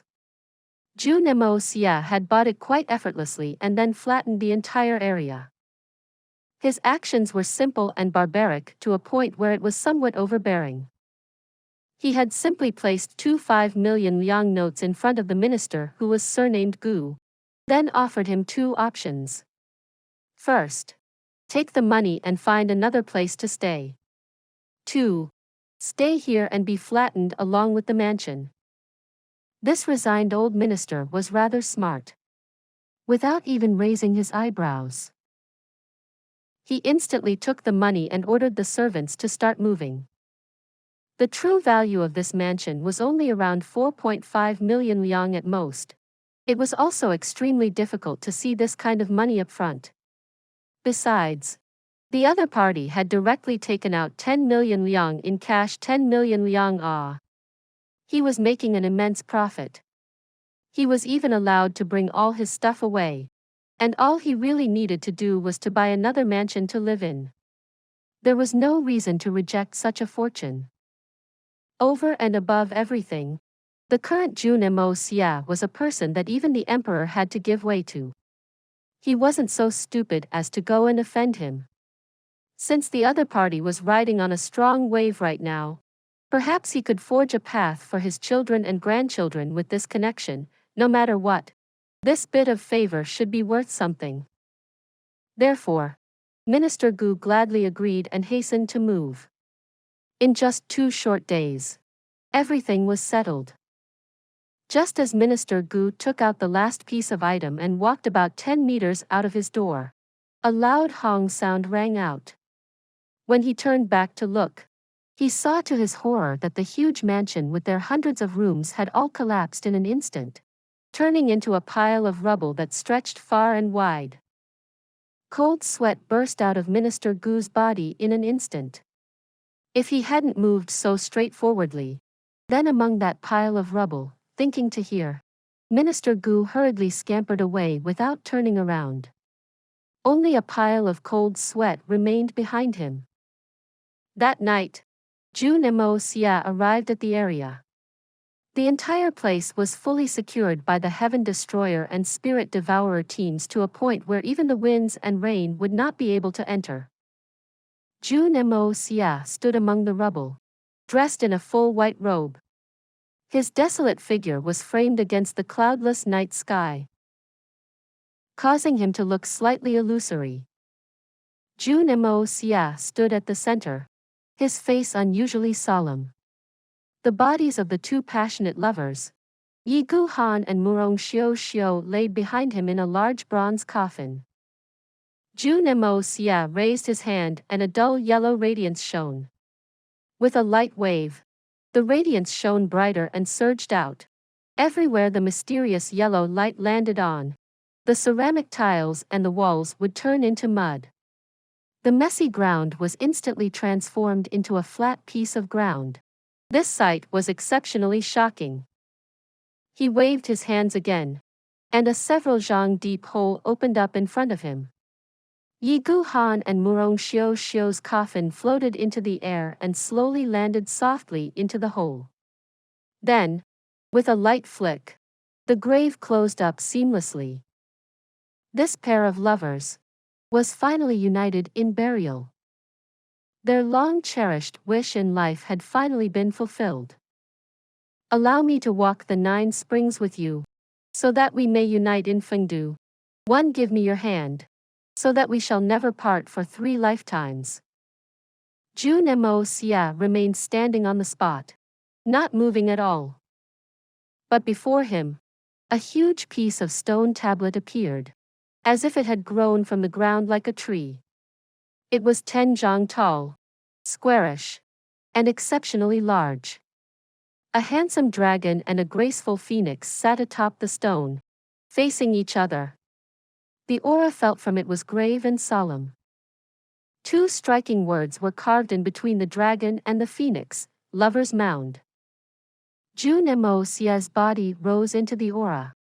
Jun Moxie had bought it quite effortlessly and then flattened the entire area. His actions were simple and barbaric to a point where it was somewhat overbearing. He had simply placed 2 5 million liang notes in front of the minister who was surnamed Gu, then offered him 2 options. First, take the money and find another place to stay. 2. Stay here and be flattened along with the mansion. This resigned old minister was rather smart. Without even raising his eyebrows, he instantly took the money and ordered the servants to start moving. The true value of this mansion was only around 4.5 million liang at most. It was also extremely difficult to see this kind of money up front. Besides, the other party had directly taken out 10 million liang in cash. 10 million liang. He was making an immense profit. He was even allowed to bring all his stuff away, and all he really needed to do was to buy another mansion to live in. There was no reason to reject such a fortune. Over and above everything, the current Jun Moxie was a person that even the emperor had to give way to. He wasn't so stupid as to go and offend him. Since the other party was riding on a strong wave right now, perhaps he could forge a path for his children and grandchildren with this connection. No matter what, this bit of favor should be worth something. Therefore, Minister Gu gladly agreed and hastened to move. In just 2 short days, everything was settled. Just as Minister Gu took out the last piece of item and walked about 10 meters out of his door, a loud hong sound rang out. When he turned back to look, he saw to his horror that the huge mansion with their hundreds of rooms had all collapsed in an instant, turning into a pile of rubble that stretched far and wide. Cold sweat burst out of Minister Gu's body in an instant. If he hadn't moved so straightforwardly, then among that pile of rubble, thinking to hear, Minister Gu hurriedly scampered away without turning around. Only a pile of cold sweat remained behind him. That night, Jun Moxie arrived at the area. The entire place was fully secured by the Heaven Destroyer and Spirit Devourer teams to a point where even the winds and rain would not be able to enter. Jun Moxie stood among the rubble, dressed in a full white robe. His desolate figure was framed against the cloudless night sky, causing him to look slightly illusory. Jun Moxie stood at the center, his face unusually solemn. The bodies of the 2 passionate lovers, Yi Gu Han and Murong Xiao, laid behind him in a large bronze coffin. Jun Moxie raised his hand and a dull yellow radiance shone. With a light wave, the radiance shone brighter and surged out. Everywhere the mysterious yellow light landed on, the ceramic tiles and the walls would turn into mud. The messy ground was instantly transformed into a flat piece of ground. This sight was exceptionally shocking. He waved his hands again, and a several zhang deep hole opened up in front of him. Yi Gu Han and Murong Xiao's coffin floated into the air and slowly landed softly into the hole. Then, with a light flick, the grave closed up seamlessly. This pair of lovers was finally united in burial. Their long-cherished wish in life had finally been fulfilled. Allow me to walk the 9 springs with you, so that we may unite in Fengdu. One, give me your hand, so that we shall never part for 3 lifetimes. Jun Moxie remained standing on the spot, not moving at all. But before him, a huge piece of stone tablet appeared, as if it had grown from the ground like a tree. It was 10 zhang tall, squarish, and exceptionally large. A handsome dragon and a graceful phoenix sat atop the stone, facing each other. The aura felt from it was grave and solemn. 2 striking words were carved in between the dragon and the phoenix, Lover's Mound. Jun Moxie's body rose into the aura,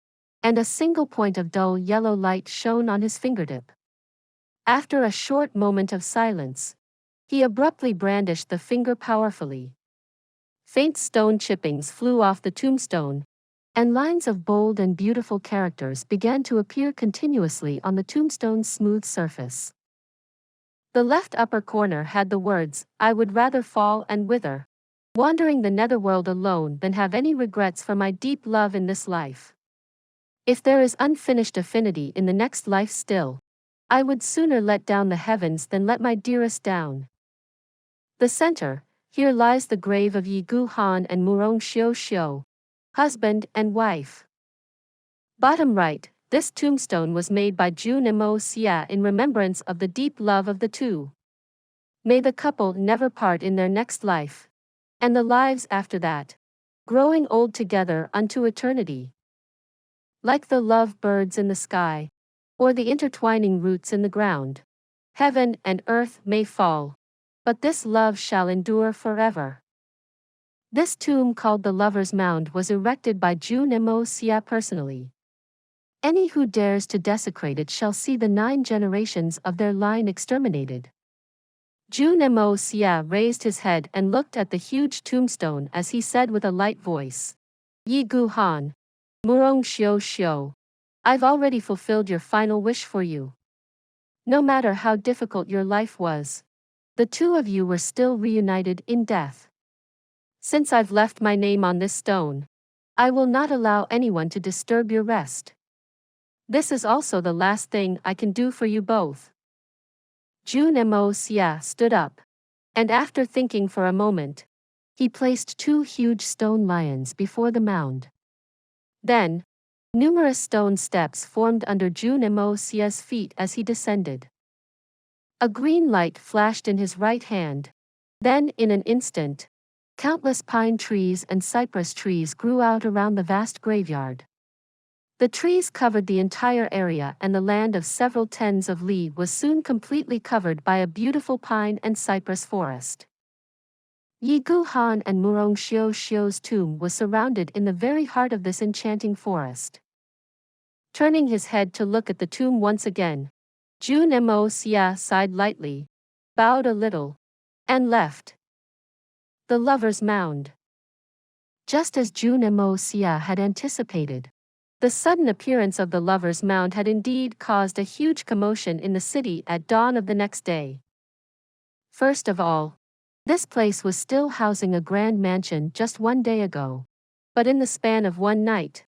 and a single point of dull yellow light shone on his fingertip. After a short moment of silence, he abruptly brandished the finger powerfully. Faint stone chippings flew off the tombstone, and lines of bold and beautiful characters began to appear continuously on the tombstone's smooth surface. The left upper corner had the words, "I would rather fall and wither, wandering the netherworld alone than have any regrets for my deep love in this life. If there is unfinished affinity in the next life still, I would sooner let down the heavens than let my dearest down." The center, here lies the grave of Yi Guhan and Murong Xiu, husband and wife. Bottom right, this tombstone was made by Jun Moxie in remembrance of the deep love of the two. May the couple never part in their next life, and the lives after that, growing old together unto eternity. Like the love birds in the sky, or the intertwining roots in the ground, heaven and earth may fall, but this love shall endure forever. This tomb, called the Lover's Mound, was erected by Jun Moxie personally. Any who dares to desecrate it shall see the 9 generations of their line exterminated. Jun Moxie raised his head and looked at the huge tombstone as he said with a light voice, "Yi Guhan, Murong Xiu, I've already fulfilled your final wish for you. No matter how difficult your life was, the 2 of you were still reunited in death. Since I've left my name on this stone, I will not allow anyone to disturb your rest. This is also the last thing I can do for you both." Jun Moxie stood up, and after thinking for a moment, he placed 2 huge stone lions before the mound. Then, numerous stone steps formed under Jun Moxie's feet as he descended. A green light flashed in his right hand. Then, in an instant, countless pine trees and cypress trees grew out around the vast graveyard. The trees covered the entire area, and the land of several tens of li was soon completely covered by a beautiful pine and cypress forest. Yi Guhan and Murong Xiu's tomb was surrounded in the very heart of this enchanting forest. Turning his head to look at the tomb once again, Jun Moxie sighed lightly, bowed a little, and left. The Lover's Mound. Just as Jun Moxie had anticipated, the sudden appearance of the Lover's Mound had indeed caused a huge commotion in the city at dawn of the next day. First of all, this place was still housing a grand mansion just 1 day ago, but in the span of 1 night,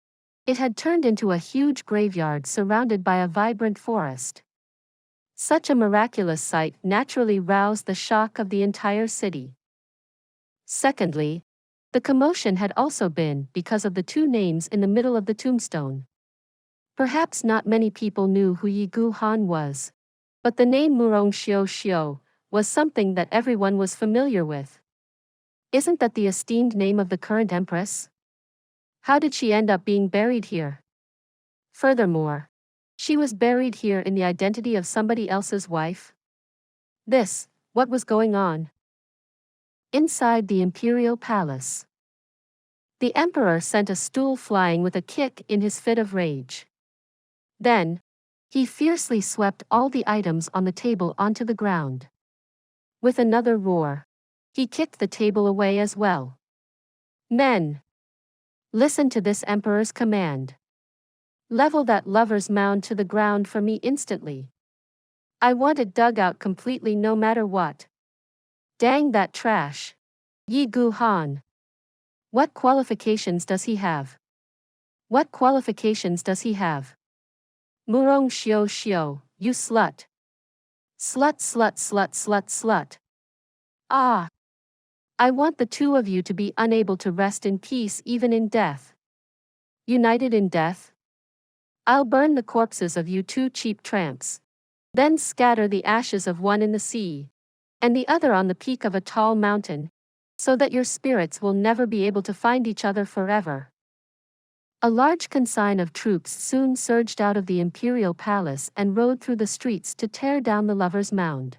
it had turned into a huge graveyard surrounded by a vibrant forest. Such a miraculous sight naturally roused the shock of the entire city. Secondly, the commotion had also been because of the 2 names in the middle of the tombstone. Perhaps not many people knew who Yi Guhan was, but the name Murong Xiu was something that everyone was familiar with. Isn't that the esteemed name of the current empress? How did she end up being buried here? Furthermore, she was buried here in the identity of somebody else's wife? What was going on? Inside the imperial palace, the emperor sent a stool flying with a kick in his fit of rage. Then, he fiercely swept all the items on the table onto the ground. With another roar, he kicked the table away as well. "Men! Listen to this emperor's command. Level that Lover's Mound to the ground for me instantly. I want it dug out completely no matter what. Dang that trash. Yi Guhan. What qualifications does he have? What qualifications does he have? Murong Xiao Xiao, you slut. Slut slut slut slut slut. Ah! I want the two of you to be unable to rest in peace even in death. United in death? I'll burn the corpses of you two cheap tramps. Then scatter the ashes of one in the sea, and the other on the peak of a tall mountain, so that your spirits will never be able to find each other forever. A large consignment of troops soon surged out of the imperial palace and rode through the streets to tear down the lovers' mound.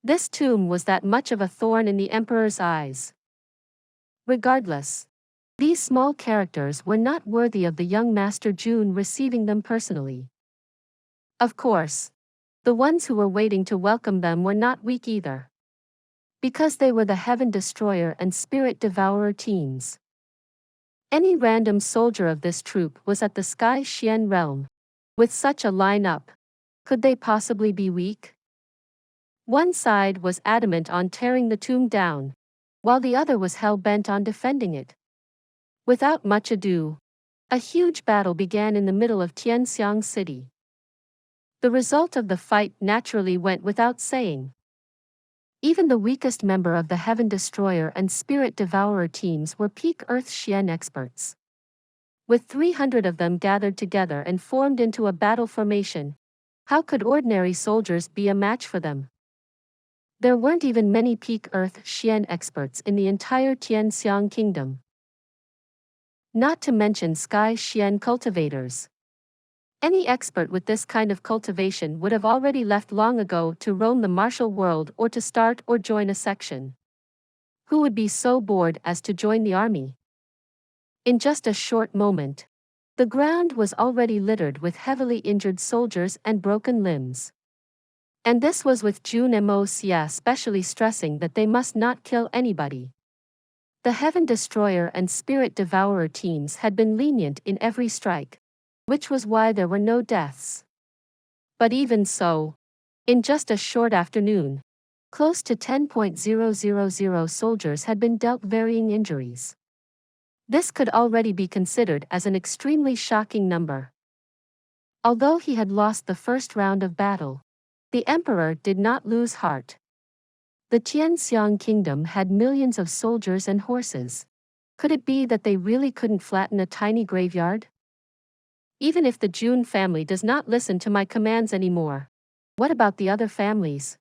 This tomb was that much of a thorn in the emperor's eyes. Regardless, these small characters were not worthy of the young Master Jun receiving them personally. Of course, the ones who were waiting to welcome them were not weak either, because they were the Heaven Destroyer and Spirit Devourer teams. Any random soldier of this troop was at the Sky Xian realm. With such a line-up, could they possibly be weak? One side was adamant on tearing the tomb down, while the other was hell-bent on defending it. Without much ado, a huge battle began in the middle of Tianxiang City. The result of the fight naturally went without saying. Even the weakest member of the Heaven Destroyer and Spirit Devourer teams were peak Earth Xian experts. With 300 of them gathered together and formed into a battle formation, how could ordinary soldiers be a match for them? There weren't even many peak Earth Xian experts in the entire Tianxiang kingdom. Not to mention Sky Xian cultivators. Any expert with this kind of cultivation would have already left long ago to roam the martial world or to start or join a section. Who would be so bored as to join the army? In just a short moment, the ground was already littered with heavily injured soldiers and broken limbs. And this was with Jun Moxie specially stressing that they must not kill anybody. The Heaven Destroyer and Spirit Devourer teams had been lenient in every strike, which was why there were no deaths. But even so, in just a short afternoon, close to 10,000 soldiers had been dealt varying injuries. This could already be considered as an extremely shocking number. Although he had lost the first round of battle, the emperor did not lose heart. The Tianxiang kingdom had millions of soldiers and horses. Could it be that they really couldn't flatten a tiny graveyard? Even if the Jun family does not listen to my commands anymore, what about the other families?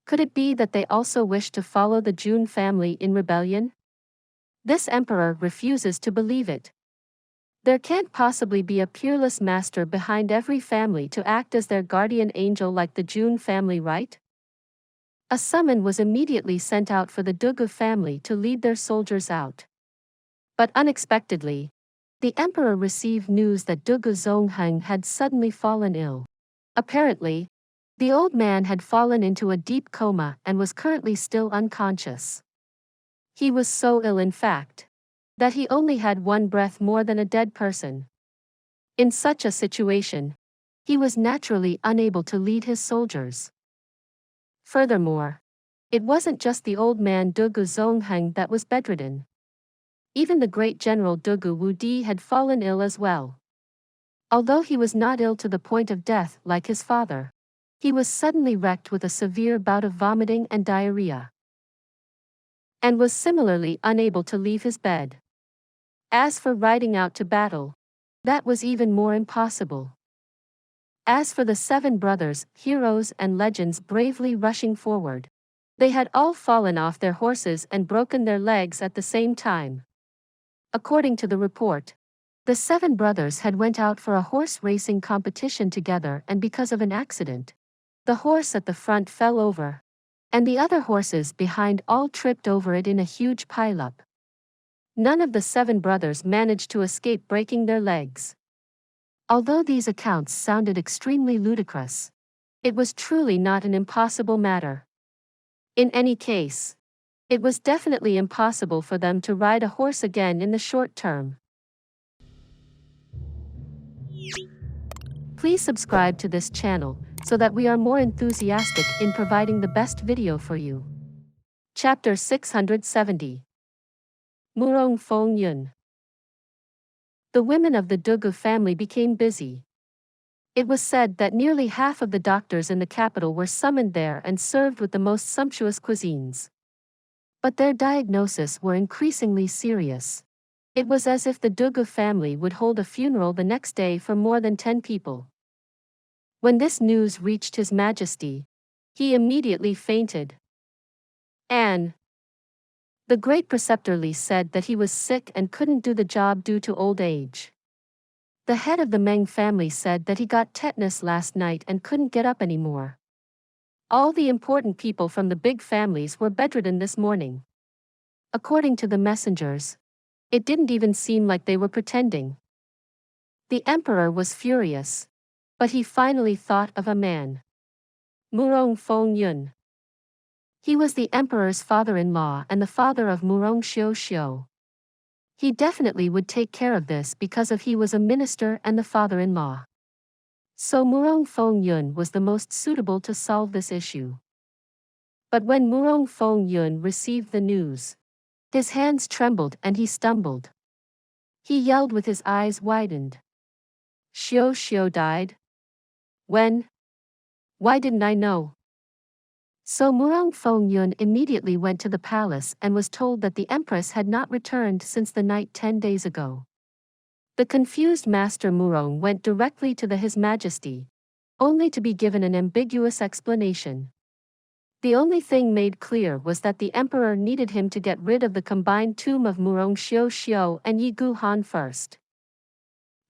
Could it be that they also wish to follow the Jun family in rebellion? This emperor refuses to believe it. There can't possibly be a peerless master behind every family to act as their guardian angel like the Jun family, right? A summon was immediately sent out for the Donghua family to lead their soldiers out. But unexpectedly, the emperor received news that Donghua Zongheng had suddenly fallen ill. Apparently, the old man had fallen into a deep coma and was currently still unconscious. He was so ill, in fact, that he only had one breath more than a dead person. In such a situation, he was naturally unable to lead his soldiers. Furthermore, it wasn't just the old man Donghua Zongheng that was bedridden. Even the great general Donghua Wudi had fallen ill as well. Although he was not ill to the point of death like his father, he was suddenly wrecked with a severe bout of vomiting and diarrhea, and was similarly unable to leave his bed. As for riding out to battle, that was even more impossible. As for the 7 brothers, heroes and legends bravely rushing forward, they had all fallen off their horses and broken their legs at the same time. According to the report, the 7 brothers had went out for a horse racing competition together, and because of an accident, the horse at the front fell over, and the other horses behind all tripped over it in a huge pileup. None of the 7 brothers managed to escape breaking their legs. Although these accounts sounded extremely ludicrous, it was truly not an impossible matter. In any case, it was definitely impossible for them to ride a horse again in the short term. Please subscribe to this channel so that we are more enthusiastic in providing the best video for you. Chapter 670. Murong Feng Yun. the women of the Dugu family became busy. It was said that nearly half of the doctors in the capital were summoned there and served with the most sumptuous cuisines. But their diagnoses were increasingly serious. It was as if the Dugu family would hold a funeral the next day for more than 10 people. When this news reached His Majesty, he immediately fainted. And the great preceptor Li said that he was sick and couldn't do the job due to old age. The head of the Meng family said that he got tetanus last night and couldn't get up anymore. All the important people from the big families were bedridden this morning. According to the messengers, it didn't even seem like they were pretending. The emperor was furious, but he finally thought of a man. Murong Feng Yun. He was the emperor's father-in-law and the father of Murong Xiu. He definitely would take care of this because he was a minister and the father-in-law. So Murong Feng Yun was the most suitable to solve this issue. But when Murong Feng Yun received the news, his hands trembled and he stumbled. He yelled with his eyes widened. Xiu died? When? Why didn't I know? So Murong Feng Yun immediately went to the palace and was told that the empress had not returned since the night 10 days ago. The confused Master Murong went directly to His Majesty, only to be given an ambiguous explanation. The only thing made clear was that the emperor needed him to get rid of the combined tomb of Murong Xiu and Yi Guhan first.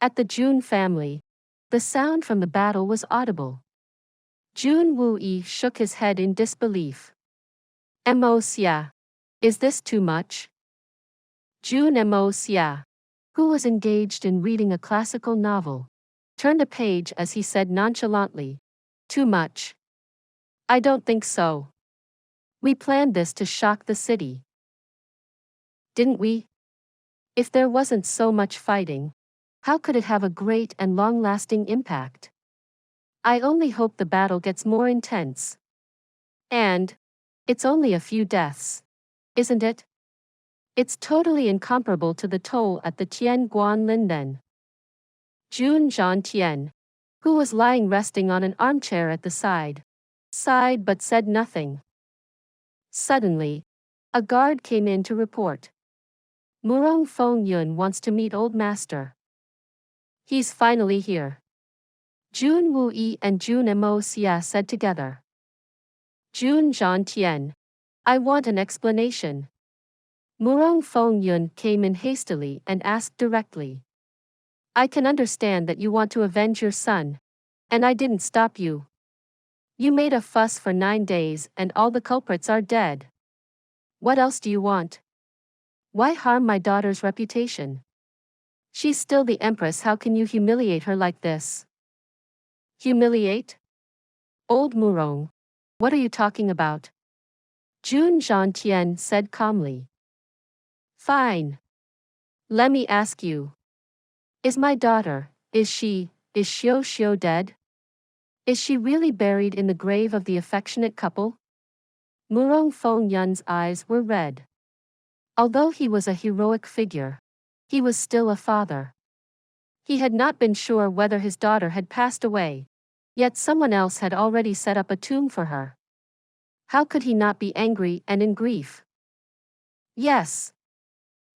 At the Jun family, the sound from the battle was audible. Jun Wuyi shook his head in disbelief. Moxie, is this too much? Jun Moxie, who was engaged in reading a classical novel, turned a page as he said nonchalantly, "Too much? I don't think so. We planned this to shock the city. Didn't we? If there wasn't so much fighting, how could it have a great and long-lasting impact? I only hope the battle gets more intense. And it's only a few deaths, isn't it? It's totally incomparable to the toll at the Tian Guan Linden." Jun Xie, who was lying resting on an armchair at the side, sighed but said nothing. Suddenly, a guard came in to report. "Murong Feng Yun wants to meet Old Master." "He's finally here," Jun Wuyi and Jun Moxie said together. Jun Xie, "I want an explanation." Murong Feng Yun came in hastily and asked directly. "I can understand that you want to avenge your son, and I didn't stop you. You made a fuss for 9 days and all the culprits are dead. What else do you want? Why harm my daughter's reputation? She's still the empress. How can you humiliate her like this?" "Humiliate? Old Murong, what are you talking about?" Jun Xie said calmly. "Fine. Let me ask you. Is my daughter, is Xiu dead? Is she really buried in the grave of the affectionate couple?" Murong Feng Yun's eyes were red. Although he was a heroic figure, he was still a father. He had not been sure whether his daughter had passed away, yet someone else had already set up a tomb for her. How could he not be angry and in grief? "Yes,"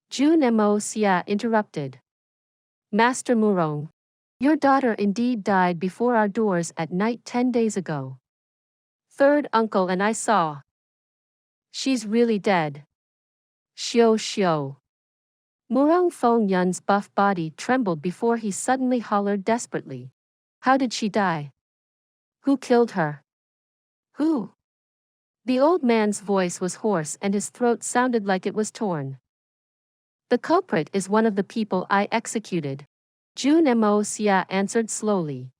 Jun Moxie interrupted. "Master Murong, your daughter indeed died before our doors at night 10 days ago. Third uncle and I saw. She's really dead." Xiu. Murong Feng Yun's buff body trembled before he suddenly hollered desperately. "How did she die? Who killed her? Who?" The old man's voice was hoarse and his throat sounded like it was torn. "The culprit is one of the people I executed," Jun Moxie answered slowly.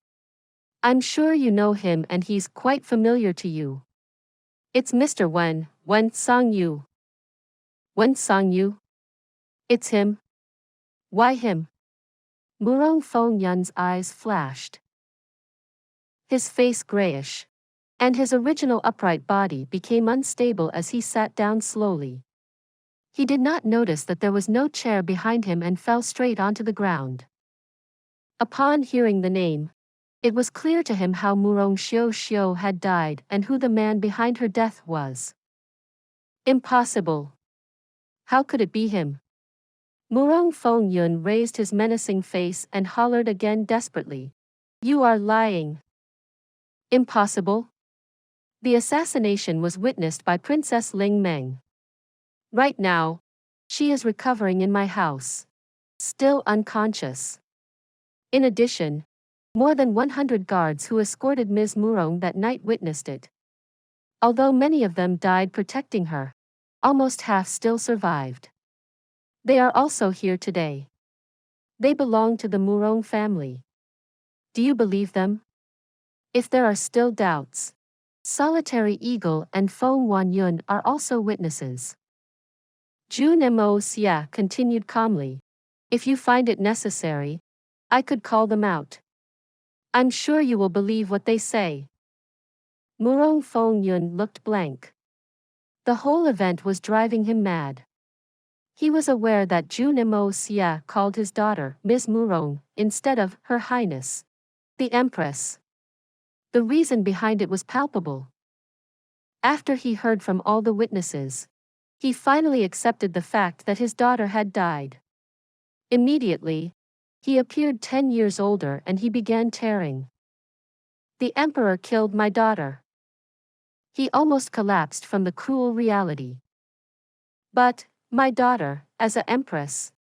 "I'm sure you know him and he's quite familiar to you. It's Mr. Wen Songyu." "Wen Songyu? It's him? Why him?" Murong Feng Yun's eyes flashed. His face grayish, and his original upright body became unstable as he sat down slowly. He did not notice that there was no chair behind him and fell straight onto the ground. Upon hearing the name, it was clear to him how Murong Xiu had died and who the man behind her death was. Impossible. How could it be him? Murong Feng raised his menacing face and hollered again desperately. You are lying. Impossible? The assassination was witnessed by Princess Ling Meng. Right now, she is recovering in my house. Still unconscious. In addition, more than 100 guards who escorted Ms. Murong that night witnessed it. Although many of them died protecting her, almost half still survived. They are also here today. They belong to the Murong family. Do you believe them? If there are still doubts, Solitary Eagle and Feng Wanyun are also witnesses. Jun Moxie continued calmly. If you find it necessary, I could call them out. I'm sure you will believe what they say. Murong Feng looked blank. The whole event was driving him mad. He was aware that Jun Moxie called his daughter Ms. Murong instead of Her Highness, the Empress. The reason behind it was palpable. After he heard from all the witnesses, he finally accepted the fact that his daughter had died. Immediately, he appeared 10 years older and he began tearing. The Emperor killed my daughter. He almost collapsed from the cruel reality. But, my daughter, as an empress,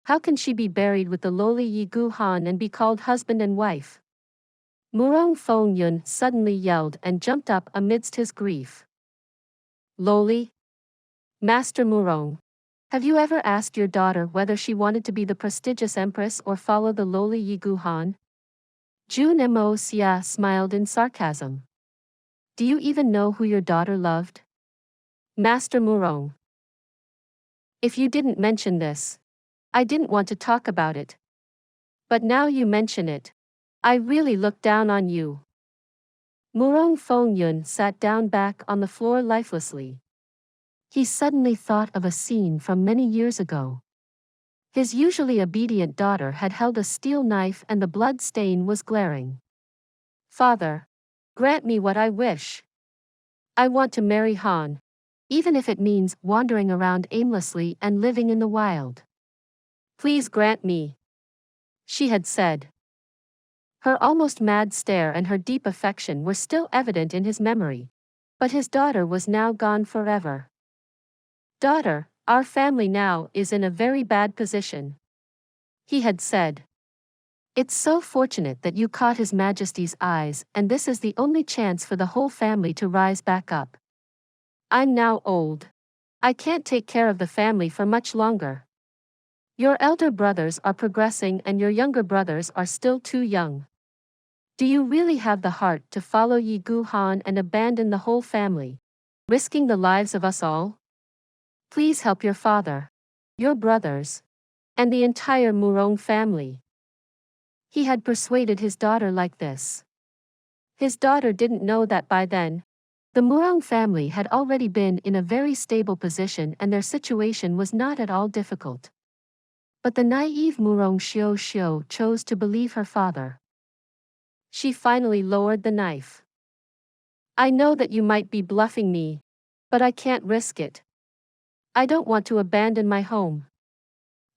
how can she be buried with the lowly Yi Gu Han and be called husband and wife? Murong Feng suddenly yelled and jumped up amidst his grief. Lowly? Master Murong, have you ever asked your daughter whether she wanted to be the prestigious empress or follow the lowly Yi Gu Han? Jun Moxie smiled in sarcasm. Do you even know who your daughter loved? Master Murong. If you didn't mention this, I didn't want to talk about it. But now you mention it, I really look down on you. Murong Feng sat down back on the floor lifelessly. He suddenly thought of a scene from many years ago. His usually obedient daughter had held a steel knife and the blood stain was glaring. Father, grant me what I wish. I want to marry Han, even if it means wandering around aimlessly and living in the wild. Please grant me, she had said. Her almost mad stare and her deep affection were still evident in his memory, but his daughter was now gone forever. Daughter, our family now is in a very bad position, he had said. It's so fortunate that you caught His Majesty's eyes, and this is the only chance for the whole family to rise back up. I'm now old. I can't take care of the family for much longer. Your elder brothers are progressing and your younger brothers are still too young. Do you really have the heart to follow Yi Gu Han and abandon the whole family, risking the lives of us all? Please help your father, your brothers, and the entire Murong family. He had persuaded his daughter like this. His daughter didn't know that by then, the Murong family had already been in a very stable position and their situation was not at all difficult. But the naive Murong Xiu chose to believe her father. She finally lowered the knife. I know that you might be bluffing me, but I can't risk it. I don't want to abandon my home.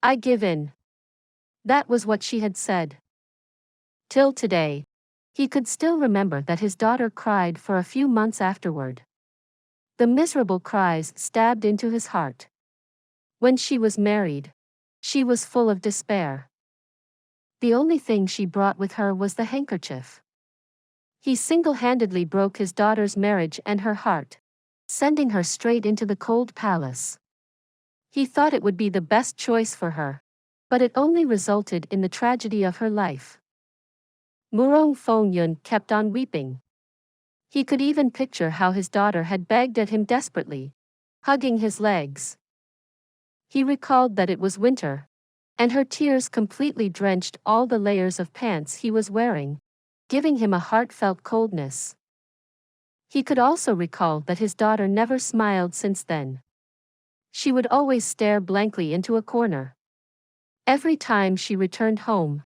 I give in. That was what she had said. Till today, he could still remember that his daughter cried for a few months afterward. The miserable cries stabbed into his heart. When she was married, she was full of despair. The only thing she brought with her was the handkerchief. He single-handedly broke his daughter's marriage and her heart, sending her straight into the cold palace. He thought it would be the best choice for her, but it only resulted in the tragedy of her life. Murong Feng kept on weeping. He could even picture how his daughter had begged at him desperately, hugging his legs. He recalled that it was winter, and her tears completely drenched all the layers of pants he was wearing, giving him a heartfelt coldness. He could also recall that his daughter never smiled since then. She would always stare blankly into a corner. Every time she returned home,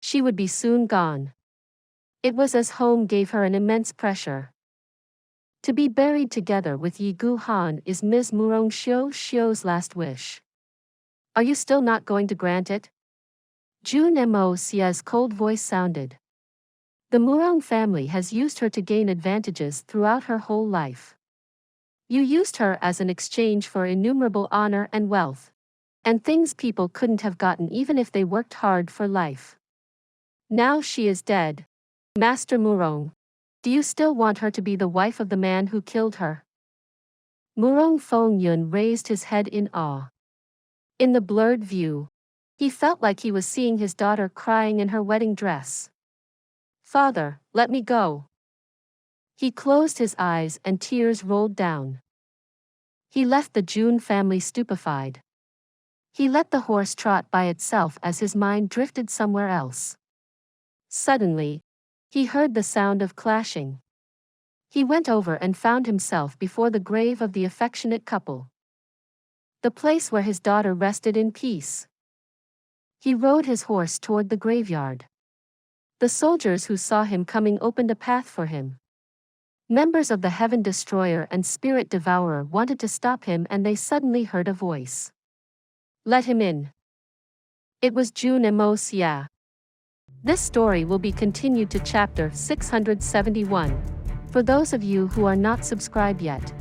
she would be soon gone. It was as home gave her an immense pressure. To be buried together with Yi Gu Han is Ms. Murong Xiu's last wish. Are you still not going to grant it? Jun Moxie's cold voice sounded. The Murong family has used her to gain advantages throughout her whole life. You used her as an exchange for innumerable honor and wealth, and things people couldn't have gotten even if they worked hard for life. Now she is dead. Master Murong, do you still want her to be the wife of the man who killed her? Murong Feng Yun raised his head in awe. In the blurred view, he felt like he was seeing his daughter crying in her wedding dress. Father, let me go. He closed his eyes and tears rolled down. He left the Jun family stupefied. He let the horse trot by itself as his mind drifted somewhere else. Suddenly, he heard the sound of clashing. He went over and found himself before the grave of the affectionate couple. The place where his daughter rested in peace. He rode his horse toward the graveyard. The soldiers who saw him coming opened a path for him. Members of the Heaven Destroyer and Spirit Devourer wanted to stop him, and they suddenly heard a voice. Let him in. It was Jun Moxie. This story will be continued to chapter 671. For those of you who are not subscribed yet,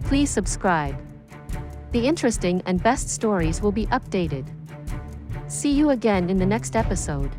please subscribe. The interesting and best stories will be updated. See you again in the next episode.